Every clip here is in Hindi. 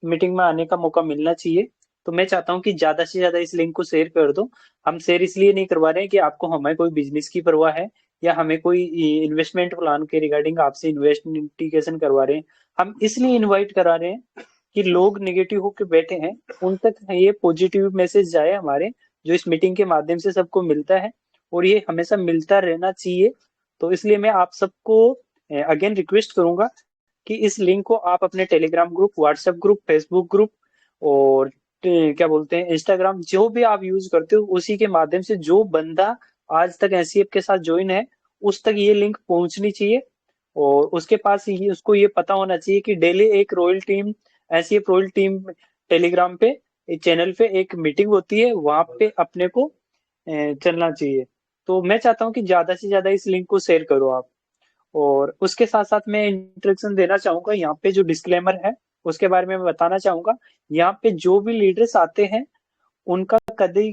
मीटिंग में आने का मौका मिलना चाहिए। तो मैं चाहता हूँ कि ज्यादा से ज्यादा इस लिंक को शेयर कर दो। हम शेयर इसलिए नहीं करवा रहे हैं कि आपको हमें कोई बिजनेस की परवाह है या हमें कोई इन्वेस्टमेंट प्लान के रिगार्डिंग आपसे इन्वेस्टिगेशन करवा रहे हैं। हम इसलिए इनवाइट करा रहे हैं कि लोग नेगेटिव होकर बैठे हैं, उन तक ये पॉजिटिव मैसेज जाए हमारे, जो इस मीटिंग के माध्यम से सबको मिलता है, और ये हमेशा मिलता रहना चाहिए। तो इसलिए मैं आप सबको अगेन रिक्वेस्ट करूंगा कि इस लिंक को आप अपने Telegram group, WhatsApp group, Facebook group और क्या बोलते हैं इंस्टाग्राम, जो भी आप यूज करते हो उसी के माध्यम से जो बंदा आज तक एसईएफ के साथ ज्वाइन है उस तक ये लिंक पहुंचनी चाहिए। और उसके पास ये, उसको ये पता होना चाहिए कि डेली एक royal team, SEF royal team telegram पे एक चैनल पे एक मीटिंग होती है, वहां पे अपने को चलना चाहिए। तो मैं चाहता हूँ कि ज्यादा से ज्यादा इस लिंक को शेयर करो आप। और उसके साथ साथ मैं इंस्ट्रक्शन देना चाहूंगा, यहाँ पे जो डिस्क्लेमर है उसके बारे में मैं बताना चाहूंगा। यहाँ पे जो भी लीडर्स आते हैं उनका कभी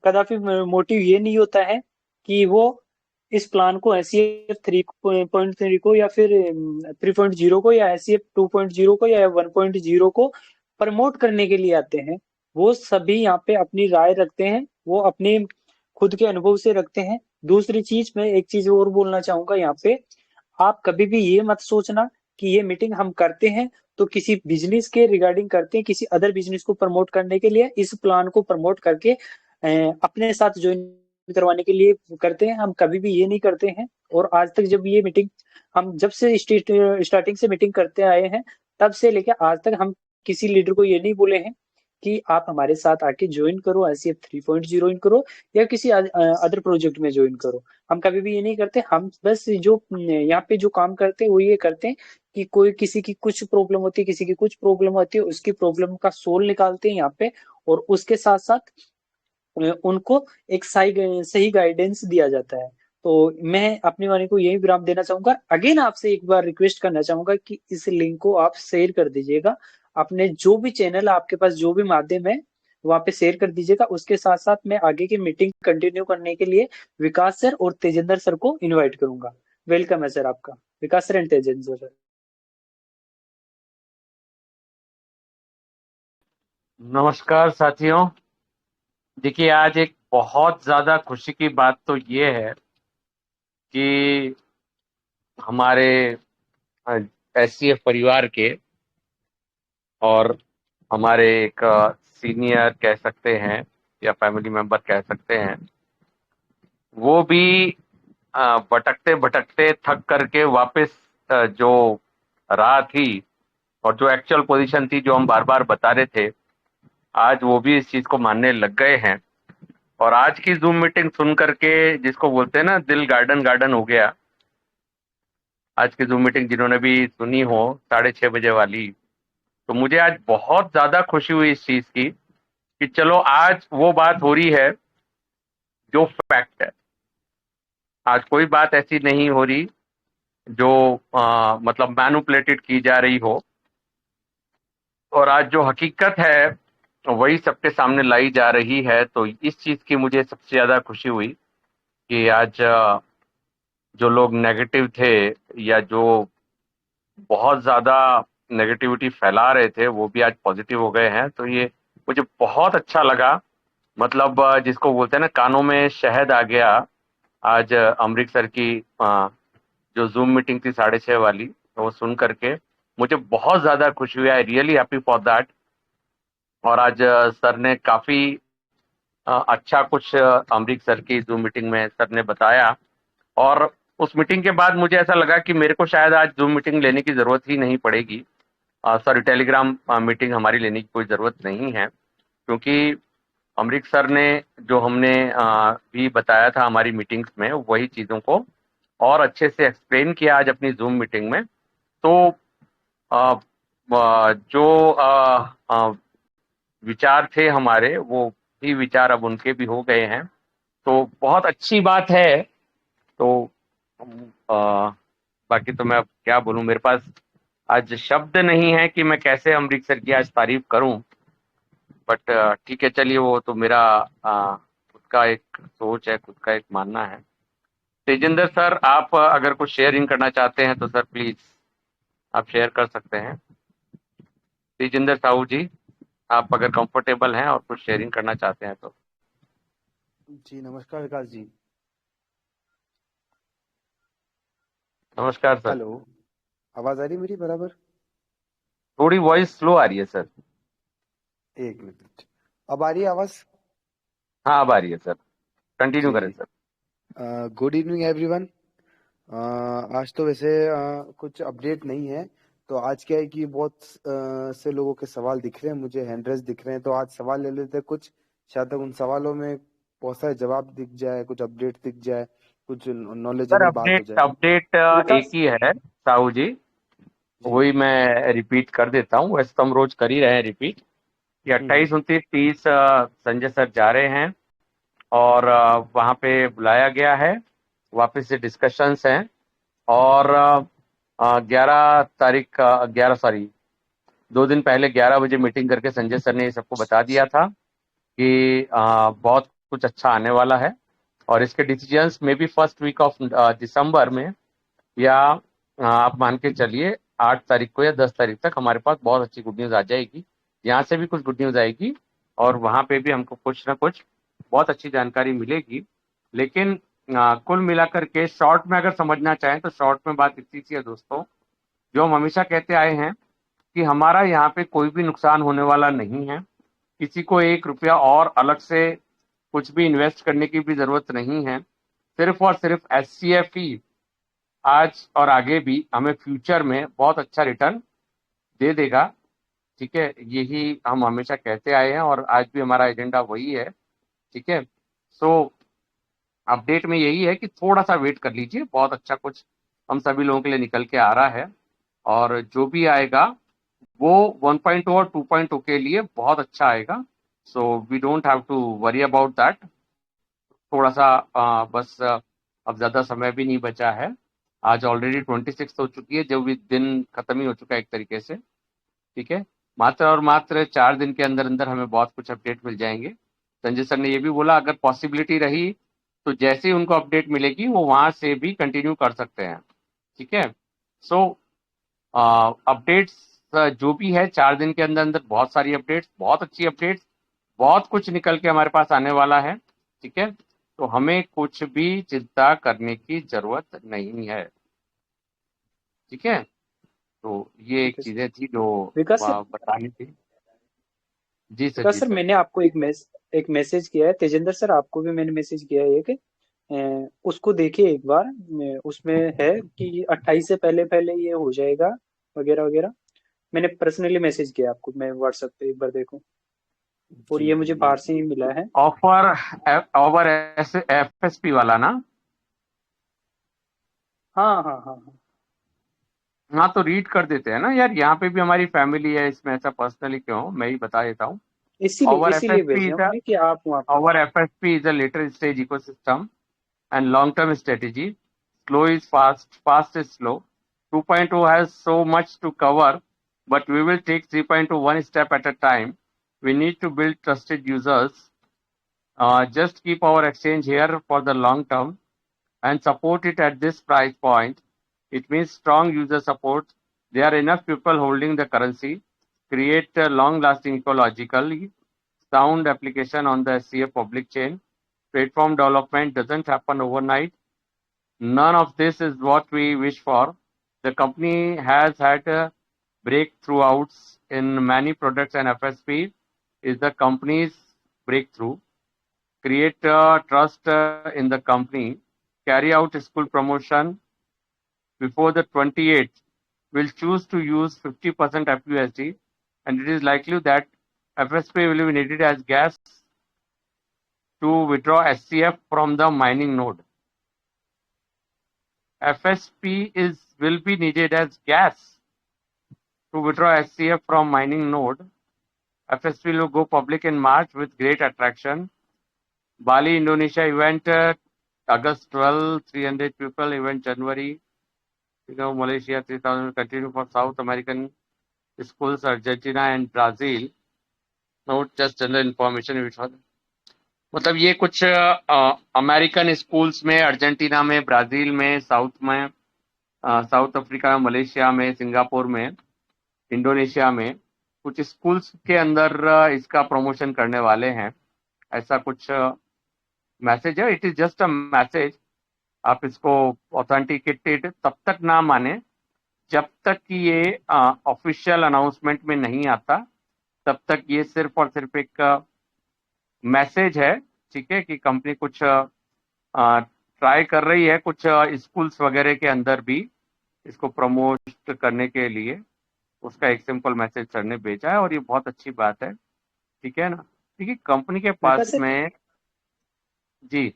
कदापि मोटिव ये नहीं होता है कि वो इस प्लान को एसईएफ 3.3 को या फिर 3.0 को या एसईएफ 2.0 को या 1.0 को प्रमोट करने के लिए आते हैं। वो सभी यहाँ पे अपनी राय रखते हैं, वो अपने खुद के अनुभव से रखते हैं। दूसरी चीज, मैं एक चीज और बोलना चाहूंगा यहाँ पे, आप कभी भी ये मत सोचना कि ये मीटिंग हम करते हैं तो किसी बिजनेस के रिगार्डिंग करते हैं, किसी अदर बिजनेस को प्रमोट करने के लिए, इस प्लान को प्रमोट करके अपने साथ ज्वाइन करवाने के लिए करते हैं। हम कभी भी ये नहीं करते हैं। और आज तक जब ये मीटिंग, हम जब से स्टार्टिंग से मीटिंग करते आए हैं, तब से लेकर आज तक हम किसी लीडर को ये नहीं बोले हैं कि आप हमारे साथ आके ज्वाइन करो, एसईएफ 3.0 ज्वाइन करो या किसी अदर प्रोजेक्ट में ज्वाइन करो। हम कभी भी ये नहीं करते। हम बस जो यहाँ पे जो काम करते हैं वो ये करते हैं कि कोई किसी की कुछ प्रॉब्लम होती है, किसी की कुछ प्रॉब्लम होती है, उसकी प्रॉब्लम का सोल्व निकालते हैं यहाँ पे। और उसके साथ साथ उनको एक सही सही गाइडेंस दिया जाता है। तो मैं अपनी वाणी को यही विराम देना चाहूंगा। अगेन आपसे एक बार रिक्वेस्ट करना चाहूंगा कि इस लिंक को आप शेयर कर दीजिएगा, अपने जो भी चैनल आपके पास, जो भी माध्यम है वहां पे शेयर कर दीजिएगा। उसके साथ साथ मैं आगे की मीटिंग कंटिन्यू करने के लिए विकास सर और तेजेंद्र सर को इनवाइट करूंगा। वेलकम है सर आपका, विकास सर एंड तेजेंद्र सर। नमस्कार साथियों। देखिए, आज एक बहुत ज़्यादा खुशी की बात तो ये है कि हमारे एससीएफ परिवार के और हमारे एक सीनियर कह सकते हैं या फैमिली मेंबर कह सकते हैं, वो भी भटकते भटकते थक करके वापस जो राह थी और जो एक्चुअल पोजीशन थी जो हम बार बार बता रहे थे, आज वो भी इस चीज़ को मानने लग गए हैं। और आज की जूम मीटिंग सुन करके, जिसको बोलते हैं ना, दिल गार्डन गार्डन हो गया। आज की जूम मीटिंग जिन्होंने भी सुनी हो, 6:30 बजे वाली, तो मुझे आज बहुत ज्यादा खुशी हुई इस चीज की कि चलो आज वो बात हो रही है जो फैक्ट है। आज कोई बात ऐसी नहीं हो रही जो मतलब मैनुपुलेटेड की जा रही हो, और आज जो हकीकत है वही सबके सामने लाई जा रही है। तो इस चीज की मुझे सबसे ज्यादा खुशी हुई कि आज जो लोग नेगेटिव थे या जो बहुत ज्यादा नेगेटिविटी फैला रहे थे, वो भी आज पॉजिटिव हो गए हैं। तो ये मुझे बहुत अच्छा लगा। मतलब जिसको बोलते हैं ना, कानों में शहद आ गया। आज अमरीक सर की जो जूम मीटिंग थी 6:30 वाली, तो वो सुन करके मुझे बहुत ज्यादा खुशी हुई। I really happy for that. और आज सर ने काफी अच्छा कुछ अमरीक सर की जूम मीटिंग में सर ने बताया। और उस मीटिंग के बाद मुझे ऐसा लगा कि मेरे को शायद आज जूम मीटिंग लेने की जरूरत ही नहीं पड़ेगी। सॉरी, टेलीग्राम मीटिंग हमारी लेने की कोई ज़रूरत नहीं है, क्योंकि अमरीक सर ने जो हमने भी बताया था हमारी मीटिंग्स में, वही चीज़ों को और अच्छे से एक्सप्लेन किया आज अपनी जूम मीटिंग में। तो अ, जो विचार थे हमारे, वो भी विचार अब उनके भी हो गए हैं। तो बहुत अच्छी बात है। तो बाकी तो मैं अब क्या बोलूं, मेरे पास आज शब्द नहीं है कि मैं कैसे अमरीक सर की आज तारीफ करूं। बट ठीक है, चलिए, वो तो मेरा खुद का एक सोच है, खुद का एक मानना है। तेजिंदर सर, आप अगर कुछ शेयरिंग करना चाहते हैं तो सर प्लीज आप शेयर कर सकते हैं। तेजिंदर साहू जी, आप अगर कंफर्टेबल हैं और कुछ शेयरिंग करना चाहते हैं तो। जी नमस्कार विकास जी। नमस्कार सर। हेलो, आवाज आ रही मेरी बराबर? थोड़ी वॉइस स्लो आ रही है सर। एक मिनट, अब आ रही है आवाज? हाँ, अब आ रही है सर, कंटिन्यू करें जी, सर। Good evening everyone. आज तो वैसे कुछ अपडेट नहीं है। तो आज क्या है कि बहुत से लोगों के सवाल दिख रहे हैं, मुझे हैंड रेस दिख रहे हैं, तो आज सवाल ले लेते हैं कुछ। शायद तक उन सवालों में बहुत सारे जवाब दिख जाए, कुछ अपडेट दिख जाए, कुछ सर नॉलेजेबल बात हो अपडेट जाए। अपडेट एक विकास। ही है साहू जी। जी। वही मैं रिपीट कर देता हूँ, वैसे तो हम रोज कर ही रहे हैं रिपीट, कि हम्म। 28, 29, 30 संजय सर जा रहे हैं और वहाँ पे बुलाया गया है। वापस से डिस्कशंस हैं और 11 तारीख का 11, सॉरी, 2 दिन पहले 11 बजे मीटिंग करके संजय सर ने ये सबको बता दिया था कि बहुत कुछ अच्छा आने वाला है और इसके डिसीजंस में भी फर्स्ट वीक ऑफ दिसंबर में, या आप मान के चलिए 8 तारीख को या 10 तारीख तक हमारे पास बहुत अच्छी गुड न्यूज़ आ जाएगी। यहाँ से भी कुछ गुड न्यूज़ आएगी और वहाँ पे भी हमको कुछ ना कुछ बहुत अच्छी जानकारी मिलेगी। लेकिन कुल मिलाकर के शॉर्ट में अगर समझना चाहें तो शॉर्ट में बात इतनी सी है दोस्तों, जो हम हमेशा कहते आए हैं कि हमारा यहाँ पे कोई भी नुकसान होने वाला नहीं है। किसी को 1 रुपया और अलग से कुछ भी इन्वेस्ट करने की भी जरूरत नहीं है। सिर्फ और सिर्फ एचसीएफ ही आज और आगे भी हमें फ्यूचर में बहुत अच्छा रिटर्न दे देगा। ठीक है, यही हम हमेशा कहते आए हैं और आज भी हमारा एजेंडा वही है। ठीक है, सो अपडेट में यही है कि थोड़ा सा वेट कर लीजिए, बहुत अच्छा कुछ हम सभी लोगों के लिए निकल के आ रहा है और जो भी आएगा वो 1.0 और 2.0 के लिए बहुत अच्छा आएगा। So we don't have to worry about that. थोड़ा सा बस अब ज़्यादा समय भी नहीं बचा है। आज ऑलरेडी 26 हो चुकी है, जो भी दिन खत्म ही हो चुका है एक तरीके से। ठीक है, मात्र और मात्र 4 दिन के अंदर अंदर हमें बहुत कुछ अपडेट मिल जाएंगे। संजय सर ने ये भी बोला अगर पॉसिबिलिटी रही तो जैसे ही उनको अपडेट मिलेगी वो वहाँ से भी कंटिन्यू कर सकते हैं। ठीक है, सो अपडेट्स जो भी है 4 दिन के अंदर अंदर बहुत सारी अपडेट्स, बहुत अच्छी अपडेट्स, बहुत कुछ निकल के हमारे पास आने वाला है। ठीक है, तो हमें कुछ भी चिंता करने की जरूरत नहीं है। ठीक है, तो ये ठीक एक है सर। चीजें थी जो विकास सर। बतानी थी। जी सर, विकास जी सर, सर। मैंने आपको एक मैसेज किया है। तेजेंद्र सर, आपको भी मैंने मैसेज किया है एक। उसको देखिए एक बार। उसमें है कि 28 से पहले पहले ये हो जाएगा, वगैरह वगैरह। मैंने पर्सनली मैसेज किया आपको, मैं व्हाट्सएप पे, एक बार देखो। और जी ये जी मुझे मैं। बाहर से ही मिला है। ऑफर, ऑफर एफएसपी वाला ना? हाँ हाँ हाँ हाँ। हाँ, तो रीड कर देते हैं ना यार, यहाँ पे भी हमारी फैमिली है इसमें, ऐसा पर्सनली क्यों, मैं ही बता देता हूँ। इसीलिए Our इसीलिए FSP भेजे is हैं a हमने कि आप वहाँ पे। our FSP is a later stage ecosystem and long-term strategy. Slow is fast, fast is slow. 2.0 has so much to cover, but we will take 3.0 one step at a time. We need to build trusted users. Just keep our exchange here for the long term and support it at this price point. It means strong user support. There are enough people holding the currency. Create a long-lasting ecologically sound application on the SCF public chain. Platform development doesn't happen overnight. None of this is what we wish for. The company has had breakthroughs in many products and FSP is the company's breakthrough. Create trust in the company. Carry out school promotion before the 28th. Will choose to use 50% FUSD, and it is likely that FSP will be needed as gas to withdraw SCF from the mining node. FSP will be needed as gas to withdraw SCF from mining node. FSP will go public in March with great attraction. Bali, Indonesia event August 12, 300 people event January. Malaysia 3000 will continue for South American schools, Argentina and Brazil. Not just general information. मतलब ये कुछ अमेरिकन स्कूल्स में, अर्जेंटीना में, ब्राजील में, साउथ में, साउथ अफ्रीका में, मलेशिया में, सिंगापुर में, इंडोनेशिया में कुछ स्कूल्स के अंदर इसका प्रमोशन करने वाले हैं, ऐसा कुछ मैसेज है। It is just a message. आप इसको ऑथेंटिकेटेड तब तक ना माने जब तक कि ये ऑफिशियल अनाउंसमेंट में नहीं आता, तब तक ये सिर्फ और सिर्फ एक मैसेज है, ठीक है, कि कंपनी कुछ ट्राई कर रही है कुछ स्कूल्स वगैरह के अंदर भी इसको प्रमोट करने के लिए। उसका एक सिंपल मैसेज सर ने भेजा है और ये बहुत अच्छी बात है, ठीक है ना। देखिए कंपनी के विकास पास सर, में जी।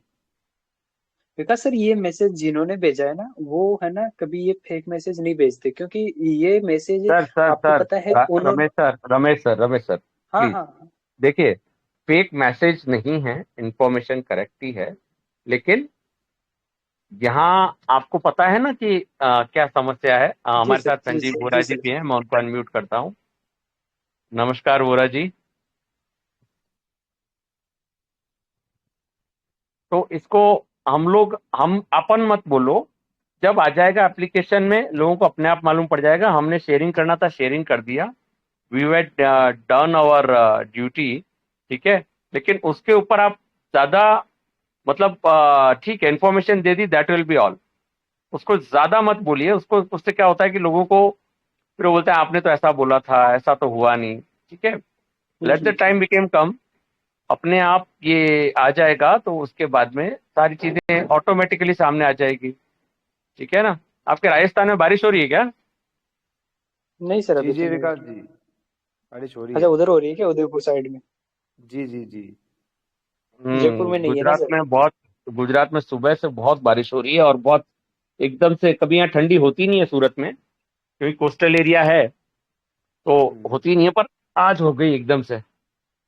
विकास सर, ये मैसेज जिन्होंने भेजा है ना, वो है ना कभी ये फेक मैसेज नहीं भेजते, क्योंकि ये मैसेज सर सर आपको सर पता है उन्होंने। रमेश सर हाँ प्लीज हाँ। देखिए, फेक मैसेज नहीं है, इंफॉर्मेशन करेक्ट ही है। लेकिन यहाँ आपको पता है ना कि क्या समस्या है। जी हमारे सर, साथ जी संजीव सर, बोरा जी जी सर। भी हैं, मैं उनको अनम्यूट करता हूँ। नमस्कार बोरा जी। तो इसको हम अपन मत बोलो, जब आ जाएगा एप्लीकेशन में लोगों को अपने आप मालूम पड़ जाएगा। हमने शेयरिंग करना था, शेयरिंग कर दिया, we had done our duty, ठीक है। लेकिन उसके ऊपर आप ज्यादा मतलब ठीक है information they the, that will be all. उसको ज्यादा मत बोलिए। उसको उससे क्या होता है कि लोगों को फिर वो बोलते हैं आपने तो ऐसा बोला था, ऐसा तो हुआ नहीं, ठीक है। Let the hmm. Time became come, अपने आप ये आ जाएगा तो उसके बाद में सारी चीजें ऑटोमेटिकली सामने आ जाएगी, ठीक है ना। आपके राजस्थान में बारिश हो रही है क्या? नहीं सर, जी अभी तो जी नहीं हो विकास रही। जी, बारिश हो रही अच्छा, है। उधर हो रही है क्या, उदयपुर साइड में? जी जी जी। जयपुर में नहीं है ना गुजरात सर? में बहुत, गुजरात में सुबह से बहुत बारिश हो रही है और बहुत एकदम से। कभी यहाँ ठंडी होती नहीं है सूरत में, क्योंकि कोस्टल एरिया है तो हम्म। होती नहीं है, पर आज हो गई एकदम से।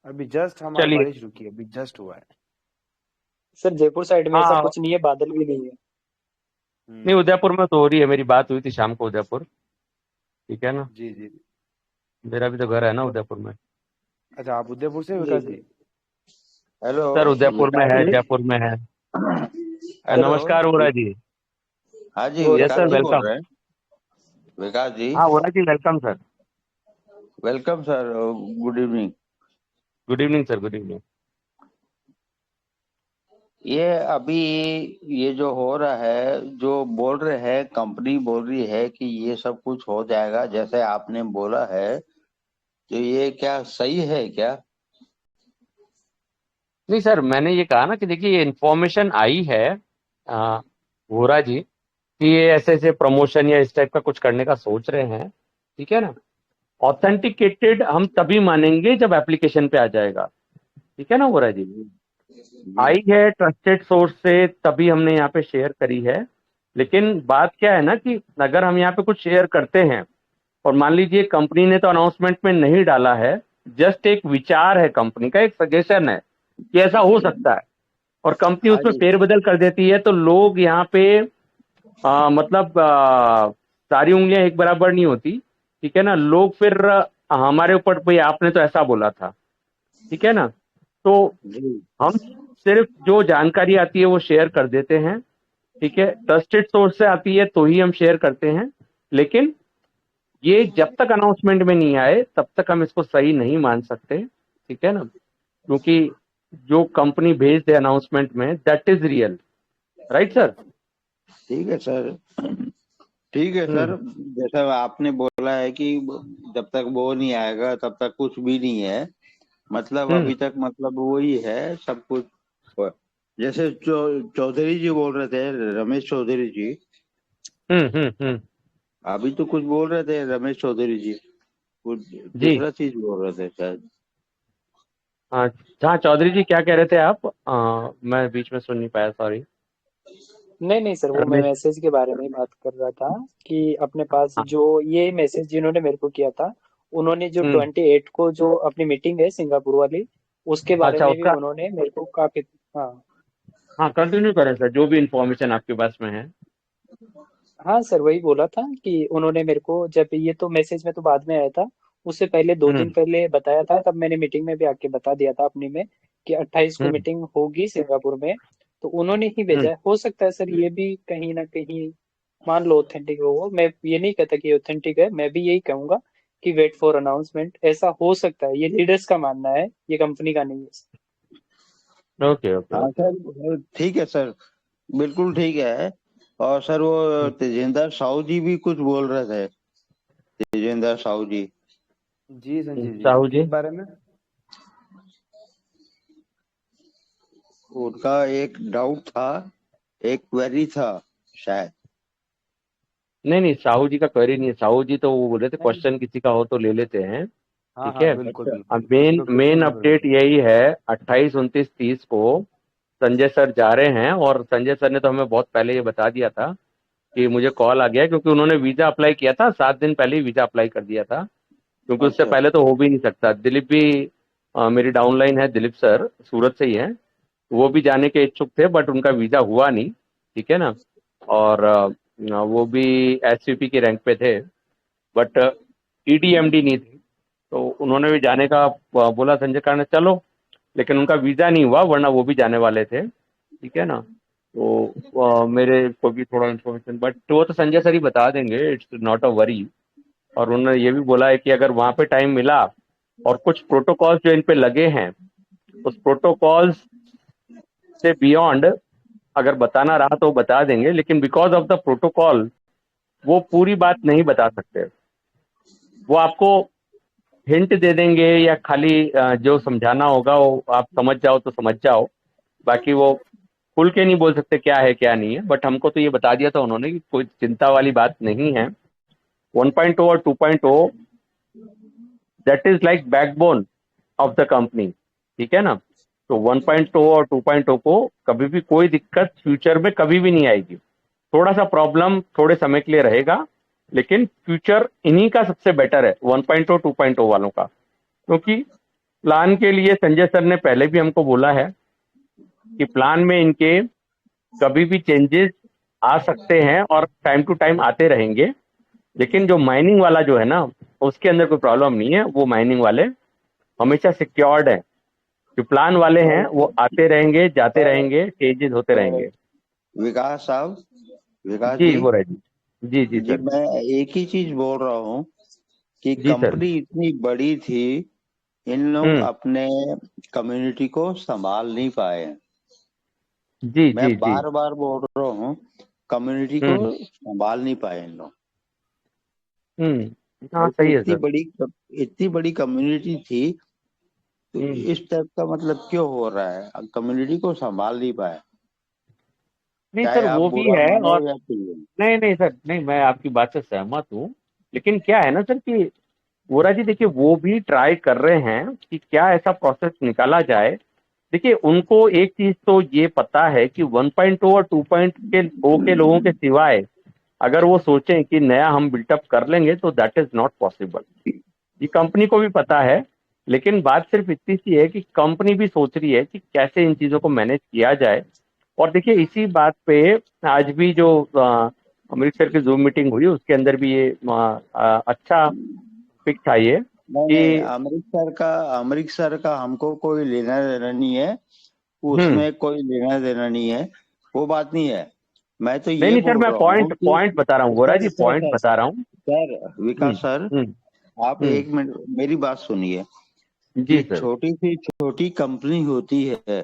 अभी जस्ट हमारा चलिए। बारिश रुकी है, अभी जस्ट हुआ है। सर जयपुर साइड में ऐसा हाँ, कुछ नहीं है, बादल भी नहीं है। नहीं हम्म। उदयपुर में तो हो रही है, मेरी बात हुई थी शाम को उदयपुर, ठीक है ना। जी जी। मेरा भी तो घर है ना उदयपुर में। अच्छा, आप उदयपुर से जी विकास जी। जी? हेलो सर उदयपुर में विकास है, जी। जयपुर में है। हेलो नमस्कार वोरा जी। हाँ जी, वो यस विकास सर, जी बोल वेलकम। रहे हैं। विकास जी, हाँ Vora ji, welcome sir. Welcome sir, good evening. Good evening sir, good evening. ये अभी ये जो हो रहा है, जो बोल रहे हैं, कंपनी बोल रही है कि ये सब कुछ हो जाएगा जैसे आपने बोला है, तो ये क्या सही है क्या? नहीं सर, मैंने ये कहा ना कि देखिए ये इन्फॉर्मेशन आई है आ, वोरा जी, कि ये ऐसे ऐसे प्रमोशन या इस टाइप का कुछ करने का सोच रहे हैं, ठीक है ना। ऑथेंटिकेटेड हम तभी मानेंगे जब एप्लीकेशन पे आ जाएगा, ठीक है ना वोरा जी। जी आई है ट्रस्टेड सोर्स से तभी हमने यहाँ पे शेयर करी है। लेकिन बात क्या है ना कि अगर हम यहाँ पे कुछ शेयर करते हैं और मान लीजिए कंपनी ने तो अनाउंसमेंट में नहीं डाला है, जस्ट एक विचार है कंपनी का, एक सजेशन है कि ऐसा हो सकता है, और कंपनी हाँ उसमें जी। फेरबदल कर देती है, तो लोग यहाँ पे मतलब सारी उंगलियां एक बराबर नहीं होती, ठीक है ना। लोग फिर हमारे ऊपर भाई आपने तो ऐसा बोला था, ठीक है ना। तो जी हम सिर्फ जो जानकारी आती है वो शेयर कर देते हैं, ठीक है। ट्रस्टेड सोर्स से आती है तो ही हम शेयर करते हैं। लेकिन ये जब तक अनाउंसमेंट में नहीं आए तब तक हम इसको सही नहीं मान सकते, ठीक है ना। क्योंकि जो कंपनी भेज दे अनाउंसमेंट में, that is real, right sir. ठीक है सर, ठीक है हम्म सर। जैसा आपने बोला है कि जब तक वो नहीं आएगा तब तक कुछ भी नहीं है, मतलब हम्म अभी तक मतलब वही है सब कुछ। जैसे चौधरी जी बोल रहे थे, रमेश चौधरी जी, हम्म। अभी तो कुछ बोल रहे थे रमेश चौधरी जी, कुछ जी दूसरा चीज बोल रहे थे शायद। हाँ। हाँ चौधरी जी क्या कह रहे थे आप? मैं बीच में सुन नहीं पाया, सॉरी। नहीं नहीं सर, वो मैं रमेश। मैसेज के बारे में ही बात कर रहा था कि अपने पास हाँ। जो ये मैसेज जिन्होंने मेरे को किया था, उन्होंने जो हम्म 28 को जो अपनी मीटिंग है सिंगापुर वाली, उसके बारे अच्छा में भी उसका। उन्होंने मेरे को काफी। हाँ। हाँ कंटिन्यू करें सर, जो भी इंफॉर्मेशन आपके पास में है। हाँ सर, वही बोला था कि उन्होंने मेरे को, जब ये तो मैसेज में तो बाद में आया था, उससे पहले 2 दिन हम्म पहले बताया था, तब मैंने मीटिंग में भी आके बता दिया था अपनी में कि 28 को हम्म मीटिंग होगी सिंगापुर में। तो उन्होंने ही भेजा हम्म है। हो सकता है सर ये भी कहीं ना कहीं मान लो ऑथेंटिक हो। मैं ये नहीं कहता कि ऑथेंटिक है, मैं भी यही कहूंगा कि वेट फॉर अनाउंसमेंट, ऐसा हो सकता है। ये लीडर्स का मानना है, ये कंपनी का नहीं है। ओके ओके हाँ ओके। सर, ठीक है सर, बिल्कुल ठीक है। और सर वो तेजेंद्र साहू जी भी कुछ बोल रहे थे, तेजेंद्र साहू जी। जी संजीव जी, साहू जी, किस बारे में? उनका एक डाउट था, एक क्वेरी था शायद। नहीं नहीं, साहू जी का क्वेरी नहीं है। साहू जी तो वो बोल रहे थे नहीं, क्वेश्चन किसी का हो तो ले लेते हैं। हाँ ठीक हाँ है। बिल्कुल अच्छा। बिल्कुल, अब किसी मेन का मेन क्वेश्चन हो तो ले अपडेट लो। यही है, 28 29 30 को संजय सर जा रहे हैं। और संजय सर ने तो हमें बहुत पहले ये बता दिया था कि मुझे कॉल आ गया है, क्योंकि उन्होंने वीजा अप्लाई किया था, 7 दिन पहले ही वीजा अप्लाई कर दिया था, क्योंकि उससे अच्छा। पहले तो हो भी नहीं सकता। दिलीप भी मेरी डाउनलाइन है, दिलीप सर सूरत से ही है, वो भी जाने के इच्छुक थे, बट उनका वीजा हुआ नहीं। ठीक है ना। और वो भी एसवीपी के रैंक पे थे, बट ईडीएमडी नहीं थे। तो उन्होंने भी जाने का बोला संजय कार ने, चलो, लेकिन उनका वीजा नहीं हुआ, वरना वो भी जाने वाले थे। ठीक है ना। तो मेरे को भी थोड़ा इन्फॉर्मेशन, बट वो तो संजय सर ही बता देंगे, इट्स नॉट अ वरी। और उन्होंने ये भी बोला है कि अगर वहां पे टाइम मिला और कुछ प्रोटोकॉल्स जो इन पे लगे हैं, उस प्रोटोकॉल्स से बियॉन्ड अगर बताना रहा तो बता देंगे, लेकिन बिकॉज ऑफ द प्रोटोकॉल वो पूरी बात नहीं बता सकते। वो आपको हिंट दे देंगे, या खाली जो समझाना होगा वो आप समझ जाओ तो समझ जाओ। बाकी वो खुल के नहीं बोल सकते क्या है क्या नहीं है। बट हमको तो ये बता दिया था उन्होंने कि कोई चिंता वाली बात नहीं है। 1.0 और 2.0 that is like backbone of the company. ठीक है ना। तो 1.0 और 2.0 को कभी भी कोई दिक्कत फ्यूचर में कभी भी नहीं आएगी। थोड़ा सा प्रॉब्लम थोड़े समय के लिए रहेगा, लेकिन फ्यूचर इन्हीं का सबसे बेटर है, 1.0 2.0 वालों का। क्योंकि प्लान के लिए संजय सर ने पहले भी हमको बोला है कि प्लान में इनके कभी भी चेंजेस आ सकते हैं और टाइम टू टाइम आते रहेंगे। लेकिन जो माइनिंग वाला जो है ना, उसके अंदर कोई प्रॉब्लम नहीं है। वो माइनिंग वाले हमेशा सिक्योर्ड है। जो प्लान वाले हैं वो आते रहेंगे, जाते रहेंगे, चेंजेस होते रहेंगे। विकास साहब, विकास जी जी, हो रहा है जी। जी जी जी सर। मैं एक ही चीज बोल रहा हूँ कि जी सर। कंपनी इतनी बड़ी थी, इन लोग हम्म। अपने कम्युनिटी को संभाल नहीं पाए। जी मैं जी जी। बार बार बोल रहा हूँ, कम्युनिटी को हम्म। संभाल नहीं पाए इन लोग। हाँ और सही है सर। इतनी बड़ी कम्युनिटी थी, तो हम्म। इस टाइप का मतलब क्यों हो रहा है, कम्युनिटी को संभाल नहीं पाए। नहीं चाहे सर, आप वो भी बुरा है। मानो और या ठीक। नहीं नहीं सर, नहीं, मैं आपकी बात से सहमत हूँ। लेकिन क्या है ना सर कि वोरा जी देखिए, वो भी ट्राई कर रहे हैं कि क्या ऐसा प्रोसेस निकाला जाए। देखिए, उनको एक चीज तो ये पता है कि 1.0 और 2.0 के लोगों के सिवाय अगर वो सोचें कि नया हम बिल्टअप कर लेंगे तो दैट इज नॉट पॉसिबल। ये कंपनी को भी पता है। लेकिन बात सिर्फ इतनी सी है कि कंपनी भी सोच रही है कि कैसे इन चीजों को मैनेज किया जाए। और देखिए, इसी बात पे आज भी जो अमृतसर की जूम मीटिंग हुई, उसके अंदर भी ये अच्छा पिक था ये नहीं नहीं, कि अमृतसर का हमको कोई लेना देना नहीं है, हम्म। उसमें कोई लेना देना नहीं है, वो बात नहीं है। मैं तो नहीं ये नहीं सर, बोल मैं रहा हूँ पॉइंट कि पॉइंट बता रहा हूँ गोरा सर जी, सर पॉइंट सर बता रहा हूँ। सर हम्म। विकास सर, हम्म। आप एक मिनट मेरी बात सुनिए। जी कि सर। छोटी सी छोटी कंपनी होती है,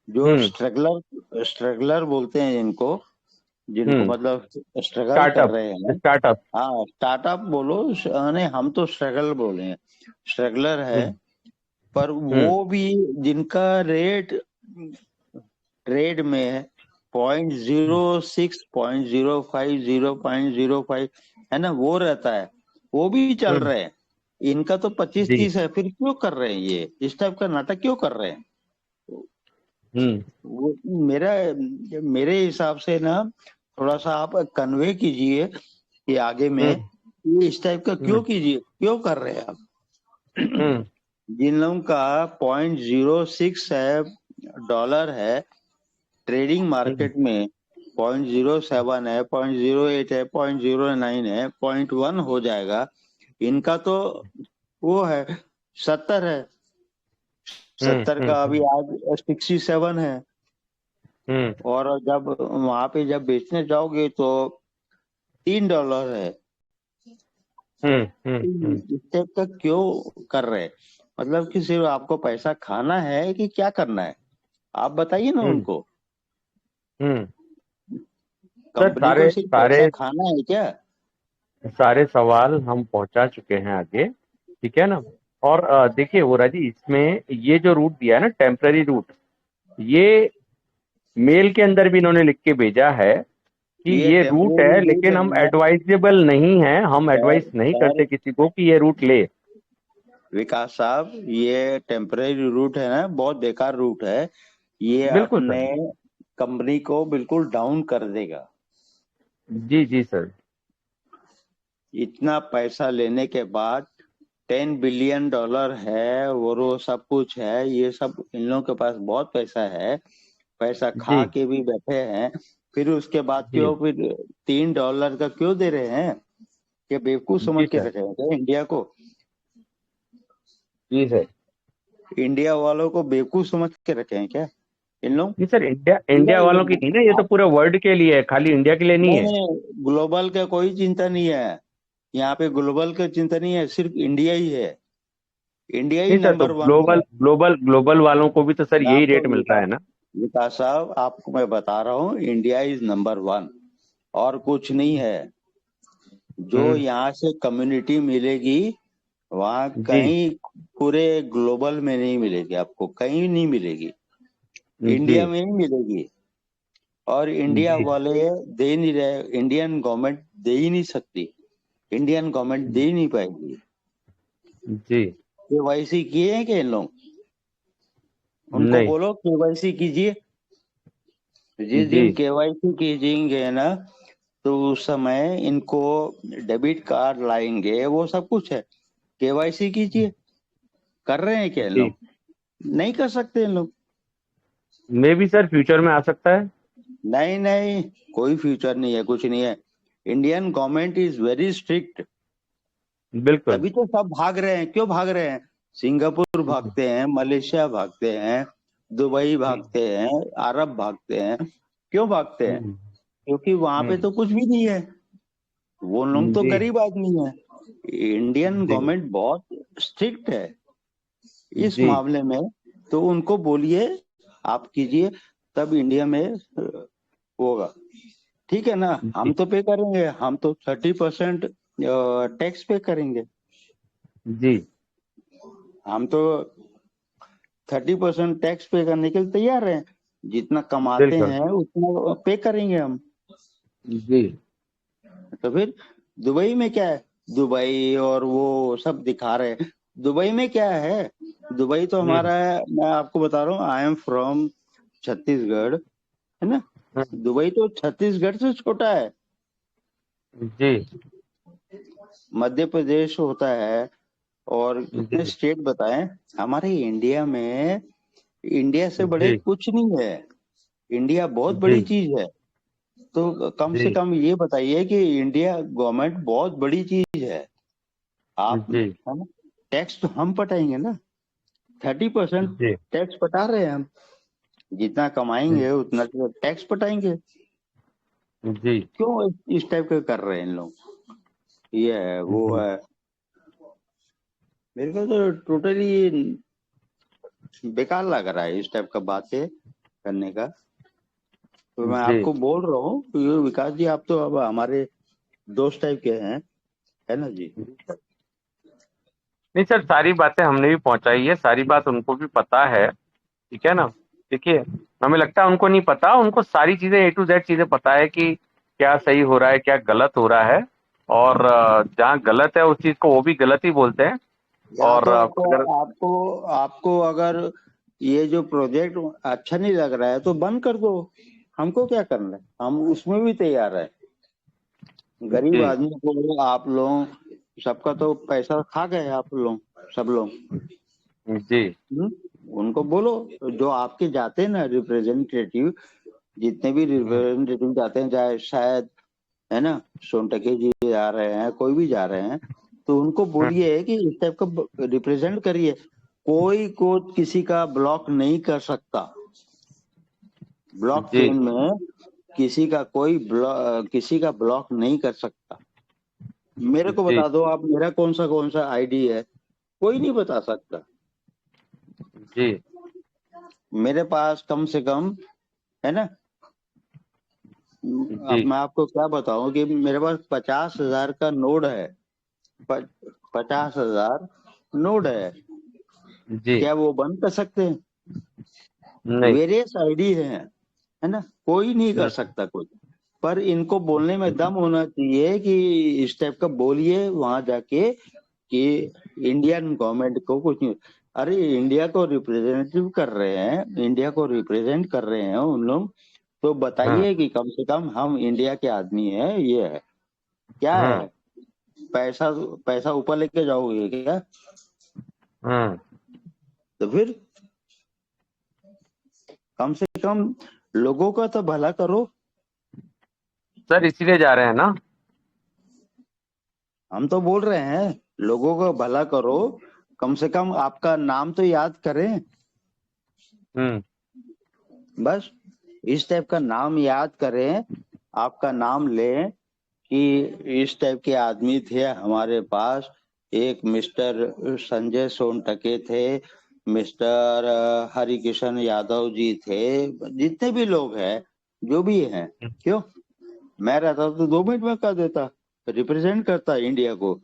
जो हम्म। स्ट्रगलर स्ट्रगलर बोलते हैं जिनको, जिनको हम्म। मतलब स्ट्रगल कर स्टार्टअप। रहे हैं। स्टार्टअप। हाँ स्टार्टअप बोलो, नहीं हम तो स्ट्रगल बोले हैं, स्ट्रगलर है। हम्म। पर हम्म। वो भी जिनका रेट ट्रेड में 0.06 0.05 0.05 है ना, वो रहता है, वो भी चल हम्म। रहे हैं। इनका तो 25 जी। 30 है, फिर क्यों कर रहे हैं ये इस टाइप का नाटक क्यों कर रहे हैं? हम्म। वो मेरा मेरे हिसाब से ना, थोड़ा सा आप कन्वे कीजिए कि आगे में हम्म। ये इस टाइप का क्यों हम्म। कीजिए, क्यों कर रहे हैं आप? हम्म। जिन लोगों का 0.06 है, डॉलर है, ट्रेडिंग हम्म। मार्केट में 0.07 है, 0.08 है, 0.09 है, 0.1 हो जाएगा। इनका तो वो है 70 है, हम्म। 70 हम्म। का अभी आज 67 है। हम्म। और जब वहां पे जब बेचने जाओगे तो $3 है। इस टाइप का क्यों कर रहे हैं? मतलब कि सिर्फ आपको पैसा खाना है कि क्या करना है? आप बताइए ना उनको। सर कंपनी को सारे सिर्फ पैसा सारे खाना है क्या? सारे सवाल हम पहुंचा चुके हैं आगे, ठीक है ना। और देखिए वोरा जी, इसमें ये जो रूट दिया है ना, टेम्पररी रूट, ये मेल के अंदर भी इन्होंने लिख के भेजा है कि ये ये रूट टेम्परेरी है, रूट लेकिन है हम ना एडवाइजेबल नहीं है, हम सर? एडवाइस नहीं सर करते किसी को कि ये रूट ले। विकास साहब, ये टेम्परेरी रूट है ना, बहुत बेकार रूट है। ये बिल्कुल अपने सर। कंपनी को बिल्कुल डाउन कर देगा। जी जी सर। इतना पैसा लेने के बाद $10 बिलियन है और वो सब कुछ है, ये सब इन लोगों के पास बहुत पैसा है, पैसा खा जी के भी बैठे हैं। फिर उसके बाद जी फिर $3 का क्यों दे रहे हैं? ये बेवकूफ जी समझ के सर। रखे हैं क्या इंडिया को? जी सर। इंडिया वालों को बेवकूफ समझ के रखे हैं क्या इन लोग? नहीं सर, इंडिया इंडिया वालों की नहीं ना, ये तो पूरे वर्ल्ड के लिए है, खाली इंडिया के लिए नहीं नहीं है। नहीं, ग्लोबल का कोई चिंता नहीं है। यहाँ पे ग्लोबल का चिंता नहीं है, सिर्फ इंडिया ही है। इंडिया ही नहीं सर, तो नंबर वन है। ग्लोबल ग्लोबल ग्लोबल वालों को भी तो सर मैं यही आपको रेट मिल रहा है ना। विकास साहब, आपको मैं बता रहा हूँ, इंडिया इज नंबर वन और कुछ नहीं है। जो हम्म। यहाँ से कम्युनिटी मिलेगी वहाँ जी कहीं पूरे ग्लोबल में नहीं मिलेगी, आपको कहीं नहीं मिलेगी, जी इंडिया में ही मिलेगी। और इंडिया जी वाले दे नहीं रहे, इंडियन गवर्नमेंट दे ही नहीं सकती, इंडियन गवर्नमेंट दे ही नहीं पाएगी। जी। केवाईसी किए हैं क्या इन लोग? उनको नहीं। बोलो केवाईसी कीजिए। जिस जी दिन केवाईसी कीजिएंगे ना, तो उस समय इनको डेबिट कार्ड लाएंगे, वो सब कुछ है। केवाईसी कीजिए। कर रहे हैं क्या इन जी। लोग? नहीं कर सकते इन लोग। मे भी सर फ्यूचर में आ सकता है। नहीं नहीं, कोई फ्यूचर नहीं है, कुछ नहीं है। Indian government is very strict. बिल्कुल। तभी तो सब भाग रहे हैं। क्यों भाग रहे हैं? सिंगापुर भागते हैं, मलेशिया भागते हैं, दुबई भागते हैं, अरब भागते हैं। क्यों भागते हैं? हम्म, क्योंकि वहां पे हम्म, तो कुछ भी नहीं है। वो लोग तो जी गरीब आदमी है। इंडियन जी गवर्नमेंट बहुत स्ट्रिक्ट है इस जी मामले में। तो उनको बोलिए, आप कीजिए, तब इंडिया में होगा। ठीक है ना? जी हम तो पे करेंगे, हम तो 30% टैक्स पे करेंगे। जी। हम तो 30% टैक्स पे करने के लिए तैयार हैं। जितना कमाते बिल्कुल। हैं उतना पे करेंगे हम। जी तो फिर दुबई में क्या है? दुबई और वो सब दिखा रहे हैं। दुबई में क्या है? दुबई तो हम्म हमारा है, मैं आपको बता रहा हूँ, आई एम फ्रॉम छत्तीसगढ़, है ना? हम्म, दुबई तो छत्तीसगढ़ से छोटा है। जी मध्य प्रदेश होता है और कितने जी स्टेट बताएं। हमारे इंडिया में इंडिया से बड़े जी कुछ नहीं है। इंडिया बहुत जी बड़ी चीज है। तो कम से जी कम ये बताइए कि इंडिया गवर्नमेंट बहुत बड़ी चीज है। आप, जी है ना? टैक्स तो हम पटाएंगे ना। 30% जी टैक्स पटा रहे हैं हम। जितना कमाएंगे उतना तो टैक्स पटाएंगे। जी। क्यों इस टाइप का कर रहे हैं इन लोग? ये है वो जी है। मेरे को तो टोटली बेकार लग रहा है इस टाइप का बातें करने का। तो मैं जी। आपको बोल रहा हूँ कि ये विकास जी, आप तो अब हमारे दोस्त टाइप के हैं, है ना जी? नहीं सर, सारी बातें हमने भी पहुंचाई है, सारी बात उनको भी पता है, ठीक है ना। देखिए, हमें लगता है उनको नहीं पता, उनको सारी चीजें A to Z चीजें पता है कि क्या सही हो रहा है, क्या गलत हो रहा है। और जहाँ गलत है उस चीज को वो भी गलत ही बोलते हैं। या और तो अगर आपको आपको अगर ये जो प्रोजेक्ट अच्छा नहीं लग रहा है तो बंद कर दो। हमको क्या करना है, हम उसमें भी तैयार है। गरीब जी आदमी को आप लोग सबका तो पैसा खा गए आप लोग, सब लोग। जी उनको बोलो, जो आपके जाते हैं ना रिप्रेजेंटेटिव, जितने भी रिप्रेजेंटेटिव जाते हैं, चाहे शायद, है ना, सोनटके जी जा रहे हैं, कोई भी जा रहे हैं, तो उनको बोलिए कि इस टाइप का रिप्रेजेंट करिए। कोई को किसी का ब्लॉक नहीं कर सकता। ब्लॉक जी चेन में किसी का कोई किसी का ब्लॉक नहीं कर सकता। मेरे को जी बता दो आप, मेरा कौन सा आईडी है, कोई नहीं बता सकता। जी मेरे पास कम से कम, है ना, अब जी मैं आपको क्या बताऊं कि मेरे पास 50,000 का नोड है। 50,000 नोड है। जी क्या वो बंद कर सकते हैं? नहीं। वेरियस आईडी है ना, कोई नहीं कर सकता कुछ। पर इनको बोलने में दम होना चाहिए कि इस टाइप का बोलिए वहां जाके कि इंडियन गवर्नमेंट को कुछ नहीं। अरे इंडिया को रिप्रेजेंटेटिव कर रहे हैं, इंडिया को रिप्रेजेंट कर रहे हैं उन लोग, तो हम्म बताइए कि कम से कम हम इंडिया के आदमी है, ये है क्या हम्म है। पैसा पैसा ऊपर लेके जाओगे क्या? हम्म तो फिर कम से कम लोगों का तो भला करो। सर इसीलिए जा रहे हैं ना। हम तो बोल रहे हैं लोगों का भला करो, कम से कम आपका नाम तो याद करें। हम्म बस इस टाइप का नाम याद करें, आपका नाम लें कि इस टाइप के आदमी थे हमारे पास। एक मिस्टर संजय सोनटके थे, मिस्टर हरिकिशन यादव जी थे, जितने भी लोग हैं, जो भी हैं। क्यों? मैं रहता तो 2 मिनट में कर देता, रिप्रेजेंट करता इंडिया को।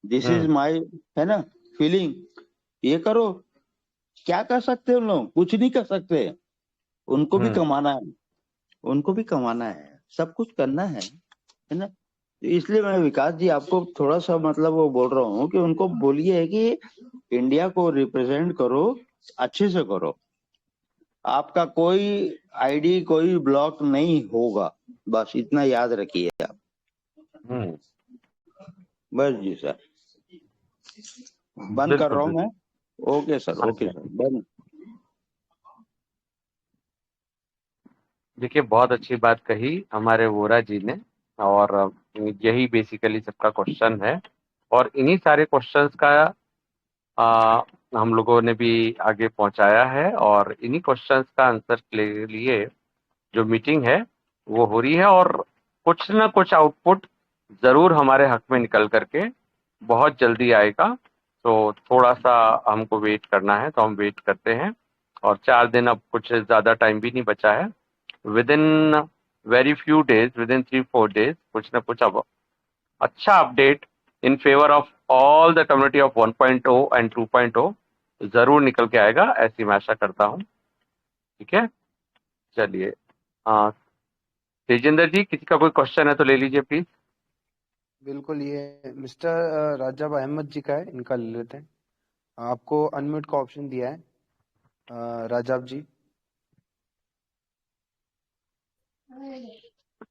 दिस इज हम्म माय, है ना, फीलिंग। ये करो। क्या कर सकते हैं उन लोग? कुछ नहीं कर सकते। उनको भी हम्म कमाना है, उनको भी कमाना है, सब कुछ करना है ना। तो इसलिए मैं विकास जी आपको थोड़ा सा मतलब वो बोल रहा हूँ कि उनको बोलिए कि इंडिया को रिप्रेजेंट करो, अच्छे से करो। आपका कोई आईडी कोई ब्लॉक नहीं होगा, बस इतना याद रखिए आप। हम्म बस जी सर, बंद कर बिल्कुल रहा हूँ मैं। बिल्कुल। ओके सर, हाँ ओके जी। सर, बंद। देखिए बहुत अच्छी बात कही हमारे वोरा जी ने। और यही बेसिकली सबका क्वेश्चन है। और इन्हीं सारे क्वेश्चंस का हम लोगों ने भी आगे पहुंचाया है। और इन्हीं क्वेश्चंस का आंसर के लिए जो मीटिंग है वो हो रही है। और कुछ ना कुछ आउटपुट जरूर हमारे हक में निकल करके बहुत जल्दी आएगा। तो थोड़ा सा हमको वेट करना है, तो हम वेट करते हैं। और 4 दिन, अब कुछ ज़्यादा टाइम भी नहीं बचा है। With in very few days, with in 3-4 days, कुछ ना कुछ अब अच्छा update in favour of all the community of 1.0 and 2.0 जरूर निकल के आएगा, ऐसी मैं आशा करता हूँ। ठीक है, चलिए। तेजेंद्र जी, किसी का कोई क्वेश्चन है तो ले लीजिए प्लीज। बिल्कुल, ये मिस्टर राजब अहमद जी का है, इनका ले लेते हैं। आपको अनम्यूट का ऑप्शन दिया है, Rajab ji.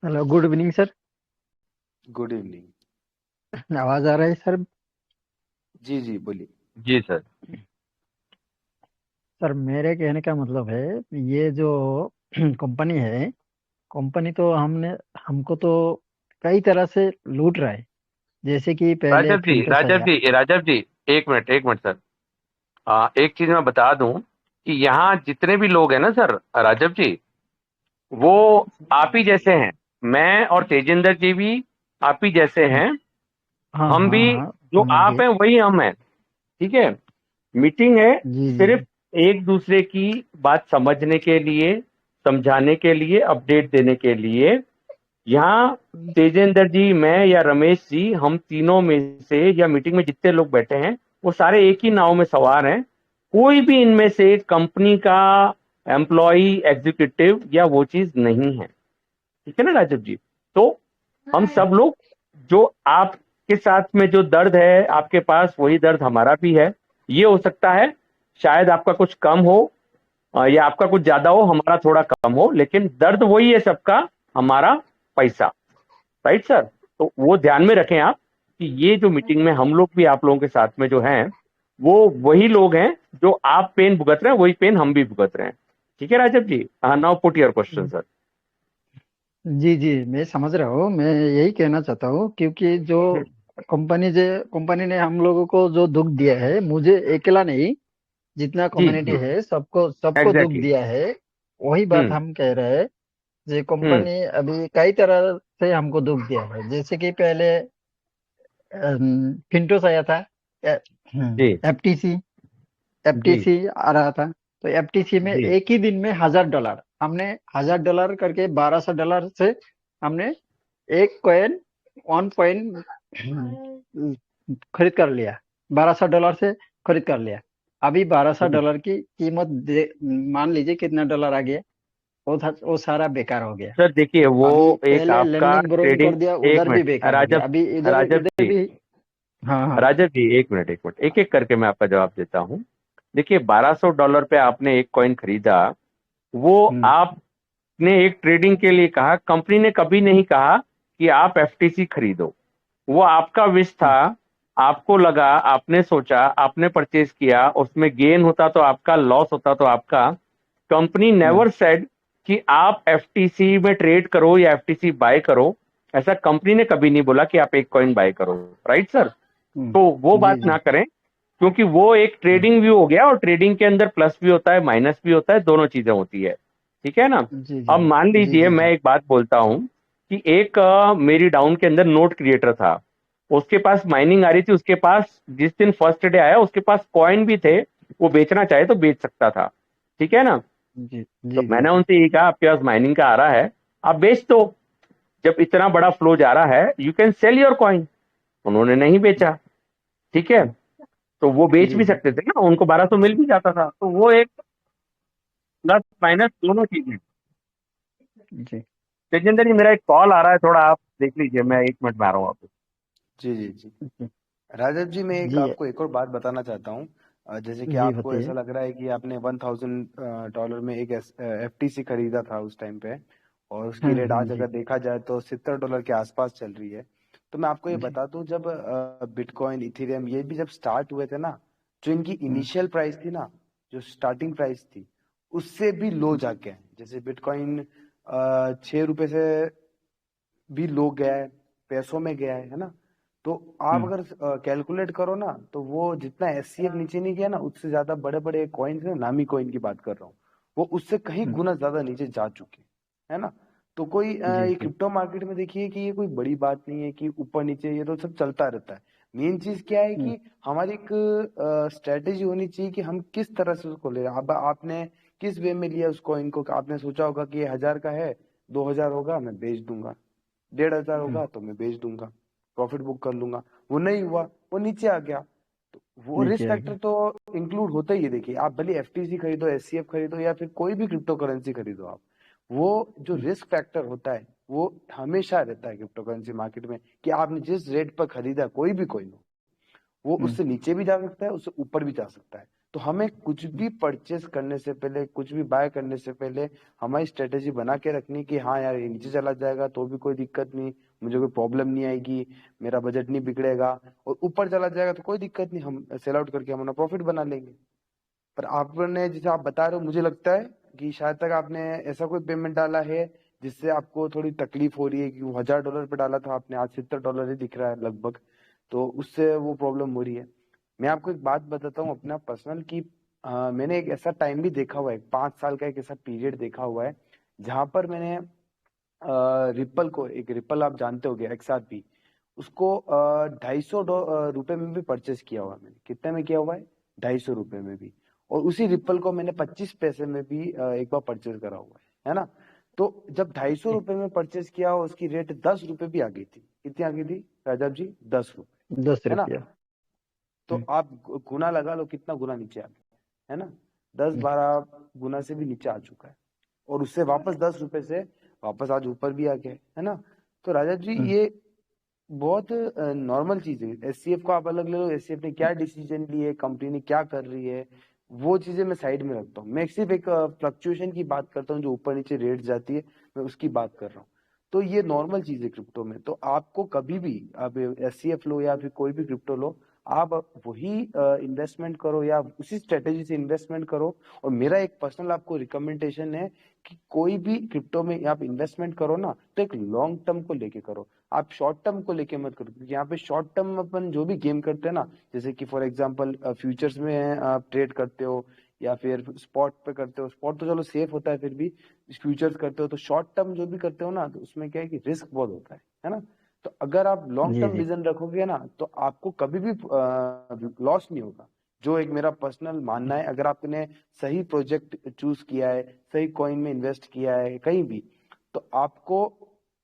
Hello, good evening sir. Good evening. आवाज आ रहा है सर? जी जी बोलिए। जी सर। सर मेरे कहने का मतलब है, ये जो कंपनी है, कंपनी तो हमको तो कई तरह से लूट रहा है। जैसे कि पहले राजब जी, फिल्टर्स राजब आया। जी, राजब जी, एक मिनट सर। एक चीज मैं बता दूं कि यहाँ जितने भी लोग हैं ना सर, राजब जी, वो आप ही जैसे हैं। मैं और तेजेंद्र जी भी आप ही जैसे हैं। हाँ हम हाँ भी, हाँ, जो समझ आप गए। हैं वही हम हैं। ठीक है। मीटिंग है जी जी सिर्फ जी। एक दूसरे की बात समझने के लिए, समझाने के लिए, अपडेट देने के लिए। यहाँ तेजेंद्र जी, मैं या रमेश जी, हम तीनों में से या मीटिंग में जितने लोग बैठे हैं वो सारे एक ही नाव में सवार हैं। कोई भी इनमें से कंपनी का एम्प्लॉय, एग्जीक्यूटिव या वो चीज नहीं है। ठीक है ना राजीव जी? तो हम सब लोग, जो आपके साथ में जो दर्द है आपके पास, वही दर्द हमारा भी है। ये हो सकता है शायद आपका कुछ कम हो या आपका कुछ ज्यादा हो, हमारा थोड़ा कम हो, लेकिन दर्द वही है सबका, हमारा पैसा। Right sir? तो वो ध्यान में रखें आप कि ये जो मीटिंग में हम लोग भी आप लोगों के साथ में जो हैं, वो वही लोग हैं जो आप पेन भुगत रहे हैं, वही पेन हम भी भुगत रहे हैं। ठीक है Rajiv ji? Now put your question sir. जी जी, मैं समझ रहा हूँ। मैं यही कहना चाहता हूँ, क्योंकि जो कंपनी ने हम लोगों को जो दुख दिया है, मुझे अकेला नहीं, जितना जी कम्युनिटी जी, है सबको सबको दुख एग्जैक्टली। दिया है। वही बात हम्म हम कह रहे हैं। ये हम्म कंपनी अभी कई तरह से हमको दुख दिया है। जैसे कि पहले फिंटोस आया था, जी एफटीसी जी एफटीसी आ रहा था। तो एफटीसी में जी। एक ही दिन में $1000 हमने, $1000 करके $1200 से हमने एक कॉइन 1 पॉइंट खरीद कर लिया, $1200 से खरीद कर लिया। अभी $1200 की कीमत मान लीजिए कितना डॉलर आ गया, वो सारा बेकार हो गया। सर देखिए, वो अभी एक पहले आपका लेंडिंग बोरोइंग ट्रेडिंग। कर दिया, एक उधर भी मिनट बेकार हो राजब, गया, अभी इधर राजब इधर जी, भी। हाँ हाँ। राजब जी, एक मिनट, एक एक करके मैं आपका जवाब देता हूँ। देखिए, $1200 पे आपने एक कॉइन खरीदा, वो हम्म आपने एक ट्रेडिंग के लिए कहा। कंपनी ने कभी नहीं कहा कि आप एफटीसी खरीदो। वो आपका विश था, हम्म आपको लगा, आपने सोचा, आपने परचेज किया, उसमें गेन होता तो आपका, लॉस होता तो आपका। कंपनी हम्म नेवर सेड कि आप एफटीसी में ट्रेड करो या एफटीसी बाय करो। ऐसा कंपनी ने कभी नहीं बोला कि आप एक कॉइन बाय करो। Right sir? तो वो जी बात जी। ना करें, क्योंकि वो एक हम्म, ट्रेडिंग व्यू हो गया, और ट्रेडिंग के अंदर प्लस भी होता है, माइनस भी होता है, दोनों चीजें होती है। ठीक है ना? जी जी अब मान जी लीजिए जी मैं जी। एक बात बोलता हूं कि एक मेरी डाउन के अंदर नोट क्रिएटर था, उसके पास माइनिंग आ रही थी, उसके पास जिस दिन फर्स्ट डे आया उसके पास कॉइन भी थे, वो बेचना चाहे तो बेच सकता था। ठीक है ना? जी तो जी जी मैंने जी। उनसे यही कहा, आपके पास माइनिंग का आ रहा है, आप बेच दो। जब इतना बड़ा फ्लो जा रहा है, you can sell your coin. उन्होंने नहीं बेचा। ठीक है? तो वो बेच जी भी जी सकते थे ना, उनको 1200 मिल भी जाता था। तो वो एक प्लस माइनस दोनों चीजें। जी तेजेंद्र जी, मेरा एक कॉल आ रहा है, थोड़ा आप देख लीजिए, मैं 1 मिनट में आ रहा हूँ आपको। जी जी जी। जी राजत जी, मैं एक जी आपको एक और बात बताना चाहता हूँ। जैसे कि जी, आपको ऐसा बताइए। लग रहा है कि आपने $1000 में एक एफटीसी खरीदा था उस टाइम पे, और उसकी रेट आज जी। अगर देखा जाए तो $70 के आसपास चल रही है। तो मैं आपको ये जी। बता दूं, जब बिटकॉइन, इथेरियम ये भी जब स्टार्ट हुए थे ना, जो इनकी हम्म इनिशियल प्राइस थी ना, जो स्टार्टिंग प्राइस थी, उससे भी लो जाके हैं। जैसे बिटकॉइन 6 रुपए से भी लो गया है, पैसों में गया है ना। तो आप हम्म अगर कैलकुलेट करो ना, तो वो जितना एससीएफ नीचे नहीं गया ना, उससे ज्यादा बड़े बड़े कॉइन है, नामी कॉइन की बात कर रहा हूँ, वो उससे कहीं हम्म, गुना ज्यादा नीचे जा चुके हैं, है ना। तो कोई जी ये जी। क्रिप्टो मार्केट में देखिए कि ये कोई बड़ी बात नहीं है कि ऊपर नीचे, ये तो सब चलता रहता है। मेन चीज क्या है हम्म कि हमारी एक स्ट्रेटेजी होनी चाहिए कि हम किस तरह से उसको ले रहे हैं। अब आपने किस वे में लिया उस कॉइन को? आपने सोचा होगा कि ये 1000 का है, 2000 होगा मैं बेच दूंगा, 1500 हम्म, होगा तो मैं बेच दूंगा, प्रॉफिट बुक कर लूंगा। वो नहीं हुआ, वो नीचे आ गया। तो वो रिस्क नीचे आ फैक्टर गया। तो इंक्लूड होता ही है। देखिए, आप भले एफटीसी खरीदो, एससीएफ खरीदो, या फिर कोई भी क्रिप्टो करेंसी खरीदो, आप वो जो हम्म रिस्क फैक्टर होता है वो हमेशा रहता है क्रिप्टो करेंसी मार्केट में, कि आपने जिस रेट पर खरीदा, कोई भी कोई हो, वो हम्म उससे नीचे भी जा सकता है, उससे ऊपर भी जा सकता है। तो हमें कुछ भी परचेस करने से पहले, कुछ भी बाय करने से पहले, हमारी स्ट्रेटेजी बना के रखनी कि हाँ यार, ये नीचे चला जाएगा तो भी कोई दिक्कत नहीं, मुझे कोई प्रॉब्लम नहीं आएगी, मेरा बजट नहीं बिगड़ेगा। और ऊपर चला जाएगा तो कोई दिक्कत नहीं, हम सेल आउट करके हम अपना प्रॉफिट बना लेंगे। पर आपने, जैसे आप बता रहे हो, मुझे लगता है कि शायद तक आपने ऐसा कोई पेमेंट डाला है जिससे आपको थोड़ी तकलीफ हो रही है, कि वो $1000 पे डाला था आपने, आज $70 ही दिख रहा है लगभग, तो उससे वो प्रॉब्लम हो रही है। मैं आपको एक बात बताता हूँ अपना पर्सनल, कि मैंने एक ऐसा टाइम भी देखा हुआ है, 5 साल का एक ऐसा पीरियड देखा हुआ है, जहां पर मैंने रिपल को, एक रिपल आप जानते होगे, XRP, उसको ₹250 में भी परचेस किया हुआ है मैंने। कितने में किया हुआ है? ₹250 में भी। और उसी रिपल को मैंने 25 पैसे में भी एक बार परचेस करा हुआ है ना। तो जब ₹250 में परचेस किया, उसकी रेट ₹10 भी आ गई थी। कितनी आ गई थी राजीव जी? ₹10, दस है ना। रुपया तो हम्म आप गुना लगा लो कितना गुना नीचे आ गया, है ना। 10-12 गुना से भी नीचे आ चुका है। और उससे वापस ₹10 से वापस आज ऊपर भी आ गया है ना। तो राजा जी, हम्म ये बहुत नॉर्मल चीज है। एससीएफ को आप अलग ले लो, एससीएफ ने क्या डिसीजन लिए, कंपनी ने क्या कर रही है, वो चीजें मैं साइड में रखता हूँ। मैं सिर्फ एक फ्लक्चुएशन की बात करता हूँ, जो ऊपर नीचे रेट जाती है, मैं उसकी बात कर रहा हूँ। तो ये नॉर्मल चीज है क्रिप्टो में। तो आपको कभी भी, आप एससीएफ लो या फिर कोई भी क्रिप्टो लो, आप वही इन्वेस्टमेंट करो या उसी स्ट्रेटेजी से इन्वेस्टमेंट करो। और मेरा एक पर्सनल आपको रिकमेंडेशन है कि कोई भी क्रिप्टो में आप इन्वेस्टमेंट करो ना, तो एक लॉन्ग टर्म को लेके करो। आप शॉर्ट टर्म को लेके मत करो, क्योंकि यहाँ पे शॉर्ट टर्म अपन जो भी गेम करते हैं ना, जैसे कि फॉर एग्जांपल फ्यूचर्स में आप ट्रेड करते हो, या फिर स्पॉट पे करते हो। स्पॉट तो चलो सेफ होता है, फिर भी फ्यूचर्स करते हो तो शॉर्ट टर्म जो भी करते हो ना, तो उसमें क्या है कि रिस्क बहुत होता है ना। तो अगर आप लॉन्ग जी टर्म जी विजन रखोगे ना तो आपको कभी भी लॉस नहीं होगा। जो एक मेरा पर्सनल मानना है, अगर आपने सही प्रोजेक्ट चूज किया है, सही कॉइन में इन्वेस्ट किया है कहीं भी, तो आपको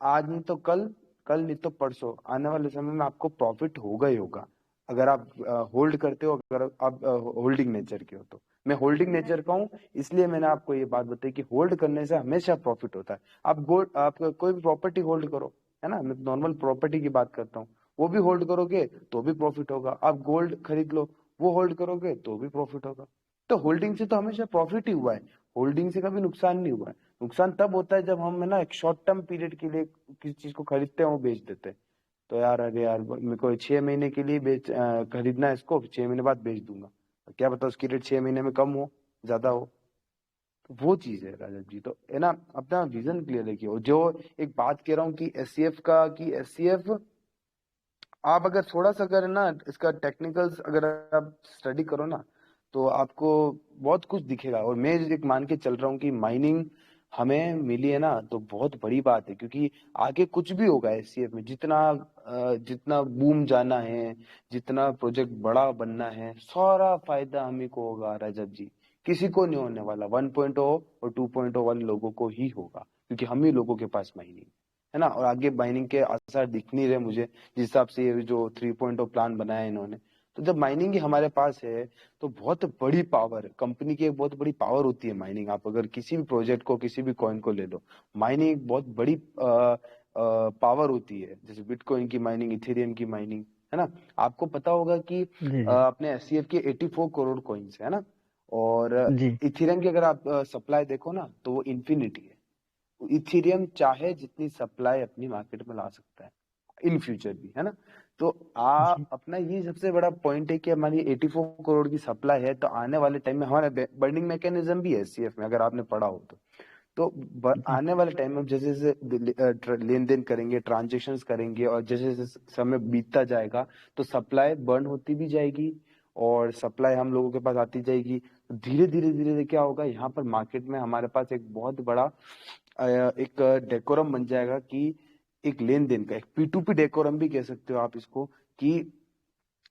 आज नहीं तो कल, कल नहीं तो परसों, आने वाले समय में आपको प्रॉफिट होगा ही होगा। अगर आप होल्ड करते हो, अगर आप होल्डिंग नेचर के हो तो। मैं होल्डिंग नेचर का हूँ, इसलिए मैंने आपको ये बात बताई कि होल्ड करने से हमेशा प्रॉफिट होता है। आप गोल्ड, आप कोई भी प्रॉपर्टी होल्ड करो, है ना, मैं नॉर्मल प्रॉपर्टी की बात करता हूँ, वो भी होल्ड करोगे तो भी प्रॉफिट होगा। आप गोल्ड खरीद लो, वो होल्ड करोगे तो भी प्रॉफिट होगा। तो होल्डिंग से तो हमेशा प्रॉफिट ही हुआ है, होल्डिंग से कभी नुकसान नहीं हुआ है। नुकसान तब होता है जब हम, है ना, एक शॉर्ट टर्म पीरियड के लिए किसी चीज को खरीदते हैं, वो बेच देते हैं। तो यार, अरे यार, मेरे को 6 महीने के लिए खरीदना है इसको, 6 महीने बाद बेच दूंगा, क्या पता उसकी रेट 6 महीने में कम हो, ज्यादा हो। तो वो चीज है राजन जी, तो है ना, अपना विजन क्लियर रखिए। और जो एक बात कह रहा हूँ कि एससीएफ का, कि एससीएफ आप अगर थोड़ा सा, अगर ना इसका टेक्निकल्स अगर आप स्टडी करो ना, तो आपको बहुत कुछ दिखेगा। और मैं एक मान के चल रहा हूँ कि माइनिंग हमें मिली है ना, तो बहुत बड़ी बात है, क्योंकि आगे कुछ भी होगा एससीएफ में, जितना जितना बूम जाना है, जितना प्रोजेक्ट बड़ा बनना है, सारा फायदा हमें को होगा रजत जी। किसी को नहीं होने वाला, 1.0 और 2.0 वाले लोगों को ही होगा, क्योंकि हम ही लोगों के पास माइनिंग है ना। और आगे माइनिंग के आसार दिख नहीं रहे मुझे, जिस हिसाब से ये जो 3.0 प्लान बनाया है इन्होंने। तो जब माइनिंग ही हमारे पास है, तो बहुत बड़ी पावर, कंपनी की एक बहुत बड़ी पावर होती है माइनिंग। आप अगर किसी भी प्रोजेक्ट को, किसी भी कॉइन को ले लो, माइनिंग एक बहुत बड़ी पावर होती है। जैसे बिटकॉइन की माइनिंग, इथेरियम की माइनिंग, है ना। आपको पता होगा कि जी जी अपने एससीएफ के 84 करोड़ कॉइन्स है ना। और जी इथेरियम की अगर आप सप्लाई देखो ना, तो वो इन्फिनिटी है। इथेरियम चाहे जितनी सप्लाई अपनी मार्केट में ला सकता है इन फ्यूचर भी, है ना। तो जी अपना ये सबसे बड़ा पॉइंट है कि हमारी 84 करोड़ की सप्लाई है, तो आने वाले टाइम में हमारा बर्निंग मैकेनिज्म भी है सीएफ में, अगर आपने पढ़ा हो तो। जी आने वाले टाइम में जैसे जैसे लेन देन करेंगे, ट्रांजेक्शंस करेंगे, और जैसे जैसे समय बीतता जाएगा, तो सप्लाई बर्न होती भी जाएगी, और सप्लाई हम लोगों के पास आती जाएगी। धीरे धीरे धीरे धीरे क्या होगा, यहाँ पर मार्केट में हमारे पास एक बहुत बड़ा एक डेकोरम बन जाएगा, कि एक लेन देन का, एक P2P डेकोरम भी कह सकते हो आप इसको, कि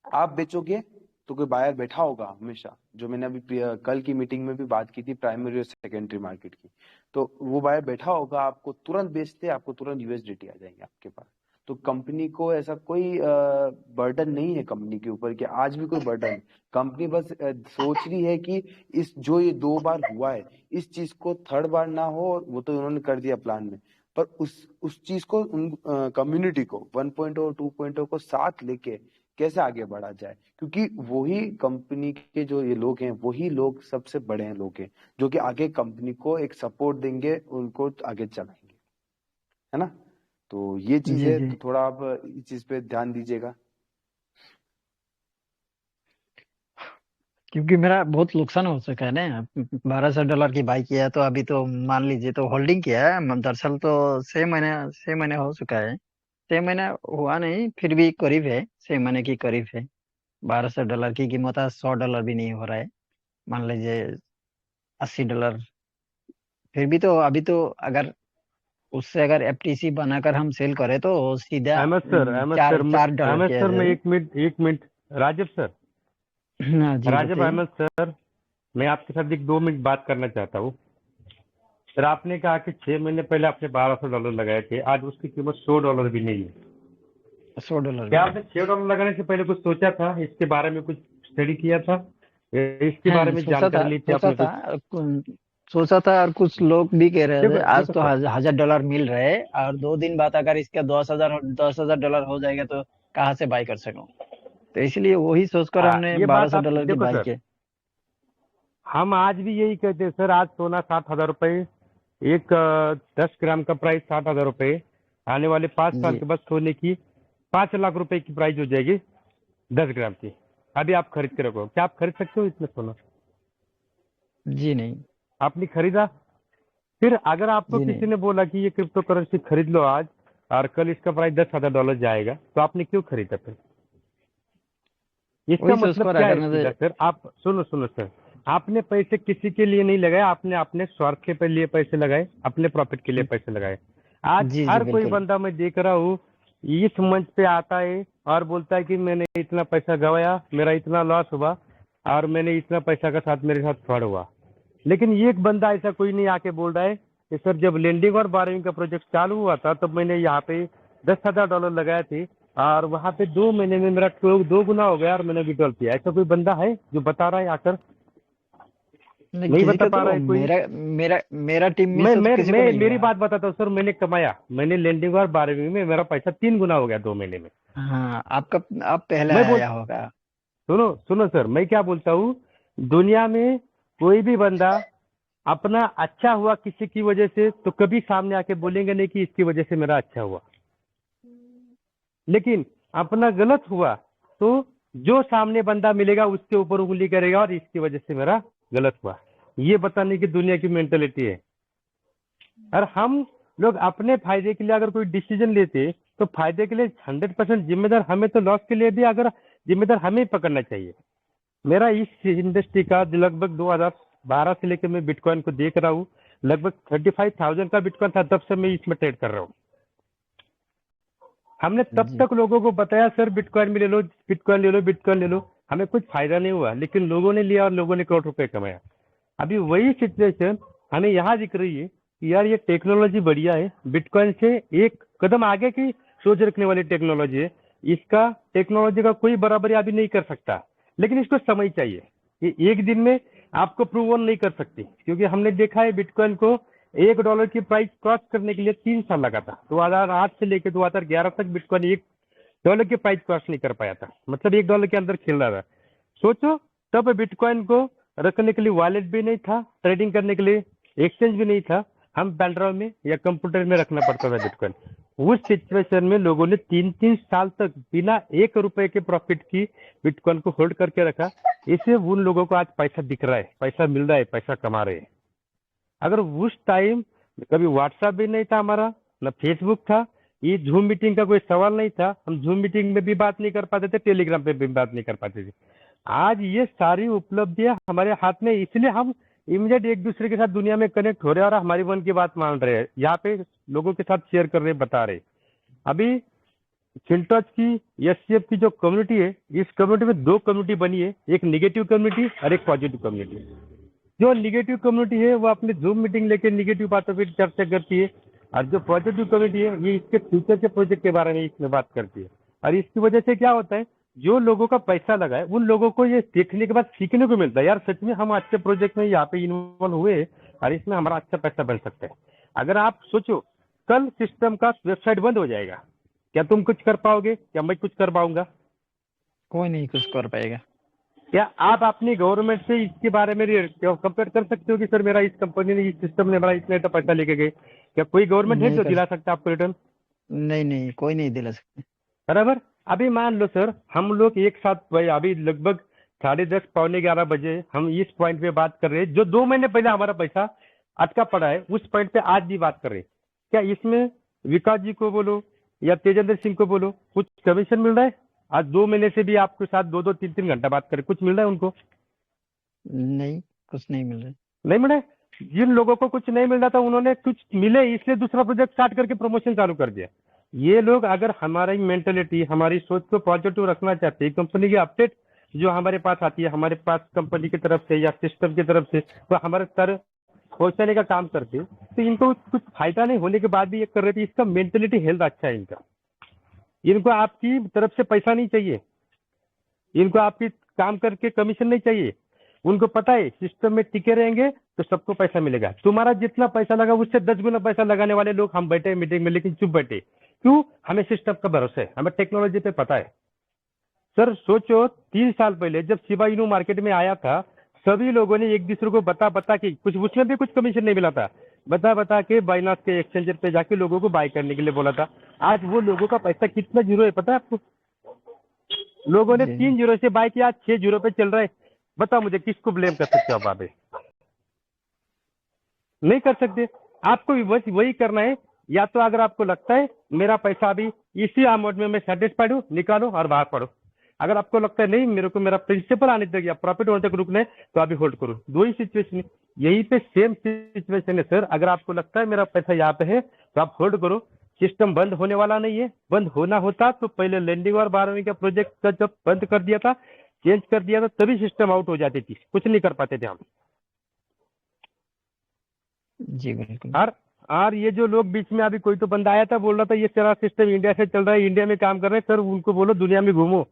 आप बेचोगे तो कोई बायर बैठा होगा हमेशा। जो मैंने अभी कल की मीटिंग में भी बात की थी, प्राइमरी और सेकेंडरी मार्केट की, तो वो बायर बैठा होगा, आपको तुरंत बेचते, आपको तुरंत यूएसडीटी आ जाएंगे आपके पास। तो कंपनी को ऐसा कोई बर्डन नहीं है कंपनी के ऊपर, कि आज भी कोई बर्डन। कंपनी बस सोच रही है कि इस जो ये 2 बार हुआ है, इस चीज को थर्ड बार ना हो, और वो तो उन्होंने कर दिया प्लान में। पर उस चीज को, उन कम्युनिटी को 1.0 और 2.0 को साथ लेके कैसे आगे बढ़ा जाए, क्योंकि वही कंपनी के जो ये लोग हैं, वही लोग सबसे बड़े हैं लोग हैं, जो कि आगे कंपनी को एक सपोर्ट देंगे, उनको आगे चलाएंगे, है ना। तो ये चीज जी है, जी तो थोड़ा आप इस चीज पे ध्यान दीजिएगा। क्योंकि मेरा बहुत नुकसान हो चुका है ना। $1200 की बाइक किया, तो अभी तो मान लीजिए तो होल्डिंग किया है। दरअसल तो 6 महीने हो चुका है। 6 महीने हुआ नहीं, फिर भी करीब है, 6 महीने की करीब है। $1200 की कीमत आज $100 भी नहीं हो रहा है, मान लीजिए $80। फिर भी तो अभी तो अगर उससे अगर एफटीसी बनाकर हम सेल करें तो सीधा अहमद चार सर चार डॉलर अहमद के सर, मैं है। 1 मिनट 1 मिनट। राजीव सर, हाँ जी राजीव बताइए। अहमद सर, मैं आपके साथ 1-2 मिनट बात करना चाहता हूँ। सर, आपने कहा कि 6 महीने पहले आपने $1200 लगाए थे, आज उसकी कीमत $100 भी नहीं है। $100 भी क्या नहीं। आपने $6 लगाने से पहले कुछ सोचा था, इसके बारे में कुछ स्टडी किया था, इसके बारे हाँ में सोचा था, जानकारी ली थी आपने कुछ? सोचा था। और कुछ लोग भी कह रहे थे देखो आज देखो तो सर, $1000 मिल रहे हैं, और 2 दिन बाद अगर इसका $10,000 हो जाएगा तो कहाँ से बाई कर सकूं। तो इसलिए वही सोचकर हमने ये बारह बात सौ आप डॉलर की देखो बाई सर, की। हम आज भी यही कहते हैं सर। आज सोना 60,000 रुपए, एक 10 ग्राम का प्राइस 60,000 रुपए। आने वाले 5 साल जी के बाद सोने की 5 लाख रुपए की प्राइस हो जाएगी 10 ग्राम की। अभी आप खरीद के रखो, क्या आप खरीद सकते हो इतना सोना? जी नहीं। आपने खरीदा? फिर अगर आपको जी किसी नहीं। ने बोला कि ये क्रिप्टो करेंसी खरीद लो आज, और कल इसका प्राइस $10,000 जाएगा, तो आपने क्यों खरीदा फिर? इसका वही मतलब सोचकर क्या अगर है मुझे। सीधा सर, आप सुनो सुनो सर, आपने पैसे किसी के लिए नहीं लगाए, आपने अपने स्वार्थ के लिए पैसे लगाए, अपने प्रॉफिट के लिए पैसे लगाए। आज जी जी हर कोई बिल्कुल। बंदा मैं देख रहा हूँ, इस मंच पे आता है और बोलता है कि मैंने इतना पैसा गवाया, मेरा इतना लॉस हुआ और मैंने इतना पैसा का साथ मेरे साथ फ्रॉड हुआ। लेकिन ये एक बंदा ऐसा कोई नहीं आके बोल रहा है कि सर जब लैंडिंग और बारहवीं का प्रोजेक्ट चालू हुआ था तब मैंने यहाँ पे $10,000 लगाए थे और वहाँ पे 2 महीने में मेरा 2 गुना हो गया और मैंने विड्रॉल किया। ऐसा कोई बंदा है जो बता रहा है आकर? नहीं, नहीं किसी बता को पा तो रहा है कोई। मेरा मेरा मेरा टीम में मैं से तो मैं किसी को मैं नहीं मेरी हुआ। बात बताता हूँ सर, मैंने कमाया, मैंने लैंडिंग और बारहवीं में मेरा पैसा 3 गुना हो गया 2 महीने में। हाँ, आप पहले मैं बोल आया होगा। सुनो सुनो सर, मैं क्या बोलता हूँ, दुनिया में कोई भी बंदा अपना अच्छा हुआ किसी की वजह से तो कभी सामने आके बोलेंगे नहीं कि इसकी वजह से मेरा अच्छा हुआ। लेकिन अपना गलत हुआ तो जो सामने बंदा मिलेगा उसके ऊपर उंगली करेगा और इसकी वजह से मेरा गलत हुआ। ये बताने की दुनिया की मेंटेलिटी है। और हम लोग अपने फायदे के लिए अगर कोई डिसीजन लेते तो फायदे के लिए 100% जिम्मेदार हमें, तो लॉस के लिए भी अगर जिम्मेदार हमें ही पकड़ना चाहिए। मेरा इस इंडस्ट्री का लगभग 2012 से लेकर मैं बिटकॉइन को देख रहा हूँ, लगभग 35,000 का बिटकॉइन था तब से मैं इसमें ट्रेड कर रहा हूँ। हमने तब जी तक लोगों को बताया सर बिटकॉइन में ले लो, बिटकॉइन ले लो, बिटकॉइन ले लो, हमें कुछ फायदा नहीं हुआ, लेकिन लोगों ने लिया और लोगों ने करोड़ रुपए कमाया। अभी वही सिचुएशन हमें यहाँ दिख रही है कि यार ये टेक्नोलॉजी बढ़िया है, बिटकॉइन से एक कदम आगे की सोच रखने वाली टेक्नोलॉजी है। इसका टेक्नोलॉजी का कोई बराबरी अभी नहीं कर सकता, लेकिन इसको समय चाहिए। ये एक दिन में आपको प्रूव ऑन नहीं कर सकती, क्योंकि हमने देखा है बिटकॉइन को $1 की प्राइस क्रॉस करने के लिए 3 साल लगा था। 2008 से लेकर 2011 तक बिटकॉइन $1 की प्राइस क्रॉस नहीं कर पाया था, मतलब $1 के अंदर खेल रहा था। सोचो, तब बिटकॉइन को रखने के लिए वॉलेट भी नहीं था, ट्रेडिंग करने के लिए एक्सचेंज भी नहीं था, हम पेनड्राइव में या कंप्यूटर में रखना पड़ता था बिटकॉइन। उस सिचुएशन में लोगों ने 3-3 साल तक बिना $1 के प्रॉफिट की बिटकॉइन को होल्ड करके रखा। इससे उन लोगों को आज पैसा दिख रहा है, पैसा मिल रहा है, पैसा कमा रहे हैं। अगर उस टाइम कभी व्हाट्सएप भी नहीं था हमारा, न फेसबुक था, ये जूम मीटिंग का कोई सवाल नहीं था, हम जूम मीटिंग में भी बात नहीं कर पाते थे, टेलीग्राम पे भी बात नहीं कर पाते थे। आज ये सारी उपलब्धियां हमारे हाथ में, इसलिए हम इमीडिएट एक दूसरे के साथ दुनिया में कनेक्ट हो रहे हैं और हमारी मन की बात मान रहे हैं, यहाँ पे लोगों के साथ शेयर कर रहे हैं, बता रहे। अभी फिनटच की, एससीएफ की जो कम्युनिटी है, इस कम्युनिटी में 2 कम्युनिटी बनी है, एक निगेटिव कम्युनिटी और एक पॉजिटिव कम्युनिटी। जो निगेटिव कम्युनिटी है वो अपने जूम मीटिंग लेके निगेटिव बातों पर चर्चा करती है, और जो पॉजिटिव कम्युनिटी है ये इसके फ्यूचर के प्रोजेक्ट के बारे में इसमें बात करती है। और इसकी वजह से क्या होता है, जो लोगों का पैसा लगा है उन लोगों को ये देखने के बाद सीखने को मिलता है, यार सच में हम अच्छे प्रोजेक्ट में यहाँ पे इन्वॉल्व हुए और इसमें हमारा अच्छा पैसा बन सकता है। अगर आप सोचो कल सिस्टम का वेबसाइट बंद हो जाएगा, क्या तुम कुछ कर पाओगे? क्या मैं कुछ कर पाऊंगा? कोई नहीं कुछ कर पाएगा। क्या आप अपनी गवर्नमेंट से इसके बारे में कंपेयर कर सकते हो कि सर मेरा इस कंपनी ने, इस सिस्टम ने मेरा इतना तो पैसा लेके गए? क्या कोई गवर्नमेंट है नहीं जो कर दिला सकता है आपको रिटर्न? नहीं, कोई नहीं दिला सकते। बराबर। अभी मान लो सर हम लोग एक साथ भाई, अभी लगभग 10:30 पौने 11 बजे हम इस पॉइंट पे बात कर रहे हैं, जो 2 महीने पहले हमारा पैसा अटका पड़ा है उस पॉइंट पे आज भी बात कर रहे हैं। क्या इसमें विकास जी को बोलो या तेजेंद्र सिंह को बोलो, कुछ कमीशन मिल रहा है? आज 2 महीने से भी आपके साथ 2-2, 3-3 घंटा बात करें, कुछ मिल रहा है उनको? नहीं, कुछ नहीं मिल रहा। नहीं मिला। जिन लोगों को कुछ नहीं मिल रहा था उन्होंने कुछ मिले इसलिए दूसरा प्रोजेक्ट स्टार्ट करके प्रमोशन चालू कर दिया। ये लोग अगर हमारी मेंटेलिटी, हमारी सोच को पॉजिटिव रखना चाहते हैं, कंपनी की अपडेट जो हमारे पास आती है, हमारे पास कंपनी की तरफ से या सिस्टम की तरफ से, तो हमारे तरफ पहुंचाने का काम करते, तो इनको कुछ फायदा नहीं होने के बाद भी ये कर रहे थे। इसका मेंटेलिटी हेल्थ अच्छा है इनका। इनको आपकी तरफ से पैसा नहीं चाहिए, इनको आपकी काम करके कमीशन नहीं चाहिए। उनको पता है सिस्टम में टिके रहेंगे तो सबको पैसा मिलेगा। तुम्हारा जितना पैसा लगा उससे 10 गुना पैसा लगाने वाले लोग हम बैठे मीटिंग में, लेकिन चुप बैठे क्यों? हमें सिस्टम का भरोसा है, हमें टेक्नोलॉजी पे पता है। सर सोचो 3 साल पहले जब शिबा इनू मार्केट में आया था, सभी लोगों ने एक दूसरे को बता के, कुछ उसमें भी कुछ कमीशन नहीं मिला था, बता के बाइनास के एक्सचेंजर पे जाके लोगों को बाय करने के लिए बोला था। आज वो लोगों का पैसा कितना जीरो है पता है आपको? लोगों ने 3 जीरो से बाय किया, आज 6 जीरो पे चल रहा है। बताओ मुझे किसको ब्लेम कर सकते हो आप? नहीं कर सकते। आपको भी बस वही करना है, या तो अगर आपको लगता है मेरा पैसा अभी इसी अमाउंट में मैं सेटिस्फाइड हूँ, निकालो और बाहर पड़ो। अगर आपको लगता है नहीं मेरे को मेरा प्रिंसिपल आने तक या प्रॉफिट होने तक रुकना है, तो अभी होल्ड करो। 2 ही सिचुएशन है, यही पे सेम सिचुएशन है सर। अगर आपको लगता है मेरा पैसा यहाँ पे है तो आप होल्ड करो, सिस्टम बंद होने वाला नहीं है। बंद होना होता तो पहले लैंडिंग और 12वीं का प्रोजेक्ट का जब बंद कर दिया था, चेंज कर दिया था, तभी सिस्टम आउट हो जाती थी, कुछ नहीं कर पाते थे हम। जी बिल्कुल। और ये जो लोग बीच में अभी कोई तो बंदा आया था, बोल रहा था ये सारा सिस्टम इंडिया से चल रहा है, इंडिया में काम कर रहे हैं सर, उनको बोलो दुनिया में घूमो,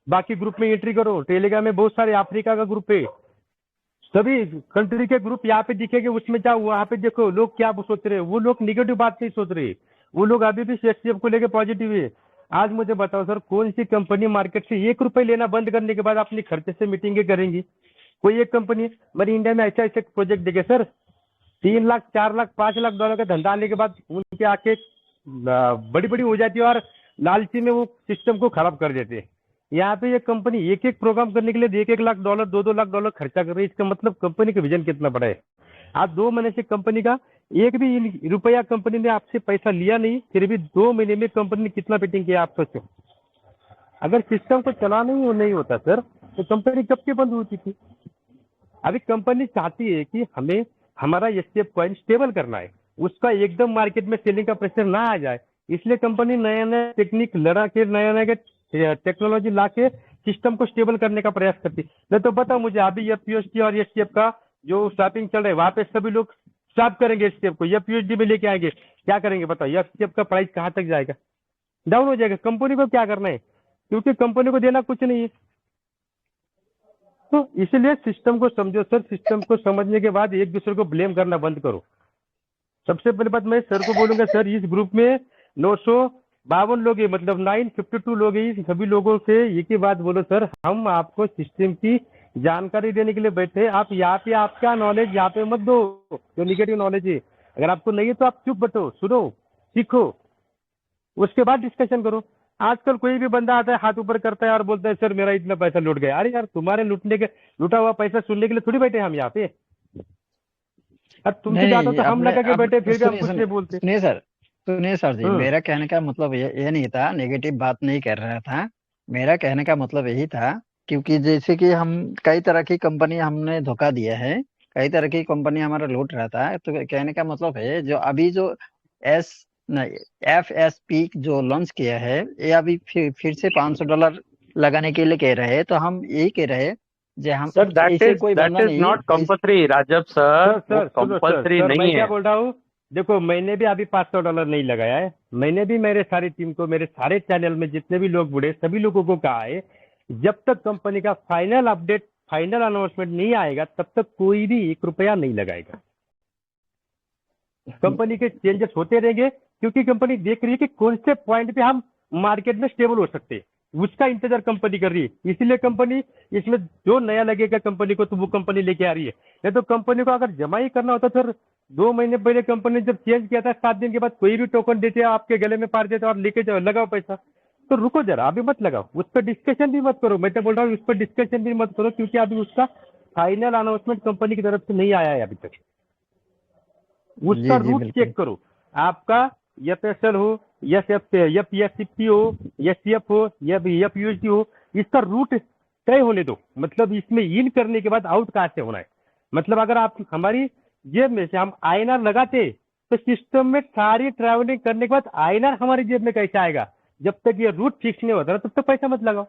बाकी ग्रुप में एंट्री करो। टेलीग्राम में बहुत सारे अफ्रीका का ग्रुप है, सभी कंट्री के ग्रुप यहाँ पे दिखेंगे, उसमें जाओ, वहाँ पे देखो लोग क्या सोच रहे हैं। वो लोग निगेटिव बात नहीं सोच रहे, वो लोग अभी भी एसटीएफ को लेके पॉजिटिव है। आज मुझे बताओ सर, कौन सी कंपनी मार्केट से 1 रुपए लेना बंद करने के बाद अपनी खर्चे से मीटिंगें करेंगी? कोई एक कंपनी हमारी इंडिया में ऐसा ऐसे प्रोजेक्ट देखे सर, 3 लाख 4 लाख $5 लाख का धंधा आने के बाद उनके आंखें बड़ी बड़ी हो जाती है और लालची में वो सिस्टम को खराब कर देते हैं। यहाँ पे ये कंपनी एक एक प्रोग्राम करने के लिए 1-1 लाख डॉलर, 2-2 लाख डॉलर खर्चा कर रही है। इसका मतलब कंपनी का विजन कितना बड़ा है। आज 2 महीने से कंपनी का एक भी रुपया कंपनी ने आपसे पैसा लिया नहीं, फिर भी 2 महीने में कंपनी ने कितना मीटिंग किया आप सोचो। अगर सिस्टम को चलाना ही नहीं होता सर, तो कंपनी कब की बंद होती थी। अभी कंपनी चाहती है कि हमें हमारा एसटीएफ कॉइन स्टेबल करना है, उसका एकदम मार्केट में सेलिंग का प्रेशर ना आ जाए, इसलिए कंपनी नया नया टेक्निक लड़ा के, नया नया टेक्नोलॉजी ला के सिस्टम को स्टेबल करने का प्रयास करती। नहीं तो बताओ मुझे, अभी एफयूएसडी और एसटीएफ का जो स्वैपिंग चल रहा है, वहां पे सभी लोग स्वैप करेंगे एसटीएफ को, एफयूएसडी में लेके आएंगे, क्या करेंगे बताओ? एसटीएफ का प्राइस कहाँ तक जाएगा? डाउन हो जाएगा। कंपनी को क्या करना है, क्योंकि कंपनी को देना कुछ नहीं है। तो इसलिए सिस्टम को समझो सर, सिस्टम को समझने के बाद एक दूसरे को ब्लेम करना बंद करो। सबसे पहली बात मैं सर को बोलूंगा, सर इस ग्रुप में 952 लोग हैं, मतलब 952 लोग हैं। इन सभी लोगों से एक ही बात बोलो सर, हम आपको सिस्टम की जानकारी देने के लिए बैठे हैं। आप यहाँ पे आपका नॉलेज यहाँ पे मत दो, जो निगेटिव नॉलेज है। अगर आपको नहीं है तो आप चुप बैठो, सुनो, सीखो, उसके बाद डिस्कशन करो। आजकल कोई भी बंदा आता है, हाथ ऊपर करता है और बोलता है सर मेरा इतना पैसा लूट गया। अरे यार, तुम्हारे लूटा हुआ पैसा सुनने के लिए थोड़ी बैठे हम यहाँ पे। अब तुमसे ज्यादा नहीं, तो हम आपने लगा के अब बैठे, फिर भी हम सुनिए कुछ सुनिए नहीं बोलते। सुनिए सर जी, हम्म मेरा कहने का मतलब ये नहीं था, नेगेटिव बात नहीं कर रहा था। मेरा कहने का मतलब यही था, क्योंकि जैसे कि हम कई तरह की कंपनी हमने धोखा दिया है, कई तरह की कंपनी हमारा लूट रहा था। तो कहने का मतलब है, जो अभी जो एस नहीं FSP जो लॉन्च किया है, ये अभी फिर से $500 लगाने के लिए कह रहे हैं। तो हम यही कह रहे हैं, जो हम सर ऐसे कोई दैट बंदा इज नहीं not compulsory Rajab sir, sir वो सर सुनो सर, कंपल्सरी सर मैं नहीं क्या है। बोल रहा हूँ, देखो मैंने भी अभी $500 नहीं लगाया है। मैंने भी मेरे सारी टीम को, मेरे सारे चैनल में जितने भी लोग जुड़े, सभी लोगों को कहा है, जब तक कंपनी का फाइनल अपडेट, फाइनल अनाउंसमेंट नहीं आएगा, तब तक कोई भी 1 रुपया नहीं लगाएगा। कंपनी के चेंजेस होते रहेंगे, क्योंकि कंपनी देख रही है कि कौन से पॉइंट पे हम मार्केट में स्टेबल हो सकते हैं, उसका इंतजार कंपनी कर रही है। इसीलिए कंपनी इसमें जो नया लगेगा कंपनी को, तो वो कंपनी लेके आ रही है। नहीं तो कंपनी को अगर जमा ही करना होता सर, 2 महीने पहले कंपनी ने जब चेंज किया था, 7 दिन के बाद कोई भी टोकन देते आपके गले में पार देते और लेके जाओ, लगाओ पैसा। तो रुको जरा, अभी मत लगाओ, उस पर डिस्कशन भी मत करो। मैं तो बोल रहा हूँ उस पर डिस्कशन भी मत करो, क्योंकि अभी उसका फाइनल अनाउंसमेंट कंपनी की तरफ से नहीं आया है अभी तक। उसका जी जी रूट बिल्कुल। चेक करो, आपका एफएसएल हो, एफपीएससीपी हो, एसटीएफ हो या एफयूएसडी हो, इसका रूट तय होने दो। मतलब इसमें इन करने के बाद आउट कहाँ से होना है। मतलब अगर आप हमारी जेब में से हम आईएनआर लगाते, तो सिस्टम में सारी ट्रैवलिंग करने के बाद आईएनआर हमारी जेब में कैसे आएगा? जब तक ये रूट फिक्स नहीं होता, तब तक पैसा मत लगाओ।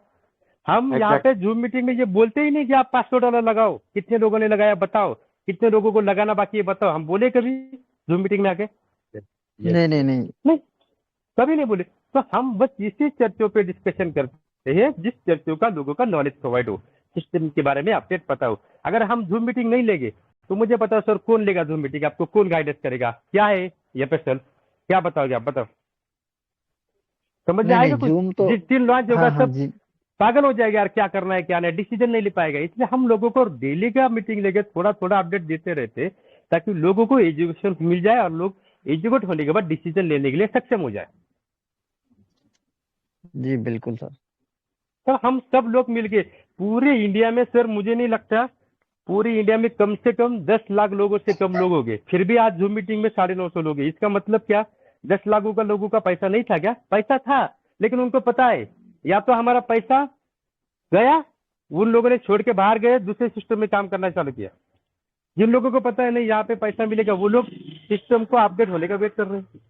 हम यहाँ पे जूम मीटिंग में ये बोलते ही नहीं कि आप $500 लगाओ। कितने लोगों ने लगाया बताओ, कितने लोगों को लगाना बाकी है बताओ। हम बोले कभी जूम मीटिंग में आके? नहीं नहीं नहीं। नहीं, कभी नहीं बोले। तो हम बस इसी चर्चों पे डिस्कशन करते हैं, जिस चर्चों का लोगों का नॉलेज प्रोवाइड हो, सिस्टम के बारे में अपडेट पता हो। अगर हम जूम मीटिंग नहीं लेंगे, तो मुझे बताओ सर, कौन लेगा जूम मीटिंग? आपको कौन गाइडेंस करेगा? क्या है ये पेशल, क्या बताओगे आप? बताओ, समझ में नहीं आएगा नहीं, कुछ? जूम तो जिस दिन लॉन्च होगा हाँ हाँ सब जी। पागल हो जाएगा यार, क्या करना है क्या नहीं, डिसीजन नहीं ले पाएगा। इसलिए हम लोगों को डेली का मीटिंग लेके थोड़ा थोड़ा अपडेट देते रहते, ताकि लोगों को एजुकेशन मिल जाए और लोग एजुकेट होने के बाद डिसीजन लेने के लिए सक्षम हो जाए। जी बिल्कुल सर। तो हम सब लोग मिलके पूरे इंडिया में, सर मुझे नहीं लगता पूरे इंडिया में कम से कम 10 लाख लोगों से कम लोग हो गए, फिर भी आज जूम मीटिंग में 950 लोग हैं। इसका मतलब क्या? 10 लाख लोगों का पैसा नहीं था क्या? पैसा था, लेकिन उनको पता है या तो हमारा पैसा गया, उन लोगों ने छोड़ के बाहर गए, दूसरे सिस्टम में काम करना चालू किया। जिन लोगों को पता है नहीं यहाँ पे पैसा मिलेगा, वो लोग सिस्टम को अपडेट होने का वेट कर रहे हैं।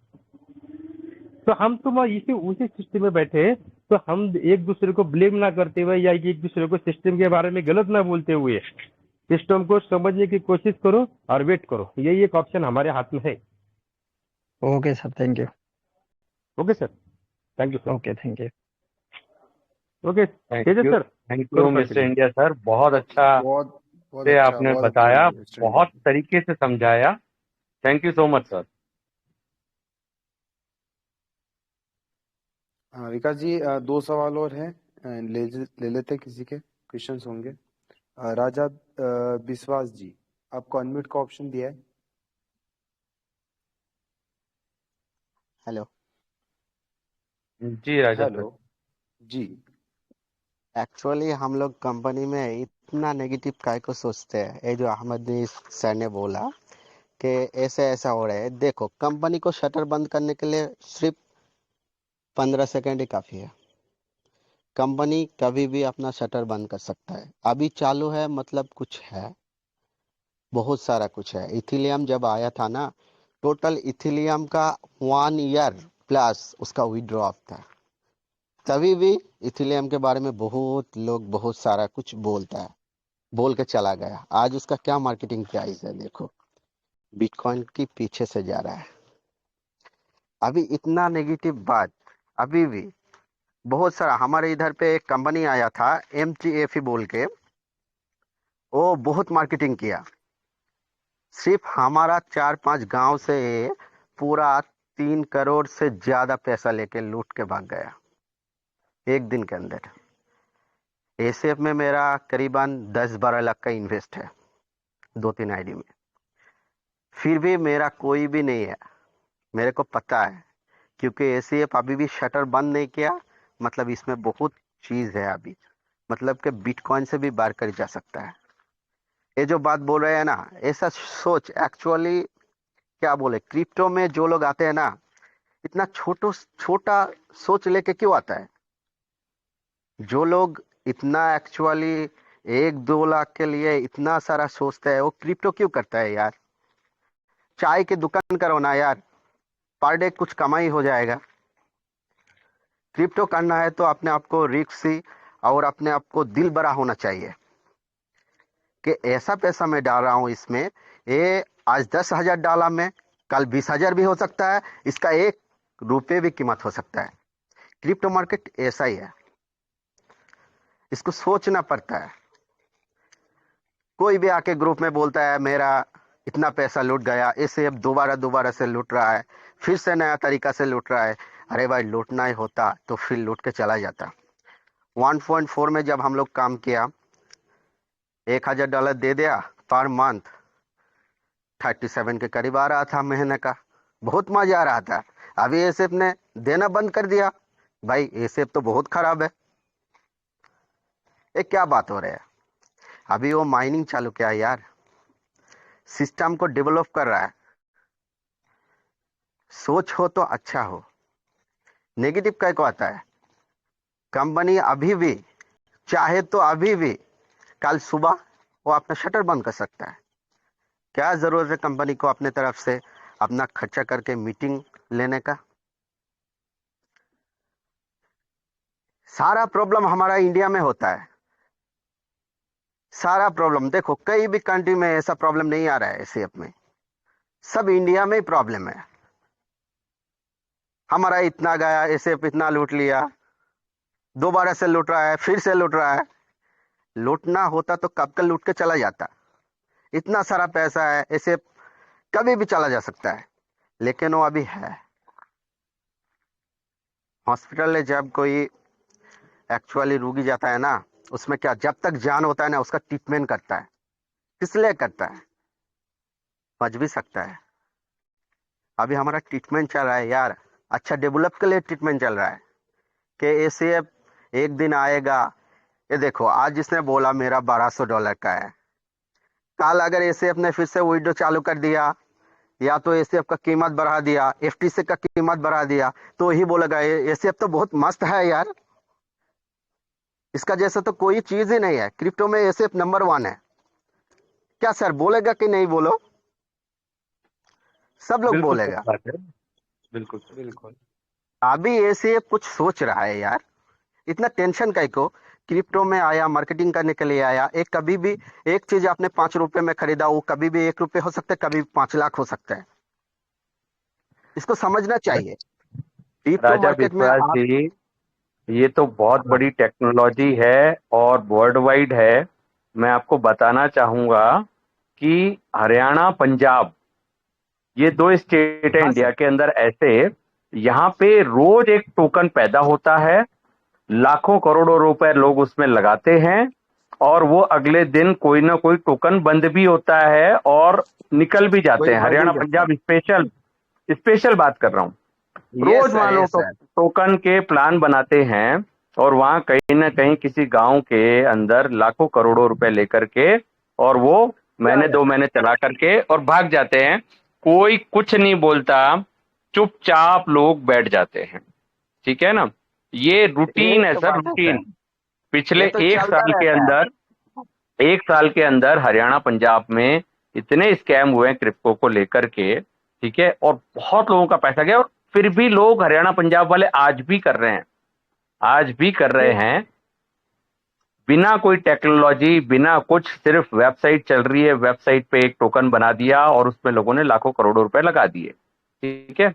तो हम तुम इसी उसी सिस्टम में बैठे हैं, तो हम एक दूसरे को ब्लेम ना करते हुए या एक दूसरे को सिस्टम के बारे में गलत ना बोलते हुए सिस्टम को समझने की कोशिश करो और वेट करो। यही एक ऑप्शन हमारे हाथ में है। Okay sir, thank you. Okay sir, thank you sir. Okay, thank you. Okay thank Tejas you, sir, thank you करो मिस्टर कंटिन्यू। इंडिया सर, बहुत अच्छा बहुत बहुत से अच्छा, आपने बहुत अच्छा बताया, मिस्टर इंडिया। बहुत तरीके से समझाया। Thank you so much sir. हाँ विकास जी, दो सवाल और हैं, ले लेते हैं, किसी के क्वेश्चंस होंगे। राजा विश्वास जी, आपको अनम्यूट का ऑप्शन दिया है। हेलो। जी राजा सर। हेलो जी। एक्चुअली हम लोग कंपनी में इतना नेगेटिव काय को सोचते हैं। ये जो अहमद सर ने बोला कि ऐसे ऐसा हो रहा है, देखो कंपनी को शटर बंद करने के लिए सिर्फ 15 सेकंड ही काफ़ी है। कंपनी कभी भी अपना शटर बंद कर सकता है। अभी चालू है मतलब कुछ है, बहुत सारा कुछ है। इथिलियम जब आया था ना, टोटल इथिलियम का 1 ईयर प्लस उसका विड्रॉ था। तभी भी इथिलियम के बारे में बहुत लोग बहुत सारा कुछ बोलता है, बोल के चला गया। आज उसका क्या मार्केटिंग प्राइस है देखो, बिटकॉइन की पीछे से जा रहा है। अभी इतना नेगेटिव बात, अभी भी बहुत सारा। हमारे इधर पे एक कंपनी आया था MTF बोल के, वो बहुत मार्केटिंग किया। सिर्फ हमारा 4-5 गांव से पूरा 3 करोड़ से ज्यादा पैसा लेके लूट के भाग गया एक दिन के अंदर। एसीएफ में मेरा करीबन 10-12 लाख का इन्वेस्ट है 2-3 आईडी में, फिर भी मेरा कोई भी नहीं है। मेरे को पता है, क्योंकि एसीएफ अभी भी शटर बंद नहीं किया। मतलब इसमें बहुत चीज है अभी, मतलब कि बिटकॉइन से भी बाहर कर जा सकता है। ये जो बात बोल रहे हैं ना, ऐसा सोच एक्चुअली क्या बोले, क्रिप्टो में जो लोग आते हैं ना, इतना छोटा सोच लेके क्यों आता है? जो लोग इतना एक्चुअली 1-2 लाख के लिए इतना सारा सोचता है, वो क्रिप्टो क्यों करता है यार? चाय की दुकान करो ना यार, पर डे कुछ कमाई हो जाएगा। क्रिप्टो करना है तो अपने आप को रिस्की और अपने आप को दिल बड़ा होना चाहिए कि ऐसा पैसा मैं डाल रहा हूं इसमें, ये आज 10,000 डाला, मैं कल 20,000 भी हो सकता है, इसका 1 रुपये भी कीमत हो सकता है। क्रिप्टो मार्केट ऐसा ही है, इसको सोचना पड़ता है। कोई भी आके ग्रुप में बोलता है मेरा इतना पैसा लूट गया, ऐसे अब दोबारा से लूट रहा है, फिर से नया तरीका से लूट रहा है। अरे भाई, लूटना ही होता तो फिर लूट के चला जाता। 1.4 में जब हम लोग काम किया, $1,000 दे दिया पर मंथ, 37 के करीब आ रहा था महीने का, बहुत मजा आ रहा था। अभी एसेप ने देना बंद कर दिया। भाई एसेप तो बहुत खराब है, ये क्या बात हो रहा है? अभी वो माइनिंग चालू किया यार, सिस्टम को डेवलप कर रहा है। सोच हो तो अच्छा हो, नेगेटिव काय को आता है? कंपनी अभी भी चाहे तो अभी भी कल सुबह वो अपना शटर बंद कर सकता है। क्या जरूरत है कंपनी को अपने तरफ से अपना खर्चा करके मीटिंग लेने का? सारा प्रॉब्लम हमारा इंडिया में होता है, सारा प्रॉब्लम। देखो कई भी कंट्री में ऐसा प्रॉब्लम नहीं आ रहा है एसीएफ में, सब इंडिया में ही प्रॉब्लम है। हमारा इतना गया, एसीएफ इतना लूट लिया, दोबारा से लूट रहा है, फिर से लूट रहा है। लूटना होता तो कब का लूट के चला जाता। इतना सारा पैसा है, एसीएफ कभी भी चला जा सकता है, लेकिन वो अभी है। हॉस्पिटल में जब कोई एक्चुअली रोगी जाता है ना, उसमें क्या, जब तक जान होता है ना, उसका ट्रीटमेंट करता है। किस लिए करता है? बच भी सकता है। अभी हमारा ट्रीटमेंट चल रहा है यार, अच्छा डेवलप के लिए ट्रीटमेंट चल रहा है कि एसीएफ एक दिन आएगा। ये देखो, आज जिसने बोला मेरा $1,200 का है, कल अगर एसीएफ ने फिर से विंडो चालू कर दिया, या तो एसीएफ का कीमत बढ़ा दिया, एफटीसी का कीमत बढ़ा दिया, तो ही बोलेगा एसीएफ तो बहुत मस्त है यार, इसका जैसा तो कोई चीज ही नहीं है। क्रिप्टो में एसीएफ नंबर 1 है। क्या सर बोलेगा कि नहीं बोलो? सब लोग बिल्कुल सही बोलेगा। बात है, बिल्कुल सही। बिल्कुल। अभी ऐसे कुछ सोच रहा है यार, इतना टेंशन काहे को? क्रिप्टो में आया, मार्केटिंग करने के लिए आया। एक कभी भी एक चीज आपने 5 रुपए में खरीदा, वो कभी भी 1 रुपए हो सकता है, कभी 5 लाख हो सकता है। इसको समझना चाहिए। क्रिप्टो राजा मार्केट में विश्वास आप, जी, ये तो बहुत हाँ, बड़ी टेक्नोलॉजी है और वर्ल्ड वाइड है। मैं आपको बताना चाहूंगा कि हरियाणा, पंजाब, ये 2 स्टेट है हाँ इंडिया सर, के अंदर ऐसे, यहाँ पे रोज एक टोकन पैदा होता है, लाखों करोड़ों रुपए लोग उसमें लगाते हैं, और वो अगले दिन कोई ना कोई टोकन बंद भी होता है और निकल भी कोई जाते हैं। बढ़ हरियाणा भी जाता है। पंजाब स्पेशल स्पेशल बात कर रहा हूँ। यस रोज सर, वहां लोग यस सर। टोकन के प्लान बनाते हैं, और वहां कहीं ना कहीं किसी गांव के अंदर लाखों करोड़ों रुपए लेकर के, और वो या महीने या 2 महीने चला करके और भाग जाते हैं। कोई कुछ नहीं बोलता, चुपचाप लोग बैठ जाते हैं। ठीक है ना? ये यही रूटीन है तो सर, बात है सर। रूटीन। पिछले ये तो एक चलता साल के रहता है। अंदर 1 साल के अंदर हरियाणा पंजाब में इतने स्कैम हुए हैं क्रिप्टो को लेकर के, ठीक है, और बहुत लोगों का पैसा गया, और फिर भी लोग हरियाणा पंजाब वाले आज भी कर रहे हैं, आज भी कर रहे हैं, बिना कोई टेक्नोलॉजी, बिना कुछ, सिर्फ वेबसाइट चल रही है, वेबसाइट पे एक टोकन बना दिया और उसमें लोगों ने लाखों करोड़ों रुपए लगा दिए। ठीक है?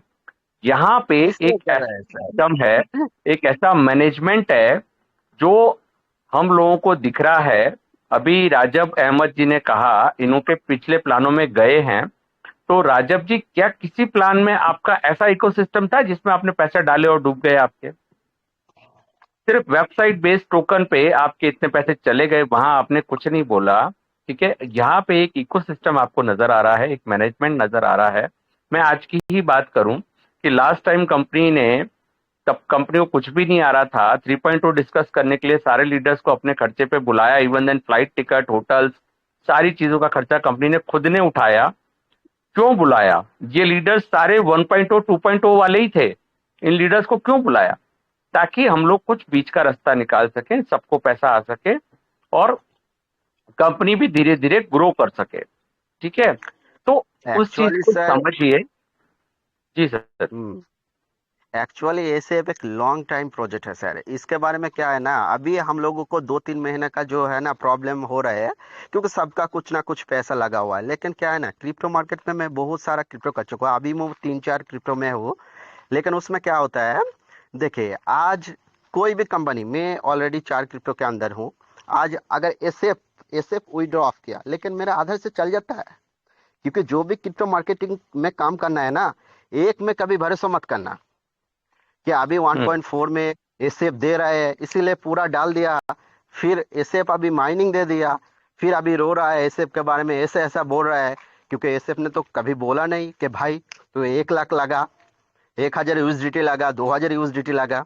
यहाँ पे इसलिए एक कर ऐसा रहे हैं सर। सिस्टम है, एक ऐसा मैनेजमेंट है जो हम लोगों को दिख रहा है। अभी राजब अहमद जी ने कहा इनके पिछले प्लानों में गए हैं, तो राजब जी, क्या किसी प्लान में आपका ऐसा इकोसिस्टम था जिसमें आपने पैसे डाले और डूब गए आपके? सिर्फ वेबसाइट बेस्ड टोकन पे आपके इतने पैसे चले गए, वहां आपने कुछ नहीं बोला। ठीक है? यहाँ पे एक इकोसिस्टम आपको नजर आ रहा है, एक मैनेजमेंट नजर आ रहा है। मैं आज की ही बात करूं कि लास्ट टाइम कंपनी ने, तब कंपनी को कुछ भी नहीं आ रहा था, 3.2 डिस्कस करने के लिए सारे लीडर्स को अपने खर्चे पे बुलाया, even then flight ticket, hotels, सारी चीजों का खर्चा कंपनी ने खुद ने उठाया। क्यों बुलाया? ये लीडर्स सारे 1.0 2.0 वाले ही थे। इन लीडर्स को क्यों बुलाया? ताकि हम लोग कुछ बीच का रास्ता निकाल सकें, सबको पैसा आ सके, और कंपनी भी धीरे धीरे ग्रो कर सके। ठीक है? तो उस चीज एक्चुअली को सर, समझिए। जी सर। एक्चुअली ऐसे एक लॉन्ग टाइम प्रोजेक्ट है सर। इसके बारे में क्या है ना, अभी हम लोगों को 2-3 महीने का जो है ना प्रॉब्लम हो रहा है, क्योंकि सबका कुछ ना कुछ पैसा लगा हुआ है। लेकिन क्या है ना, क्रिप्टो मार्केट में मैं बहुत सारा क्रिप्टो कर चुका हूँ। अभी मैं 3-4 क्रिप्टो में हूँ। लेकिन उसमें क्या होता है, देखिए आज कोई भी कंपनी, मैं ऑलरेडी 4 क्रिप्टो के अंदर हूँ। आज अगर एसएफ एसएफ विड्रॉ ऑफ किया, लेकिन मेरा आधार से चल जाता है। क्योंकि जो भी क्रिप्टो मार्केटिंग में काम करना है ना, एक में कभी भरोसा मत करना कि अभी 1.4 में एसएफ दे रहा है इसीलिए पूरा डाल दिया, फिर एसएफ अभी माइनिंग दे दिया, फिर अभी रो रहा है एसएफ के बारे में, ऐसे ऐसा बोल रहा है। क्योंकि एसएफ ने तो कभी बोला नहीं कि भाई तो 1 लाख लगा, 1,000 यूएसडीटी लगा, 2,000 यूएसडीटी लगा,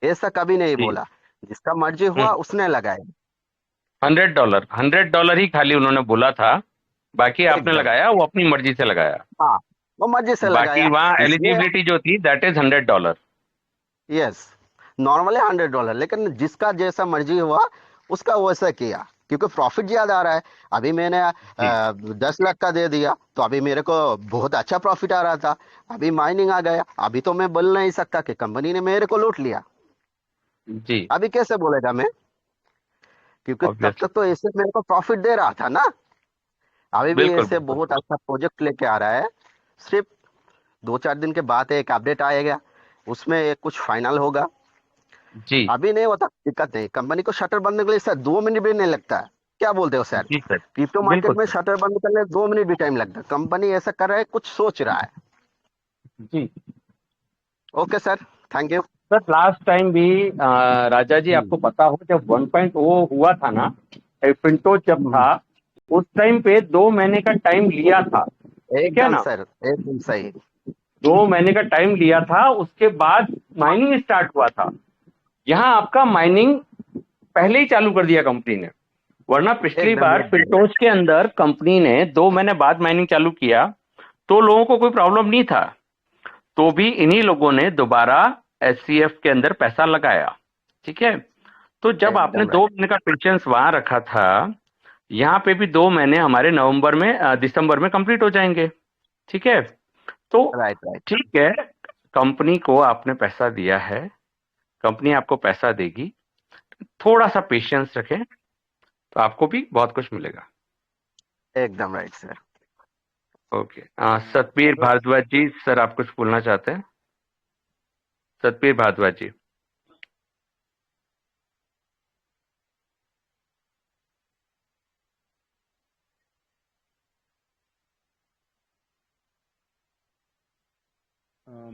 ऐसा कभी नहीं जी। बोला। जिसका मर्जी हुआ उसने लगाया। $100 ही खाली उन्होंने बोला था, बाकी आपने एकदम, लगाया, वो अपनी मर्जी से लगाया। हाँ, वो मर्जी से बाकी लगाया। वहां इसलिए एलिजिबिलिटी जो थी, दैट इज $100। यस, नॉर्मली $100, लेकिन जिसका जैसा मर्जी हुआ उसका वैसा किया, क्योंकि प्रॉफिट ज्यादा आ रहा है। अभी मैंने जी 10 लाख का दे दिया तो अभी मेरे को बहुत अच्छा प्रॉफिट आ रहा था। अभी माइनिंग आ गया, अभी तो मैं बोल नहीं सकता कि कंपनी ने मेरे को लूट लिया। जी, अभी कैसे बोलेगा मैं, क्योंकि तब ऑब्वियसली। तक तो ऐसे मेरे को प्रॉफिट दे रहा था ना। अभी भी बिल्कुल ऐसे बिल्कुल। बहुत अच्छा प्रोजेक्ट लेके आ रहा है। सिर्फ 2-4 दिन के बाद एक अपडेट आएगा, उसमें कुछ फाइनल होगा। जी अभी नहीं होता, दिक्कत नहीं। कंपनी को शटर बंद करने के लिए सर 2 मिनट भी नहीं लगता है। क्या बोलते हो सर? जी सर। क्रिप्टो बिल्कुल मार्केट में सर। शटर बंद करने में 2 मिनट भी टाइम लगता है। कंपनी ऐसा कर रहा है, कुछ सोच रहा है। जी okay sir, thank you. Sir, last time भी राजा जी, आपको पता हो, जब 1.0 हुआ था ना, पिंटो जब था, उस टाइम पे 2 महीने का टाइम लिया था। ठीक है एकदम ना? सर, एकदम सही। 2 महीने का टाइम लिया था, उसके बाद माइनिंग स्टार्ट हुआ था। यहाँ आपका माइनिंग पहले ही चालू कर दिया कंपनी ने, वरना पिछली एकदम बार एकदम पिल्टोस के अंदर कंपनी ने 2 महीने बाद माइनिंग चालू किया, तो लोगों को कोई प्रॉब्लम नहीं था, तो भी इन्हीं लोगों ने दोबारा एससीएफ के अंदर पैसा लगाया। ठीक है? तो जब आपने एकदम दो राइट। महीने का पेशेंस वहां रखा था, यहाँ पे भी 2 महीने हमारे दिसंबर में कंप्लीट हो जाएंगे। ठीक है, तो राइट राइट। ठीक है, कंपनी को आपने पैसा दिया है, कंपनी आपको पैसा देगी, थोड़ा सा पेशेंस रखें तो आपको भी बहुत कुछ मिलेगा। एकदम राइट सर। ओके, सतबीर मतलब भारद्वाज जी, सर आप कुछ बोलना चाहते हैं? सतबीर भारद्वाज जी।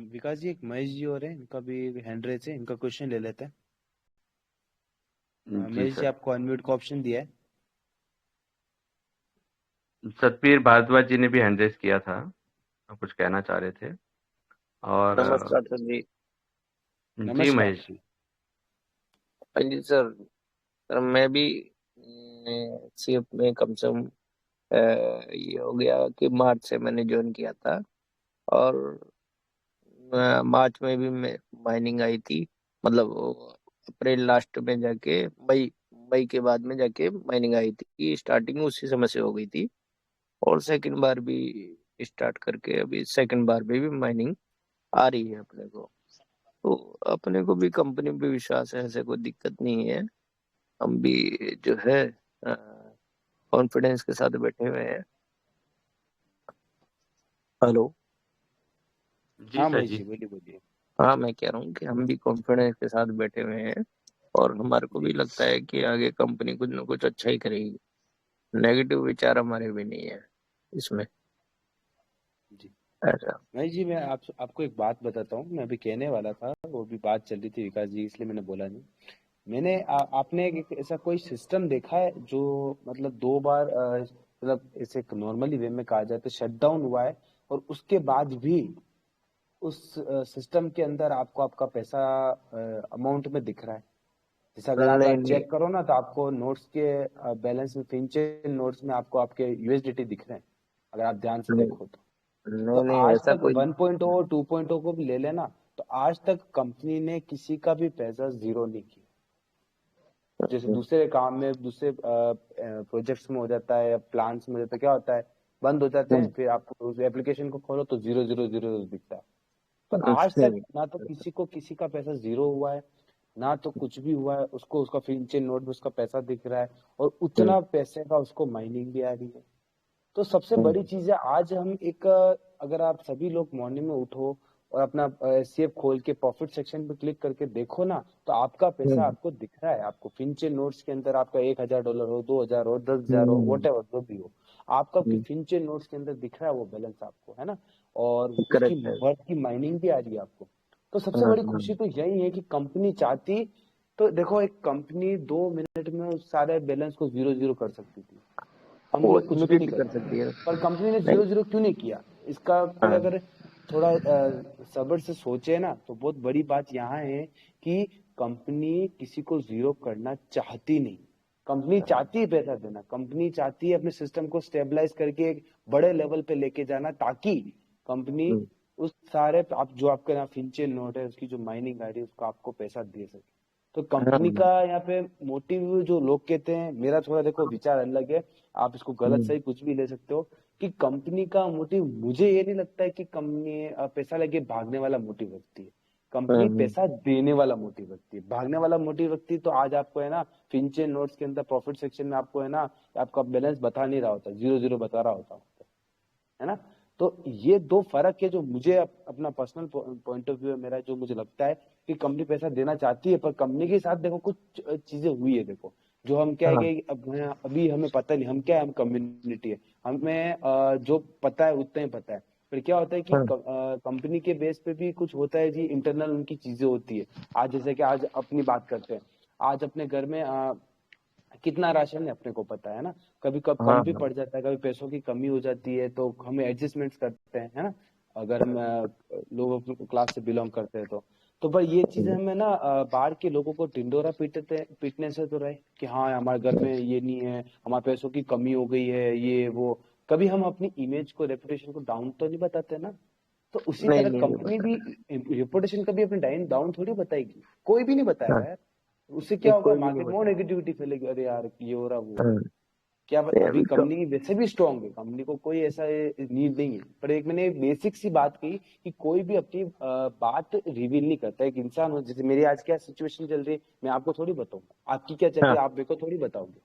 विकास जी, एक महेश जी और हैं, इनका भी हैंड रेज है, इनका क्वेश्चन ले लेते हैं। जी महेश जी, सर, आपको अनम्यूट का ऑप्शन दिया है। सतबीर भारद्वाज जी ने भी हैंड रेस किया था, आप कुछ कहना चाह रहे थे। और नमस्कार सर जी। जी नमस्कार। महेश जी। हाँ जी सर। सर मैं भी सीएफ में कम से कम ये हो गया कि मार्च से मैंने ज्वाइन किया था, और मार्च में भी माइनिंग आई थी। मतलब वो अप्रैल लास्ट में जाके मई मई के बाद में जाके माइनिंग आई थी। स्टार्टिंग उसी समय से हो गई थी, और सेकंड बार भी स्टार्ट करके अभी सेकंड बार में भी माइनिंग आ रही है अपने को। तो अपने को भी कंपनी पे विश्वास है, ऐसे कोई दिक्कत नहीं है। हम भी जो है कॉन्फिडेंस के साथ बैठे हुए हैं। हेलो। जी हाँ सर महेश जी। जी, बोलिए बोलिए। हाँ, मैं कह रहा हूँ कि हम भी कॉन्फिडेंस के साथ बैठे हुए हैं, और हमारे को जी भी लगता है कि आगे कंपनी कुछ ना कुछ अच्छा ही करेगी। नेगेटिव विचार हमारे भी नहीं है इसमें, जी। ऐसा। महेश जी, मैं आपको एक बात बताता हूँ। मैं अभी कहने वाला था, वो भी बात चल रही थी विकास जी, इसलिए मैंने बोला नहीं। आपने एक ऐसा कोई सिस्टम देखा है जो मतलब 2 बार मतलब ऐसे नॉर्मली वे में कहा जाए तो शट डाउन हुआ है, और उसके बाद भी उस सिस्टम के अंदर आपको आपका पैसा अमाउंट में दिख रहा है? जैसे अगर आप नहीं नहीं चेक करो ना, तो आपको नोट्स के बैलेंस में, फिनचेन नोट्स में आपको आपके यूएसडीटी दिख रहे हैं, अगर आप ध्यान से नहीं देखो तो नहीं नहीं, आज ऐसा तक कोई 1.0 2.0 को भी ले लेना, तो आज तक कंपनी ने किसी का भी पैसा जीरो नहीं किया। जैसे दूसरे काम में, दूसरे प्रोजेक्ट्स में हो जाता है या प्लान्स में हो जाता है, क्या होता है, बंद हो जाते हैं, फिर आपको उस एप्लीकेशन को खोलो तो 0 0 0 दिखता है। पर आज तक ना तो किसी को किसी का पैसा जीरो हुआ है, ना तो कुछ भी हुआ है। उसको उसका फिनचेन नोट में उसका पैसा दिख रहा है, और उतना पैसे का उसको माइनिंग भी आ रही है। तो सबसे बड़ी चीज है, आज हम एक अगर आप सभी लोग मॉर्निंग में उठो और अपना एससीएफ खोल के प्रॉफिट सेक्शन पे क्लिक करके देखो ना, तो आपका पैसा आपको दिख रहा है। आपको फिनचेन नोट्स के अंदर आपका $1,000 हो, 2,000 हो, 10,000 हो, वट एवर जो भी हो, आपका फिनचेन नोट्स के अंदर दिख रहा है वो बैलेंस आपको, है ना। और उसकी करेक्ट है। वर्थ की माइनिंग भी आ रही है आपको। तो सबसे बड़ी खुशी तो यही है कि कंपनी चाहती तो देखो, एक कंपनी 2 मिनट में उस सारे बैलेंस को 0 0 कर सकती थी, हम वो लोग कुछ भी नहीं इमीडिएटली कर कर सकते। सकती है। पर कंपनी ने नहीं। 0 0 क्यों नहीं किया? इसका कोई हाँ। अगर थोड़ा सब्र से सोचे ना, तो बहुत बड़ी बात यहाँ है कि कंपनी किसी को जीरो करना चाहती नहीं। कंपनी चाहती है पैसा देना, कंपनी चाहती है अपने सिस्टम को स्टेबलाइज करके एक बड़े लेवल पे लेके जाना, ताकि कंपनी उस सारे आप जो आपके यहाँ फिनचेन नोट है उसकी जो माइनिंग आ रही है उसका आपको पैसा दे सके। तो कंपनी हाँ। का यहाँ पे मोटिव, जो लोग कहते हैं, मेरा थोड़ा देखो विचार अलग है, आप इसको गलत सही कुछ भी ले सकते हो, कि कंपनी का मोटिव, मुझे ये नहीं लगता है कि कंपनी पैसा लेके भागने वाला मोटिव रखती है। कंपनी पैसा देने वाला मोटिव रखती है। भागने वाला मोटिव रखती है तो आज आपको है ना फिनचेन नोट्स के अंदर प्रॉफिट सेक्शन में आपको है ना आपका बैलेंस बता नहीं रहा होता, 0 0 बता रहा होता है ना। तो ये दो फर्क है जो मुझे अपना पर्सनल पॉइंट ऑफ व्यू है मेरा, जो मुझे लगता है कि कंपनी पैसा देना चाहती है, पर कंपनी के साथ देखो कुछ चीजें हुई है। देखो, जो हम क्या है कि अभी हमें पता नहीं, हम क्या है, हम कम्युनिटी है, हमें जो पता है उतना ही पता है। फिर क्या होता है कि कंपनी के बेस पे भी कुछ होता है जी, इंटरनल उनकी चीजें होती है। आज जैसे कि आज अपनी बात करते हैं, आज अपने घर में कितना राशन है अपने को पता है ना। कभी कब कम भी पड़ जाता है, कभी पैसों की कमी हो जाती है, तो हमें एडजस्टमेंट्स करते हैं, है ना। अगर हम लोगों क्लास से बिलोंग करते हैं तो पर ये चीजें हमें ना बाहर के लोगों को टिंडोरा पीटने से तो रहे कि हाँ हमारे घर में ये नहीं है, हमारे पैसों की कमी हो गई है, ये वो। कभी हम अपनी इमेज को, रेपुटेशन को डाउन तो नहीं बताते ना। तो उसी नहीं तरह नहीं नहीं कंपनी भी रेपुटेशन कभी अपनी डाउन थोड़ी बताएगी, कोई भी नहीं हाँ, बताएगा यार। उससे क्या नहीं होगा, कोई भी नहीं मार्केट में और बताया। नेगेटिविटी फैलेगी, अरे यार ये हो रहा वो हो रहा। हाँ, क्या नहीं, अभी अभी तो कंपनी वैसे भी स्ट्रांग है, कंपनी को कोई ऐसा नीड नहीं है, पर एक मैंने बेसिक सी बात कही कि कोई भी अपनी बात रिवील नहीं करता। एक इंसान हो, जैसे मेरी आज क्या सिचुएशन चल रही है मैं आपको थोड़ी बताऊंगा, आपकी क्या चल रही हाँ, है आप मेरे को थोड़ी बताओगे।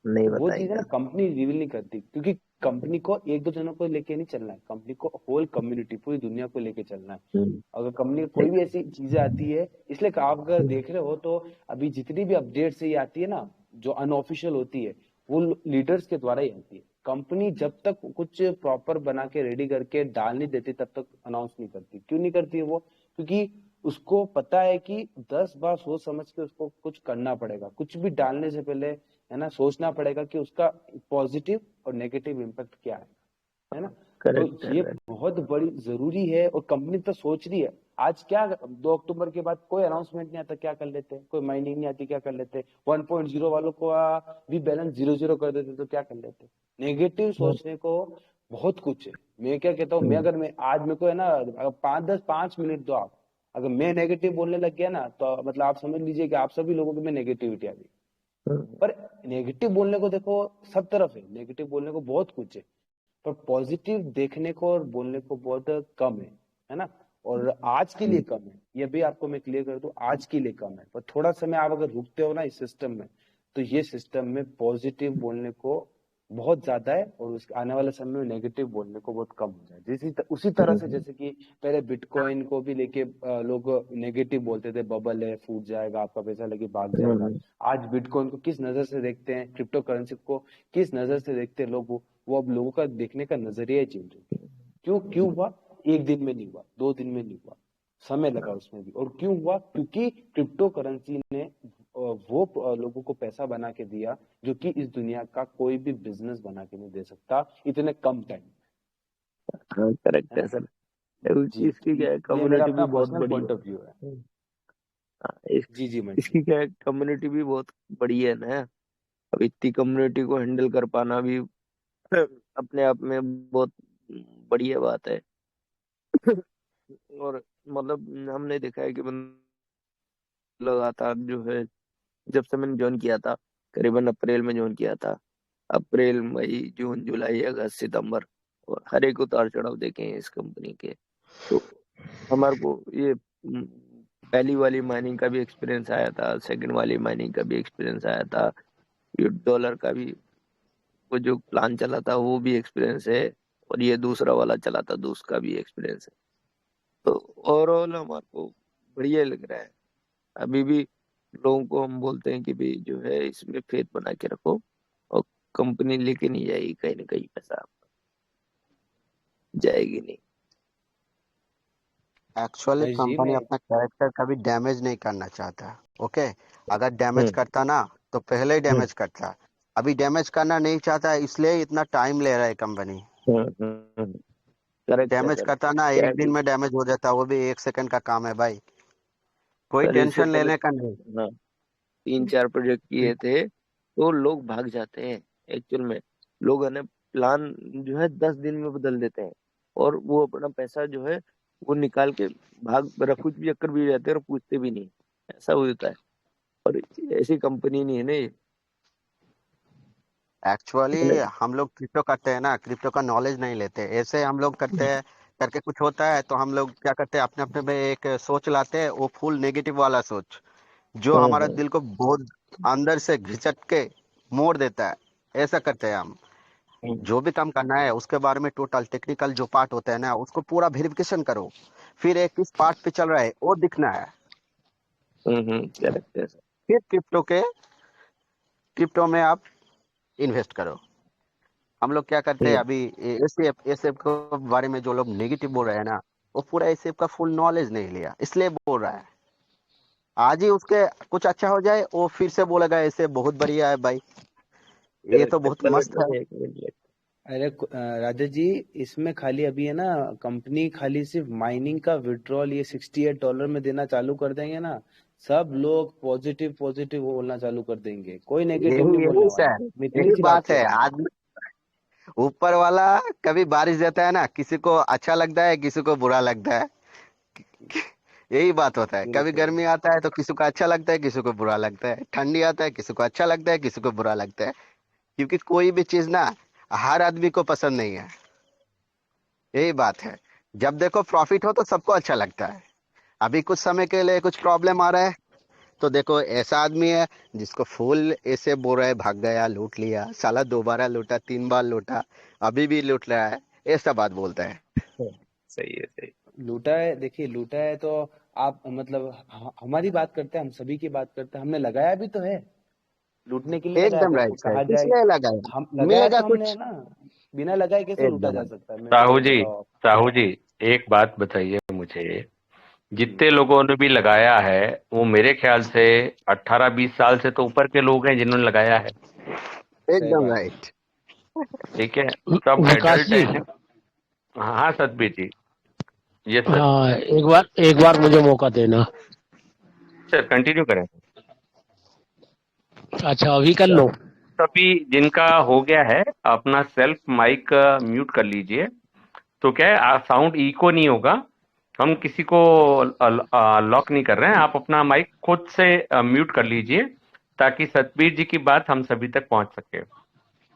नहीं तो वो चीज है ना, बताएगा। कंपनी रिवील नहीं करती, क्योंकि कंपनी को एक दो जनों को लेके नहीं चलना है, कंपनी को होल कम्युनिटी पूरी दुनिया को लेके चलना है। हम्म, अगर कंपनी की कोई नहीं, भी ऐसी चीजें आती है, इसलिए आप अगर देख रहे हो तो अभी जितनी भी अपडेट्स ये आती है ना जो अनऑफिशियल होती है, वो लीडर्स के द्वारा ही आती है। कंपनी जब तक कुछ प्रॉपर बना के रेडी करके डाल नहीं देती तब तक अनाउंस नहीं करती। क्यों नहीं करती है वो? क्योंकि उसको पता है कि 10 बार सोच समझ के उसको कुछ करना पड़ेगा, कुछ भी डालने से पहले है ना सोचना पड़ेगा कि उसका पॉजिटिव और नेगेटिव इम्पैक्ट क्या है ना। तो करेक्ट ये है। बहुत बड़ी जरूरी है, और कंपनी तो सोच रही है। आज क्या 2 अक्टूबर के बाद कोई अनाउंसमेंट नहीं आता क्या कर लेते, कोई माइनिंग नहीं आती क्या कर लेते, 1.0 वालों को भी बैलेंस 0-0 कर देते तो क्या कर लेते। नेगेटिव सोचने को बहुत कुछ है। मैं क्या कहता हूँ, मैं अगर मैं आज मेरे को है ना अगर 5-10-5 मिनट दो आप, अगर मैं नेगेटिव बोलने लग गया ना तो मतलब आप समझ लीजिए कि आप सभी लोगों में नेगेटिविटी आ गई। पर नेगेटिव बोलने को देखो सब तरफ है, नेगेटिव बोलने को बहुत कुछ है, पर पॉजिटिव देखने को और बोलने को बहुत कम है ना। और आज के लिए कम है, ये भी आपको मैं क्लियर कर दूं, आज के लिए कम है। पर थोड़ा समय आप अगर रुकते हो ना इस सिस्टम में, तो ये सिस्टम में पॉजिटिव बोलने को बहुत ज्यादा है, और उस आने वाले समय में नेगेटिव बोलने को बहुत कम हो जाए। उसी तरह से जैसे कि पहले बिटकॉइन को भी लेके लोग नेगेटिव बोलते थे, बबल है, फूट जाएगा, आपका पैसा लेके भाग जाएगा। आज बिटकॉइन को किस नजर से देखते हैं, क्रिप्टो करेंसी को किस नजर से देखते हैं लोग, वो अब लोगों का देखने का नजरिया ही चेंज हो गया। क्यों क्यों हुआ? एक दिन में नहीं हुआ, 2 दिन में नहीं हुआ, समय लगा उसमें भी। और क्यों हुआ? क्योंकि क्रिप्टो करेंसी ने वो लोगों को पैसा बना के दिया जो कि इस दुनिया का कोई भी बिजनेस बना के नहीं दे सकता इतने कम टाइम, हाँ, करेक्ट है है ना। सर। जी, इसकी क्या है, ये मेरा कम्युनिटी भी अपना बहुत पर्सनल बड़ी है। पॉइंट ऑफ व्यू है। हाँ, जी जी मंटू इसकी क्या है, कम्युनिटी भी बहुत बड़ी है ना। अब इतनी कम्युनिटी को हैंडल कर पाना भी अपने आप में बहुत बढ़िया बात है। और मतलब हमने देखा है कि लगातार जो है, जब से मैंने ज्वाइन किया था, करीबन अप्रैल में ज्वाइन किया था, अप्रैल मई जून जुलाई अगस्त सितंबर, और हर एक उतार चढ़ाव देखे हैं इस कंपनी के। तो हमारे को ये पहली वाली माइनिंग का भी एक्सपीरियंस आया था, सेकंड वाली माइनिंग का भी एक्सपीरियंस आया था, ये डॉलर का भी वो जो प्लान चला था वो भी एक्सपीरियंस है, और ये दूसरा वाला चला था तो उसका भी एक्सपीरियंस है। तो ओवरऑल हमारे को बढ़िया लग रहा है। अभी भी लोगों को हम बोलते हैं कि भाई जो है इसमें फेथ बना के रखो, और कंपनी लेके नहीं जाएगी कहीं ना कहीं, पैसा जाएगी नहीं। एक्चुअली महेश जी कंपनी मैं अपना कैरेक्टर कभी डैमेज नहीं करना चाहता। ओके, अगर डैमेज हम्म, करता ना तो पहले ही हम्म, डैमेज करता। अभी डैमेज करना नहीं चाहता, इसलिए इतना टाइम ले रहा है कंपनी। करेक्ट है डैमेज सर। करता ना क्या है एक दिन कि में डैमेज हो जाता, वो भी 1 सेकंड का काम है भाई, कोई सर इससे टेंशन पहले, लेने का नहीं। हाँ, 3-4 प्रोजेक्ट किए थे तो लोग भाग जाते हैं। एक्चुअल में लोग है ना प्लान जो है 10 दिन में बदल देते हैं, और वो अपना पैसा जो है वो निकाल के भाग रफू चक्कर भी जाते हैं और पूछते भी नहीं। ऐसा होता है, और ऐसी कंपनी नहीं है ना ये। एक्चुअली मैंने हम लोग क्रिप्टो करते हैं ना, क्रिप्टो का नॉलेज नहीं लेते, ऐसे हम लोग करते हैं। करके कुछ होता है तो हम लोग क्या करते हैं, अपने अपने में एक सोच लाते हैं, वो फुल नेगेटिव वाला सोच जो हमारा हम्म, दिल को बहुत अंदर से घिचट के मोड़ देता है। ऐसा करते हैं हम। हम्म, जो भी काम करना है उसके बारे में टोटल टेक्निकल जो पार्ट होता है ना उसको पूरा वेरिफिकेशन करो, फिर एक किस पार्ट पे चल रहा है वो दिखना है, करेक्ट है सर। फिर क्रिप्टो में आप इन्वेस्ट करो। हम लोग क्या करते हैं हम्म, अभी, एसएफ के बारे में जो लोग नेगेटिव बोल रहे हैं ना, वो पूरा एसएफ का फुल नॉलेज नहीं लिया इसलिए बोल रहा है। आज ही उसके कुछ अच्छा हो जाए वो फिर से बोलेगा ऐसे बहुत बढ़िया है भाई, ये तो करेक्ट है, बहुत पलट मस्त है। जाए 1 मिनट। अरे राजा जी, इसमें खाली अभी है ना कंपनी खाली सिर्फ माइनिंग का विड्रॉल ये $68 में देना चालू कर देंगे ना, सब लोग पॉजिटिव पॉजिटिव बोलना चालू कर देंगे, कोई नेगेटिव नहीं यही बोलने यही वाला। सर, मैं इतनी यही सी बात बात कह है। रहा हूँ। आज ऊपर वाला कभी बारिश देता है ना, किसी को अच्छा लगता है किसी को बुरा लगता है, यही बात होता है। कभी बिल्कुल। गर्मी आता है तो किसी को अच्छा लगता है किसी को बुरा लगता है, ठंडी आता है किसी को अच्छा लगता है किसी को बुरा लगता है। क्योंकि कोई भी चीज ना हर आदमी को पसंद नहीं है, यही बात है। जब देखो प्रॉफिट हो तो सबको अच्छा लगता है। अभी कुछ समय के लिए कुछ प्रॉब्लम आ रहा है तो देखो ऐसा आदमी है जिसको फुल ऐसे बोल रहा है, भाग गया, लूट लिया, साला 2 बार लूटा, 3 बार लूटा, अभी भी लूट रहा है, ऐसा बात बोलता है। सही है, सही। लूटा है, देखिए लूटा है तो आप मतलब हमारी बात करते हैं, हम सभी की बात करते हैं, हमने लगाया भी तो है, लूटने के लिए लगाया एकदम था, राइट सर, कहा जाए किसने लगाया, हम लगाया मिलेगा तो हमने कुछ। है ना, बिना लगाए कैसे लूटा एकदम जा right। सकता है, मैं साहू ये जी, बताओ आप। साहू जी, एक बात बताइए मुझे, जितने लोगों ने भी लगाया है वो मेरे ख्याल से 18-20 साल से तो ऊपर के लोग हैं जिन्होंने लगाया है। सही एकदम बात है। राइट। ठीक है, सब विकास एडल्ट जी, हैं। हाँ सतबीर जी, यस सर। हाँ, एक बार मुझे मौका देना। सर कंटिन्यू करें। अच्छा, अभी कर लो। सभी जिनका हो गया है अपना सेल्फ माइक म्यूट कर लीजिए, तो क्या है साउंड इको नहीं होगा। हम किसी को लॉक नहीं कर रहे हैं, आप अपना माइक खुद से म्यूट कर लीजिए ताकि सतबीर जी की बात हम सभी तक पहुंच सके।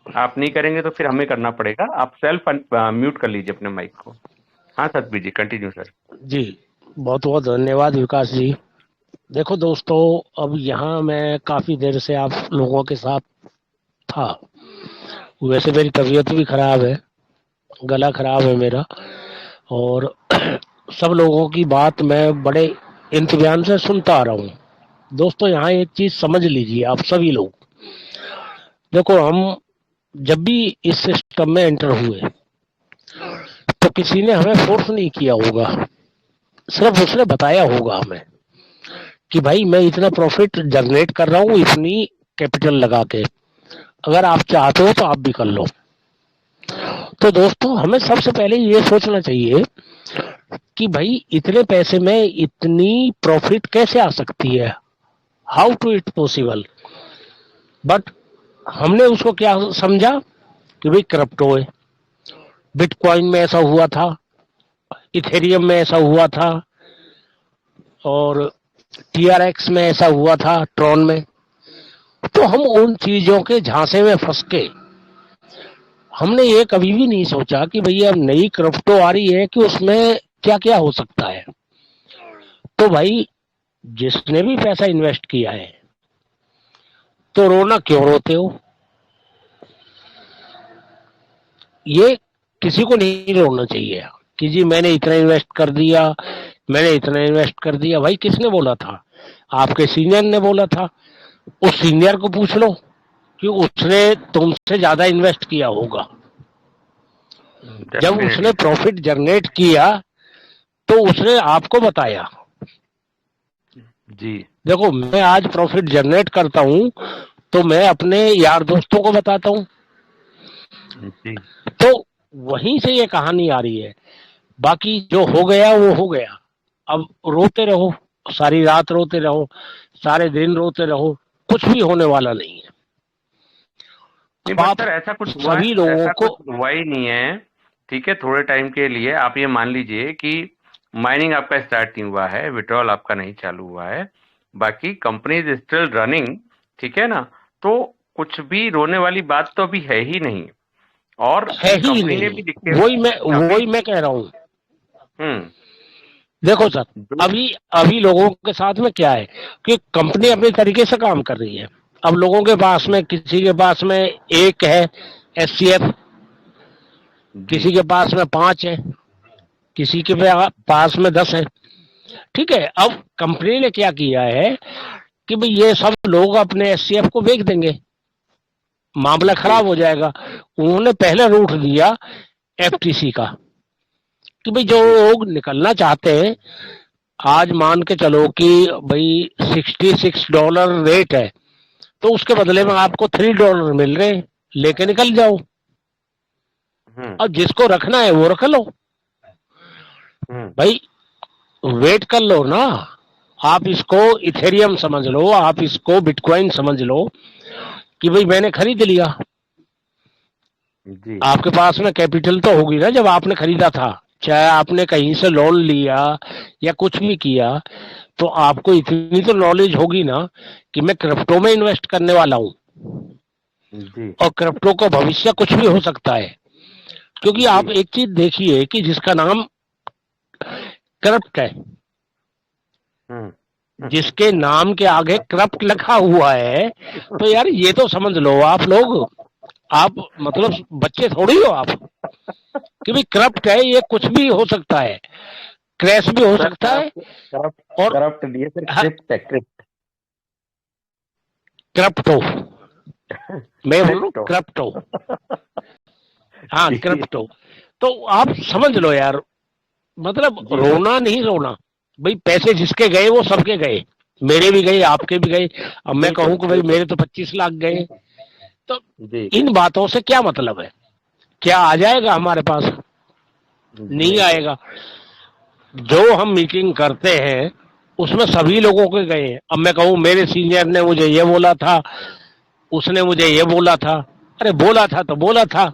आप नहीं करेंगे तो फिर हमें करना पड़ेगा, आप सेल्फ म्यूट कर लीजिए अपने माइक को। हाँ सतबीर जी कंटिन्यू सर। जी, बहुत बहुत धन्यवाद विकास जी। देखो दोस्तों, अब यहाँ मैं काफी देर से आप लोगों के साथ था। वैसे मेरी तबीयत भी खराब है, गला खराब है मेरा, और सब लोगों की बात मैं बड़े इंतजाम से सुनता आ रहा हूँ। दोस्तों, यहाँ एक चीज समझ लीजिए आप सभी लोग। देखो, हम जब भी इस सिस्टम में एंटर हुए तो किसी ने हमें फोर्स नहीं किया होगा, सिर्फ उसने बताया होगा हमें कि भाई मैं इतना प्रॉफिट जनरेट कर रहा हूँ इतनी कैपिटल लगा के, अगर आप चाहते हो तो आप भी कर लो। तो दोस्तों, हमें सबसे पहले ये सोचना चाहिए कि भाई इतने पैसे में इतनी प्रॉफिट कैसे आ सकती है, how to it possible. But हमने उसको क्या समझा कि भाई क्रिप्टो है, बिटकॉइन में ऐसा हुआ था, इथेरियम में ऐसा हुआ था, और TRX में ऐसा हुआ था, ट्रॉन में। तो हम उन चीजों के झांसे में फंस के हमने ये कभी भी नहीं सोचा कि भैया नई क्रिप्टो आ रही है कि उसमें क्या क्या हो सकता है। तो भाई, जिसने भी पैसा इन्वेस्ट किया है तो रोना क्यों रोते हो? ये किसी को नहीं रोना चाहिए कि जी मैंने इतना इन्वेस्ट कर दिया, मैंने इतना इन्वेस्ट कर दिया। भाई, किसने बोला था? आपके सीनियर ने बोला था। उस सीनियर को पूछ लो कि उसने तुमसे ज्यादा इन्वेस्ट किया होगा। जब उसने डेफिनेटली प्रॉफिट जनरेट किया तो उसने आपको बताया। जी। देखो, मैं आज प्रॉफिट जनरेट करता हूँ तो मैं अपने यार दोस्तों को बताता हूँ। जी तो वहीं से ये कहानी आ रही है। बाकी जो हो गया वो हो गया। अब रोते रहो, सारी रात रोते रहो, सारे दिन रोते रहो, कुछ भी होने वाला नहीं है। नहीं, अब बट आप सर ऐसा कुछ हुआ है, सभी लोगों ऐसा को कुछ हुआ ही नहीं है। ठीक है, थोड़े टाइम के लिए आप ये मान लीजिए कि माइनिंग आपका स्टार्ट नहीं हुआ है, विड्रॉल आपका नहीं चालू हुआ है, बाकी कंपनी इज स्टिल रनिंग। ठीक है ना, तो कुछ भी रोने वाली बात तो अभी है ही नहीं। और है ही कंपनी ने नहीं। भी लिखे अभी। वही मैं कह रहा हूँ। हम्म। देखो सर, जो अभी अभी लोगों के साथ में क्या है कि कंपनी अपने तरीके से काम कर रही है। अब लोगों के पास में, किसी के पास में एक है SCF, जी किसी के पास में 5 है, किसी के पास में 10 है। ठीक है, अब कंपनी ने क्या किया है कि भाई ये सब लोग अपने SCF को बेच देंगे, मामला जी खराब हो जाएगा। उन्होंने पहले रूट दिया FTC का कि भाई जो जी लोग निकलना चाहते हैं, आज मान के चलो कि भाई $66 रेट है, तो उसके बदले में आपको $3 मिल रहे हैं, लेके निकल जाओ। अब जिसको रखना है वो रख लो। भाई, वेट कर लो ना। आप इसको इथेरियम समझ लो, आप इसको बिटकॉइन समझ लो कि भाई मैंने खरीद लिया। जी आपके पास में कैपिटल तो होगी ना जब आपने खरीदा था, चाहे आपने कहीं से लोन लिया या कुछ भी किया, तो आपको इतनी तो नॉलेज होगी ना कि मैं क्रिप्टो में इन्वेस्ट करने वाला हूं। जी और क्रिप्टो का भविष्य कुछ भी हो सकता है, क्योंकि आप जी। एक चीज देखिए कि जिसका नाम करप्ट है, हम्म। जिसके नाम के आगे करप्ट लिखा हुआ है, तो यार ये तो समझ लो आप लोग, आप मतलब बच्चे थोड़ी हो आप, कि भाई करप्ट है, ये कुछ भी हो सकता है, क्रैश भी हो सर सकता है। करप्ट और करप्ट नहीं सर, हाँ, क्रिप्ट है, क्रिप्ट। क्रिप्टो, मैं बोल रहा हूँ क्रिप्टो। क्रिप्टो, हाँ जी क्रिप्टो। तो आप समझ लो यार, मतलब जी सर। रोना नहीं रोना, भाई पैसे जिसके गए वो सबके गए, मेरे भी गए, आपके भी गए। अब मैं बिल्कुल कहूं कि भाई बिल्कुल। मेरे तो 25 लाख गए, तो जी इन बातों से क्या मतलब है? क्या आ जाएगा हमारे पास? नहीं नहीं सर। आएगा। जो हम मीटिंग करते हैं उसमें सभी लोगों के गए हैं। अब मैं कहूं मेरे सीनियर ने मुझे ये बोला था, उसने मुझे ये बोला था, अरे बोला था तो बोला था,